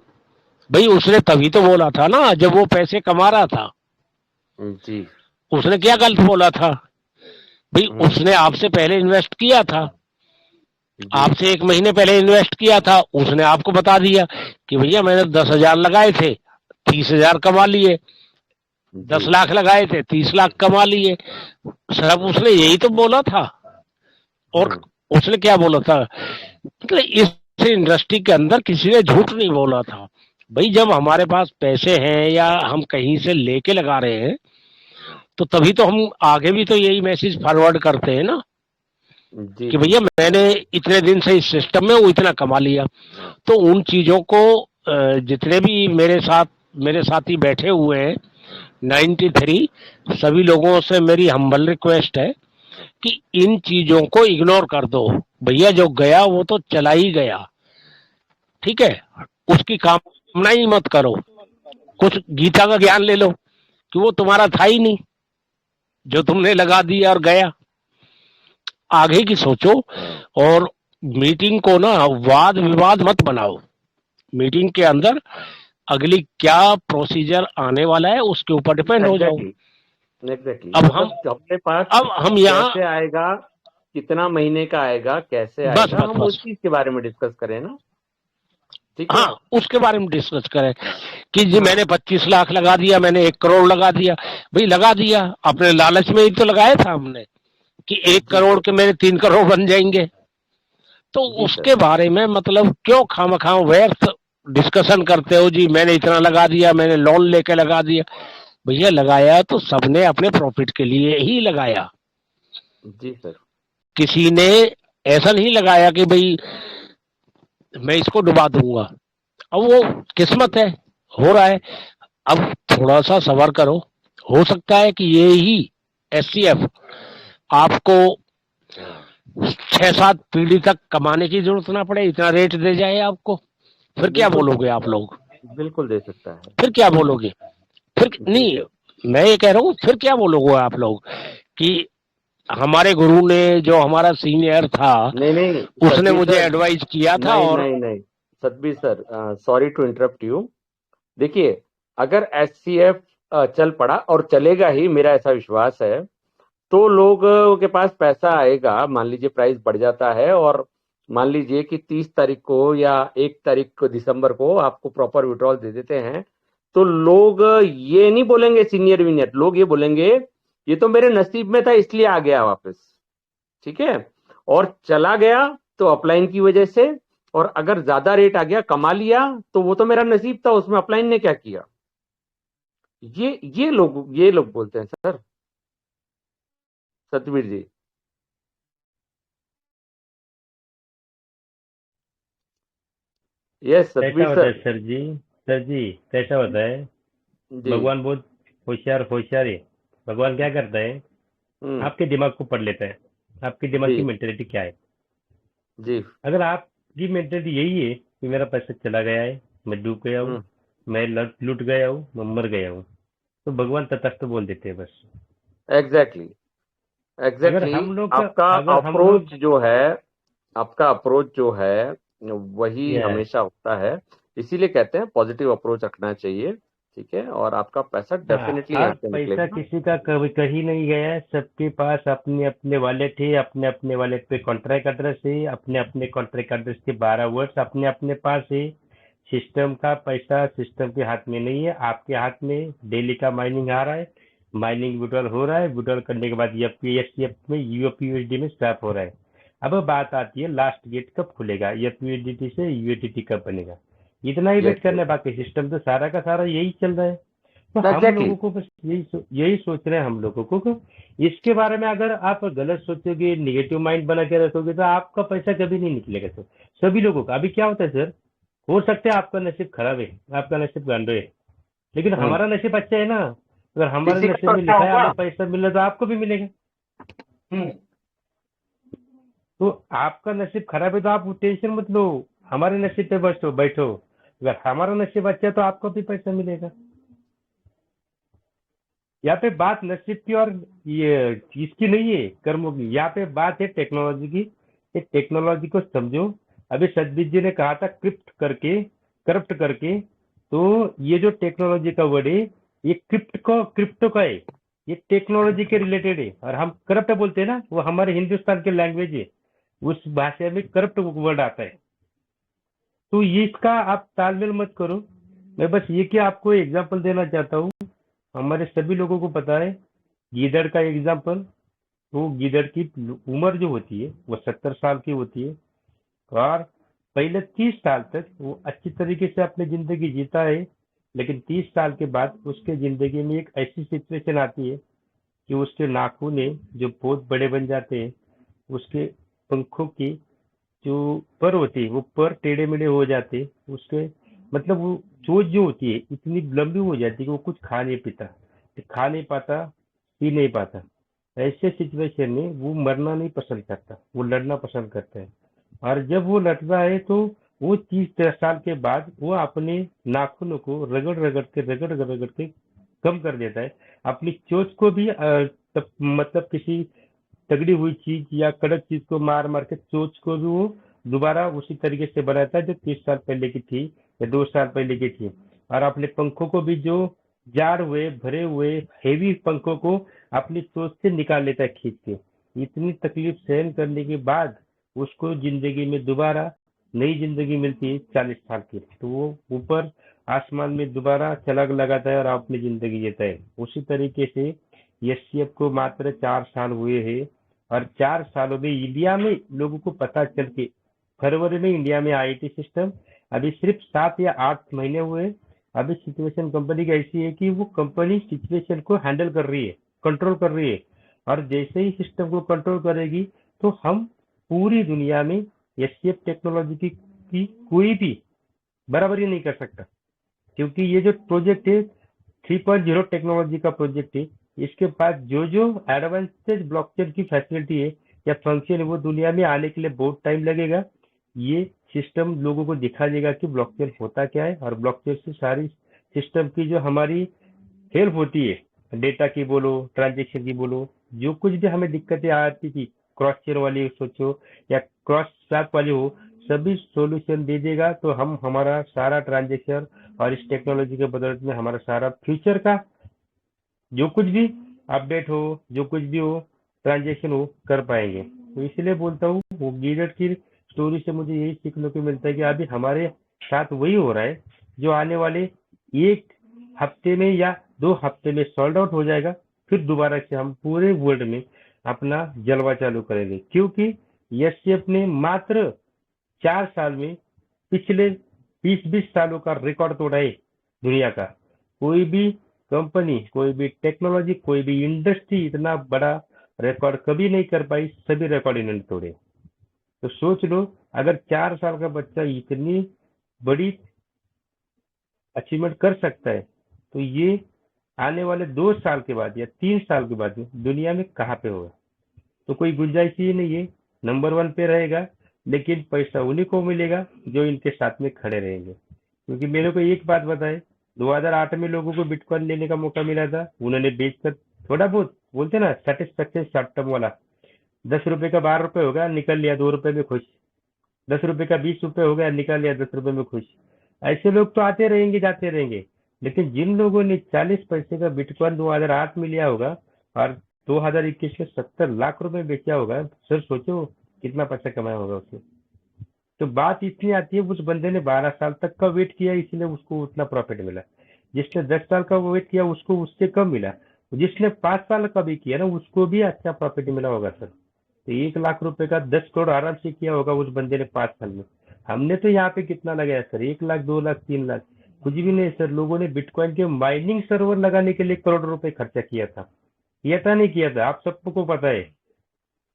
भाई उसने तभी तो बोला था ना जब वो पैसे कमा रहा था। जी उसने क्या गलत बोला था? भाई हम्म। उसने आपसे पहले इन्वेस्ट किया था, जी आपसे 1 महीने पहले इन्वेस्ट किया था, उसने आपको बता दिया कि भैया मैंने 10,000 लगाए थे, 30,000 कमा लिए, जी 10 लाख लगाए थे, 30 लाख कमा लिए। सब उसने यही तो बोला था। और हम्म। उसने क्या बोला था? मतलब इस इंडस्ट्री के अंदर किसी ने झूठ नहीं बोला था। भाई जब हमारे पास पैसे हैं या हम कहीं से लेके लगा रहे हैं, तो तभी तो हम आगे भी तो यही मैसेज फॉरवर्ड करते हैं ना, जी कि जी भैया मैंने इतने दिन से इस सिस्टम में वो इतना कमा लिया। तो उन चीजों को जितने भी मेरे साथी बैठे हुए हैं 93, सभी लोगों से मेरी हम्बल रिक्वेस्ट है कि इन चीजों को इग्नोर कर दो। भैया जो गया वो तो चला ही गया, ठीक है, उसकी कामना ही मत करो। कुछ गीता का ज्ञान ले लो कि वो तुम्हारा था ही नहीं, जो तुमने लगा दिया और गया। आगे की सोचो। और मीटिंग को ना वाद विवाद मत बनाओ। मीटिंग के अंदर अगली क्या प्रोसीजर आने वाला है उसके ऊपर डिपेंड हो जाओ। Exactly exactly. अब हम मतलब अपने पास अब हम यहाँ, कैसे आएगा, कितना महीने का आएगा, कैसे बस आएगा, बस हम उस बस, चीज के बारे में डिस्कस करें ना। ठीक है। हाँ उसके बारे में डिस्कस करें कि जी हाँ मैंने 25 लाख लगा दिया, मैंने 1 करोड़ लगा दिया। भाई लगा दिया, अपने लालच में ही तो लगाया था हमने कि एक जी करोड़ सर। के मेरे 3 करोड़ बन जाएंगे। तो जी सर। उसके बारे में मतलब क्यों खामखा व्यर्थ डिस्कशन करते हो? जी मैंने इतना लगा दिया, मैंने लोन लेके लगा दिया। भैया लगाया तो सबने अपने प्रॉफिट के लिए ही लगाया। जी सर। किसी ने ऐसा नहीं लगाया कि भाई मैं इसको डुबा दूंगा। अब वो किस्मत है, हो रहा है। अब थोड़ा सा सबर करो, हो सकता है कि ये ही एससीएफ आपको 6-7 पीढ़ी तक कमाने की जरूरत ना पड़े, इतना रेट दे जाए आपको। फिर क्या बिल्कुल दे बोलोगे आप सकता लोग? है, बिल्कुल दे सकता है। फिर क्या बोलोगे? फिर जी नहीं, सर। मैं ये कह रहा हूँ फिर क्या बोलोगे आप लोग कि हमारे गुरु ने, जो हमारा सीनियर था, नहीं नहीं उसने सतबीर मुझे सर, एडवाइस किया था। नहीं और नहीं नहीं Satbir sir, sorry to interrupt you. देखिए, अगर एचसीएफ चल पड़ा और चलेगा ही, मेरा ऐसा विश्वास है, तो लोगों के पास पैसा आएगा। मान लीजिए प्राइस बढ़ जाता है और मान लीजिए कि 30 तारीख को या 1 तारीख को दिसंबर को आपको प्रॉपर विड्रॉल दे देते हैं, तो लोग ये नहीं बोलेंगे सीनियर वीनियर, लोग ये बोलेंगे ये तो मेरे नसीब में था इसलिए आ गया वापस। ठीक है। और चला गया तो अपलाइन की वजह से, और अगर ज्यादा रेट आ गया कमा लिया तो वो तो मेरा नसीब था, उसमें अपलाइन ने क्या किया। ये लोग बोलते हैं सर, सतबीर जी। यस कैसा सतबीर होता है सर। सर जी कैसा होता है? जी। भगवान बहुत होशियार है। भगवान क्या करता है, हम्म। आपके दिमाग को पढ़ लेता है, आपके दिमाग की जी मेंटेलिटी क्या है। जी। अगर आपकी मेंटेलिटी यही है कि मेरा पैसा चला गया है, मैं डूब गया हूँ, हम्म। मैं लुट गया हूँ, मैं मर गया हूँ, तो भगवान तटस्थ बोल देते हैं बस। एग्जैक्टली अगर एग्जैक्टली। हम लोग का आपका अगर हम अप्रोच लोग जो है, आपका अप्रोच जो है वही यस हमेशा होता है। इसीलिए कहते हैं पॉजिटिव अप्रोच रखना चाहिए। ठीक है, और आपका पैसा हाँ, डेफिनेटली यहाँ और से पैसा निकलेगा। किसी का कभी कहीं नहीं गया है, सबके पास अपने अपने वॉलेट है, अपने अपने वॉलेट पे कॉन्ट्रैक्ट एड्रेस है, अपने अपने कॉन्ट्रैक्ट एड्रेस के 12 वर्ड्स अपने अपने पास है। सिस्टम का पैसा सिस्टम के हाथ में नहीं है, आपके हाथ में। डेली का माइनिंग आ रहा है, माइनिंग विड्रॉल हो रहा है, विड्रॉल करने के बाद एफपीएससीएफ में यूएसडी में स्वैप हो रहा है। अब बात आती है लास्ट गेट कब खुलेगा, एफयूएसडी से यूएसडी कब बनेगा, इतना ही वेट यस करना है। बाकी सिस्टम तो सारा का सारा यही चल रहा है। तो हम एग्जैक्टली। लोगों को बस यही सोच रहे हैं हम लोगों को कि इसके बारे में अगर आप गलत सोचोगे, निगेटिव माइंड बना के रखोगे, तो आपका पैसा कभी नहीं निकलेगा सर। सभी लोगों का अभी क्या होता है सर, हो सकता है आपका नसीब खराब है, आपका नसीब गांडो है, लेकिन हमारा नसीब अच्छा है ना। अगर हमारे किसी का नसीब तो में अच्छा लिखा है होगा। हमें पैसा मिल रहा है, तो आपको भी मिलेगा। हम्म, तो आपका नसीब खराब है तो आप टेंशन मत लो, हमारे नसीब पे बैठो बैठो। अगर हमारा नसीब अच्छा है तो आपको भी पैसा मिलेगा। यहाँ पे बात नसीब की और ये इसकी नहीं है, कर्मों की। यहाँ पे बात है टेक्नोलॉजी की। ये टेक्नोलॉजी को समझो। अभी सतबीर जी ने कहा था करप्ट करके, तो ये जो टेक्नोलॉजी का वर्ड है, ये क्रिप्टो का है, ये टेक्नोलॉजी के रिलेटेड है। और हम करप्ट बोलते हैं ना, वो हमारे हिंदुस्तान के लैंग्वेज है, उस भाषा में करप्ट वर्ड आता है। तो ये इसका आप तालमेल मत करो। मैं बस ये कि आपको एग्जांपल देना चाहता हूँ। हमारे सभी लोगों को पता है गीदड़ का एग्जाम्पल। तो गीदड़ की उम्र जो होती है वो 70 साल की होती है, और पहले 30 साल तक वो अच्छी तरीके से अपनी जिंदगी जीता है। लेकिन 30 साल के बाद उसके जिंदगी में एक ऐसी सिचुएशन आती है कि उसके नाखून जो बहुत बड़े बन जाते हैं, उसके पंखों की जो पर होती है वो पर टेढ़े मेढ़े हो जाते हैं, उसके मतलब वो चोंच जो होती है इतनी लंबी हो जाती है कि वो कुछ खा नहीं पाता, पी नहीं पाता। ऐसे सिचुएशन में वो मरना नहीं पसंद करता, वो लड़ना पसंद करता है। और जब वो लड़ता है तो वो 30 साल के बाद वो अपने नाखूनों को रगड़ के कम कर देता है। अपनी चोंच को भी मतलब किसी तगड़ी हुई चीज या कड़क चीज को मार मार के चोंच को भी वो दोबारा उसी तरीके से बनाता है जो 30 साल पहले की थी या 2 साल पहले की थी। और अपने पंखों को भी जो जाड़ हुए भरे हुए हेवी पंखों को अपनी चोंच से निकाल लेता है खींच के। इतनी तकलीफ सहन करने के बाद उसको जिंदगी में दोबारा नई जिंदगी मिलती है 40 साल की, तो वो ऊपर आसमान में दोबारा छलांग लगाता है और अपनी जिंदगी जीता है। उसी तरीके से एसटीएफ को मात्र 4 साल हुए हैं, और 4 सालों में इंडिया में लोगों को पता चल के फरवरी में इंडिया में आईटी सिस्टम अभी सिर्फ 7 या 8 महीने हुए। अभी सिचुएशन कंपनी की ऐसी है कि वो कंपनी सिचुएशन को हैंडल कर रही है, कंट्रोल कर रही है। और जैसे ही सिस्टम को कंट्रोल करेगी तो हम पूरी दुनिया में एसटीएफ टेक्नोलॉजी की कोई भी बराबरी नहीं कर सकता। क्योंकि ये जो प्रोजेक्ट है 3.0 टेक्नोलॉजी का प्रोजेक्ट है, इसके पास जो जो एडवांस्ड ब्लॉकचेन की फैसिलिटी है या फंक्शन है वो दुनिया में आने के लिए बहुत टाइम लगेगा। ये सिस्टम लोगों को दिखा देगा कि ब्लॉकचेन होता क्या है, और ब्लॉकचेन से सारी सिस्टम की जो हमारी हेल्प होती है, डेटा की बोलो, ट्रांजेक्शन की बोलो, जो कुछ भी हमें दिक्कतें आती थी, क्रॉस चेन वाली सोचो या क्रॉस स्वैप वाली हो, सभी सॉल्यूशन दे देगा। तो हम हमारा सारा ट्रांजेक्शन और इस टेक्नोलॉजी के बदौलत में हमारा सारा फ्यूचर का जो कुछ भी अपडेट हो, जो कुछ भी हो, ट्रांजेक्शन हो, कर पाएंगे। तो इसलिए बोलता हूँ वो गीदड़ की स्टोरी से मुझे यही सीखने को मिलता है कि अभी हमारे साथ वही हो रहा है जो आने वाले 1 हफ्ते में या 2 हफ्ते में सोल्ड आउट हो जाएगा। फिर दोबारा से हम पूरे वर्ल्ड में अपना जलवा चालू करेंगे, क्योंकि एसटीएफ ने मात्र 4 साल में पिछले 20-20 सालों का रिकॉर्ड तोड़ा है दुनिया का। कोई भी कंपनी, कोई भी टेक्नोलॉजी, कोई भी इंडस्ट्री इतना बड़ा रिकॉर्ड कभी नहीं कर पाई, सभी रिकॉर्ड इन्होंने तोड़े। तो सोच लो, अगर 4 साल का बच्चा इतनी बड़ी अचीवमेंट कर सकता है, तो ये आने वाले 2 साल के बाद या 3 साल के बाद में दुनिया में कहाँ पे होगा। तो कोई गुंजाइश ही नहीं है, नंबर 1 पे रहेगा, लेकिन पैसा उन्हीं को मिलेगा जो इनके साथ में खड़े रहेंगे। क्योंकि मेरे को एक बात बताए, 2008 में लोगों को बिटकॉइन लेने का मौका मिला था, उन्होंने बेचकर थोड़ा बहुत बोलते ना सेटिस्फेक्शन शॉर्ट टर्म वाला, 10 रुपए का 12 रुपए हो गया, निकल लिया 2 रुपए में खुश। 10 रुपए का 20 रुपए हो गया, निकल लिया 10 रुपए में खुश। ऐसे लोग तो आते रहेंगे जाते रहेंगे। लेकिन जिन लोगों ने 40 पैसे का बिटकॉइन 2008 में लिया होगा और 2021 में 70 लाख रुपए बेचा होगा, सर सोचो कितना पैसा कमाया होगा उसने। तो बात इतनी आती है, उस बंदे ने 12 साल तक का वेट किया, इसलिए उसको उतना प्रॉफिट मिला। जिसने 10 साल का वेट किया उसको उससे कम मिला। जिसने 5 साल का भी किया ना उसको भी अच्छा प्रॉफिट मिला होगा सर। तो 1 लाख रुपए का 10 करोड़ आराम से किया होगा उस बंदे ने 5 साल में। हमने तो यहाँ पे कितना लगाया सर, 1 लाख, 2 लाख, 3 लाख, कुछ भी नहीं सर। लोगों ने बिटकॉइन के माइनिंग सर्वर लगाने के लिए करोड़ रुपए खर्चा किया था नहीं किया था, आप सबको पता है।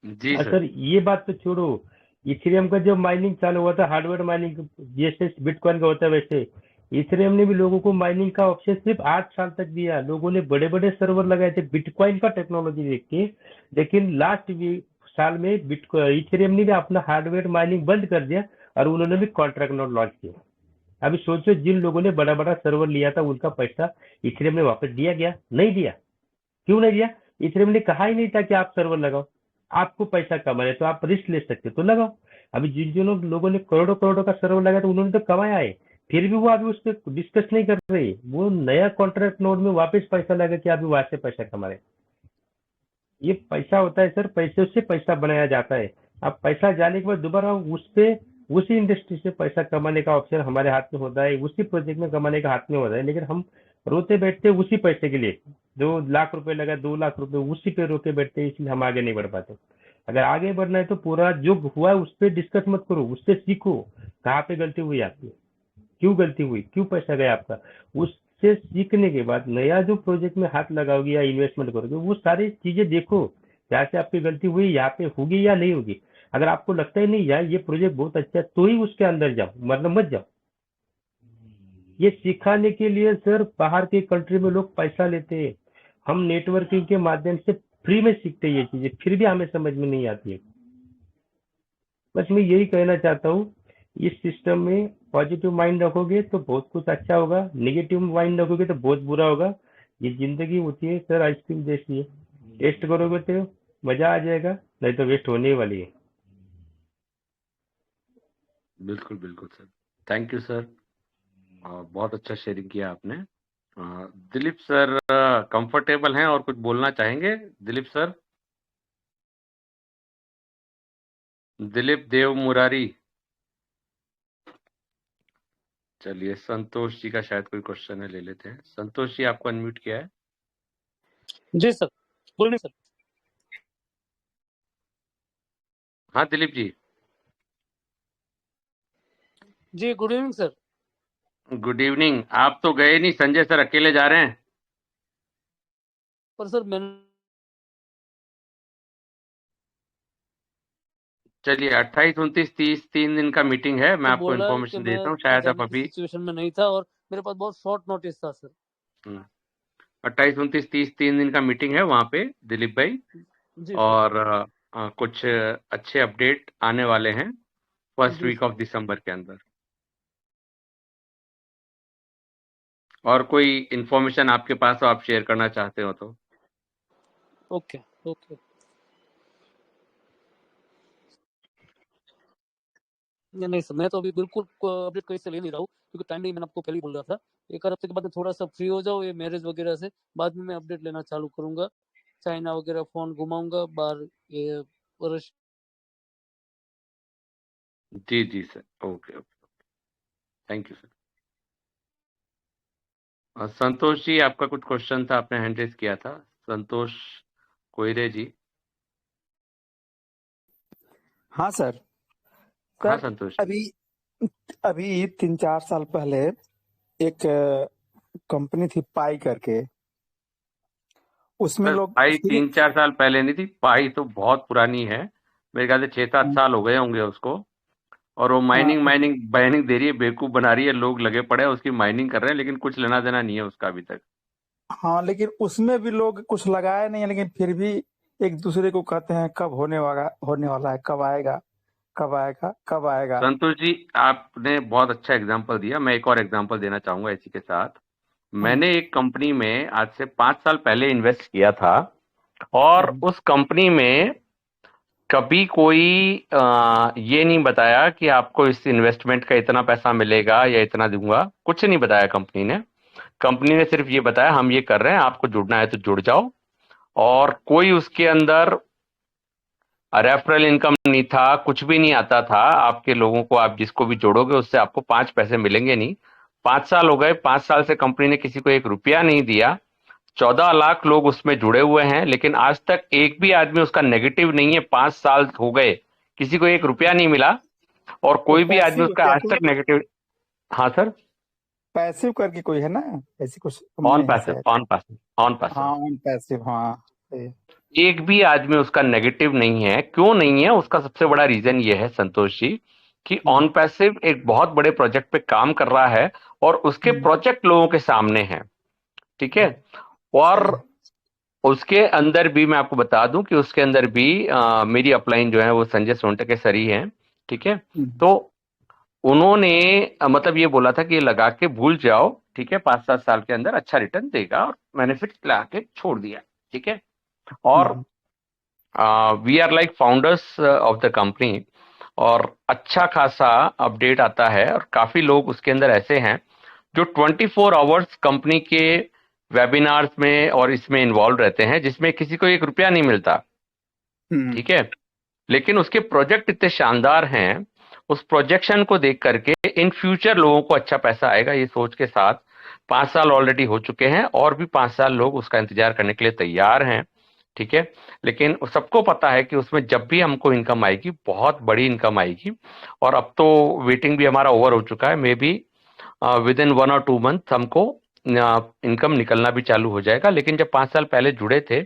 जी सर। सर ये बात तो छोड़ो, इथेरियम का जब माइनिंग चालू हुआ था, हार्डवेयर माइनिंग जैसे बिटकॉइन का होता है वैसे इथेरियम ने भी लोगों को माइनिंग का ऑप्शन सिर्फ 8 साल तक दिया। लोगों ने बड़े बड़े सर्वर लगाए थे बिटकॉइन का टेक्नोलॉजी देख के, लेकिन लास्ट साल में बिटकॉइन इथेरियम ने भी अपना हार्डवेयर माइनिंग बंद कर दिया और उन्होंने भी कॉन्ट्रैक्ट नोट लॉन्च किया। अभी सोचो, जिन लोगों ने बड़ा बड़ा सर्वर लिया था उनका पैसा इथेरियम ने वापस दिया गया? नहीं दिया। क्यों नहीं दिया? इथेरियम ने कहा ही नहीं था कि आप सर्वर लगाओ, आपको पैसा कमाना है तो आप रिस्क ले सकते हो तो लगाओ। अभी जिन जिन लोगों ने करोड़ों करोड़ों का सर्वर लगाया तो उन्होंने तो कमाया है, फिर भी वो अभी उस पर डिस्कस नहीं कर रहे। वो नया कॉन्ट्रैक्ट नोड में वापस पैसा लगा के अभी वहां से पैसा कमा रहे। ये पैसा होता है सर, पैसे से पैसा बनाया जाता है। अब पैसा जाने के बाद दोबारा उस पे उसी इंडस्ट्री से पैसा कमाने का ऑप्शन हमारे हाथ में होता है, उसी प्रोजेक्ट में कमाने का हाथ में होता है। लेकिन हम रोते बैठते उसी पैसे के लिए, 2 लाख रुपए लगा, 2 लाख रुपए उसी पे रोते बैठते, इसलिए हम आगे नहीं बढ़ पाते। अगर आगे बढ़ना है तो पूरा जो हुआ है उस पर डिस्कस मत करो, उससे सीखो कहाँ पे गलती हुई आपकी, क्यों गलती हुई, क्यों पैसा गया आपका। उससे सीखने के बाद नया जो प्रोजेक्ट में हाथ लगाओगे या इन्वेस्टमेंट करोगे वो सारी चीजें देखो, क्या से आपकी गलती हुई, यहाँ पे होगी या नहीं होगी। अगर आपको लगता है नहीं यार ये प्रोजेक्ट बहुत अच्छा है तो ही उसके अंदर जाओ, मतलब मत जाओ। ये सिखाने के लिए सर बाहर के कंट्री में लोग पैसा लेते हैं, हम नेटवर्किंग के माध्यम से फ्री में सीखते हैं ये चीजें, फिर भी हमें समझ में नहीं आती है। बस मैं यही कहना चाहता हूँ, इस सिस्टम में पॉजिटिव माइंड रखोगे तो बहुत कुछ अच्छा होगा, नेगेटिव माइंड रखोगे तो बहुत बुरा होगा। ये जिंदगी होती है सर आइसक्रीम जैसी है, टेस्ट करोगे तो मजा आ जाएगा, नहीं तो वेस्ट होने वाली है। बिल्कुल बिल्कुल सर, थैंक यू सर, बहुत अच्छा शेयरिंग किया आपने। दिलीप सर कंफर्टेबल हैं और कुछ बोलना चाहेंगे? दिलीप सर, दिलीप देव मुरारी। चलिए, संतोष जी का शायद कोई क्वेश्चन है, ले लेते हैं। संतोष जी, आपको अनम्यूट किया है। जी सर, बोलिए सर। हाँ दिलीप जी। जी good evening sir. Good evening. आप तो गए नहीं, संजय सर अकेले जा रहे हैं। पर सर मैंने चलिए, 28, 29, 30 3 दिन का मीटिंग है। मैं आपको बोला कि इन्फॉर्मेशन मैं देता हूँ, शायद आप जाने की अभी सिचुएशन में नहीं था और मेरे पास बहुत शॉर्ट नोटिस था सर। 28, 29, 30 3 दिन का मीटिंग है वहाँ पे दिलीप भाई। जी और कुछ अच्छे अपडेट आने वाले हैं फर्स्ट जी वीक ऑफ दिसंबर के अंदर। और कोई इन्फॉर्मेशन आपके पास हो, आप शेयर करना चाहते हो तो? Okay okay. नहीं सर, मैं तो अभी बिल्कुल अपडेट कहीं से ले नहीं रहा हूँ क्योंकि टाइम नहीं, मैंने आपको पहले ही बोल रहा था। एक हफ्ते के बाद मैं थोड़ा सा फ्री हो जाऊँ ये मैरिज वगैरह से, बाद में मैं अपडेट लेना चालू करूंगा। चाइना वगैरह फोन घुमाऊंगा बाहर ये रश। जी जी sir, okay okay, thank you sir. Santosh ji, आपका कुछ क्वेश्चन था, आपने हैंड रेज किया था। संतोष कोयरे जी। हाँ सर। हाँ सर संतोष जी। अभी अभी 3-4 साल पहले एक कंपनी थी पाई करके, उसमें सर लोग पाई फ्री 3-4 साल पहले नहीं थी, पाई तो बहुत पुरानी है, मेरे ख्याल से 6-7 साल हो गए होंगे उसको। और वो माइनिंग माइनिंग माइनिंग दे रही है, बेवकूफ बना रही है, लोग लगे पड़े हैं उसकी माइनिंग कर रहे हैं, लेकिन कुछ लेना देना नहीं है उसका अभी तक। हाँ, लेकिन उसमें भी लोग कुछ लगाए नहीं है, लेकिन फिर भी एक दूसरे को कहते हैं कब होने वाला है, कब आएगा, कब आएगा, कब आएगा। संतोष जी, आपने बहुत अच्छा एग्जांपल दिया। मैं एक और एग्जांपल देना चाहूंगा इसी के साथ। मैंने एक कंपनी में आज से 5 साल पहले इन्वेस्ट किया था, और उस कंपनी में कभी कोई ये नहीं बताया कि आपको इस इन्वेस्टमेंट का इतना पैसा मिलेगा या इतना दूंगा, कुछ नहीं बताया कंपनी ने। कंपनी ने सिर्फ ये बताया हम ये कर रहे हैं, आपको जुड़ना है तो जुड़ जाओ, और कोई उसके अंदर रेफरल इनकम नहीं था, कुछ भी नहीं आता था आपके लोगों को। आप जिसको भी जोड़ोगे उससे आपको 5 पैसे मिलेंगे नहीं। 5 साल हो गए, 5 साल से कंपनी ने किसी को 1 रुपया नहीं दिया। 14 लाख लोग उसमें जुड़े हुए हैं, लेकिन आज तक एक भी आदमी उसका नेगेटिव नहीं है। 5 साल हो गए, किसी को 1 रुपया नहीं मिला, और तो कोई भी आदमी पैसिव उसका क्या आज कोई तक नेगेटिव। हाँ सर, पैसिव करके कोई है ना, ऐसी कुछ ऑन कंपनी है पैसिव, शायद। On passive, on passive. हाँ ऑन पैसिव, हाँ सही। एक भी आदमी उसका नेगेटिव नहीं है। क्यों नहीं है? उसका सबसे बड़ा रीजन ये है संतोष जी कि ऑन पैसिव एक बहुत बड़े प्रोजेक्ट पे काम कर रहा है, और उसके प्रोजेक्ट लोगों के सामने है। ठीक है, और उसके अंदर भी मैं आपको बता दूं कि उसके अंदर भी मेरी अपलाइन जो है वो संजय सोनटके सर ही हैं। ठीक है, तो उन्होंने मतलब ये बोला था कि ये लगा के भूल जाओ, ठीक है, 5-7 साल के अंदर अच्छा रिटर्न देगा, और मैंने फिर ला के छोड़ दिया। ठीक है, और we are like founders of the company, और अच्छा खासा अपडेट आता है, और काफी लोग उसके अंदर ऐसे हैं जो 24 आवर्स कंपनी के वेबिनार्स में और इसमें इन्वॉल्व रहते हैं, जिसमें किसी को 1 रुपया नहीं मिलता। ठीक है, लेकिन उसके प्रोजेक्ट इतने शानदार हैं, उस प्रोजेक्शन को देख करके इन फ्यूचर लोगों को अच्छा पैसा आएगा ये सोच के साथ 5 साल ऑलरेडी हो चुके हैं, और भी 5 साल लोग उसका इंतजार करने के लिए तैयार हैं। ठीक है, लेकिन सबको पता है कि उसमें जब भी हमको इनकम आएगी, बहुत बड़ी इनकम आएगी, और अब तो वेटिंग भी हमारा ओवर हो चुका है। मे बी विद इन 1 और 2 मंथ हमको इनकम निकलना भी चालू हो जाएगा। लेकिन जब 5 साल पहले जुड़े थे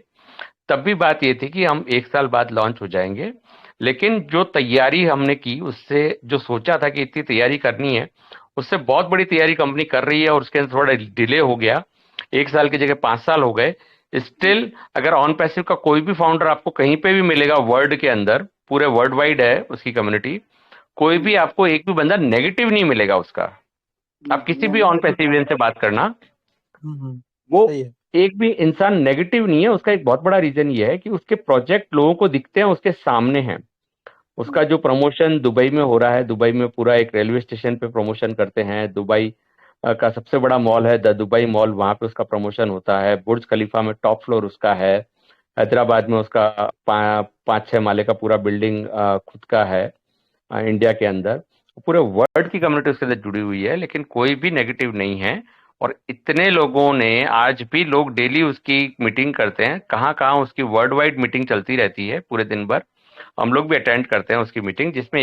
तब भी बात ये थी कि हम 1 साल बाद लॉन्च हो जाएंगे, लेकिन जो तैयारी हमने की, उससे जो सोचा था कि इतनी तैयारी करनी है, उससे बहुत बड़ी तैयारी कंपनी कर रही है, और उसके अंदर थोड़ा डिले हो गया। 1 साल की जगह 5 साल हो गए। स्टिल अगर ऑन पैसिव का कोई भी फाउंडर आपको कहीं पे भी मिलेगा वर्ल्ड के अंदर, पूरे वर्ल्ड वाइड है उसकी कम्युनिटी, कोई भी आपको एक भी बंदा नेगेटिव नहीं मिलेगा उसका। आप किसी भी ऑन पैसिव से बात करना, वो एक भी इंसान नेगेटिव नहीं है। उसका एक बहुत बड़ा रीजन ये है कि उसके प्रोजेक्ट लोगों को दिखते हैं, उसके सामने हैं। उसका जो प्रमोशन दुबई में हो रहा है, दुबई में पूरा एक रेलवे स्टेशन पे प्रमोशन करते हैं। दुबई का सबसे बड़ा मॉल है द दुबई मॉल, वहां पे उसका प्रमोशन होता है। बुर्ज खलीफा में टॉप फ्लोर उसका है। हैदराबाद में उसका 5-6 माले का पूरा बिल्डिंग खुद का है इंडिया के अंदर। पूरे वर्ल्ड की कम्युनिटी उसके साथ जुड़ी हुई है, लेकिन कोई भी नेगेटिव नहीं है। और इतने लोगों ने, आज भी लोग डेली उसकी मीटिंग करते हैं। कहाँ कहाँ उसकी वर्ल्ड वाइड मीटिंग चलती रहती है पूरे दिन भर। हम लोग भी अटेंड करते हैं उसकी मीटिंग, जिसमें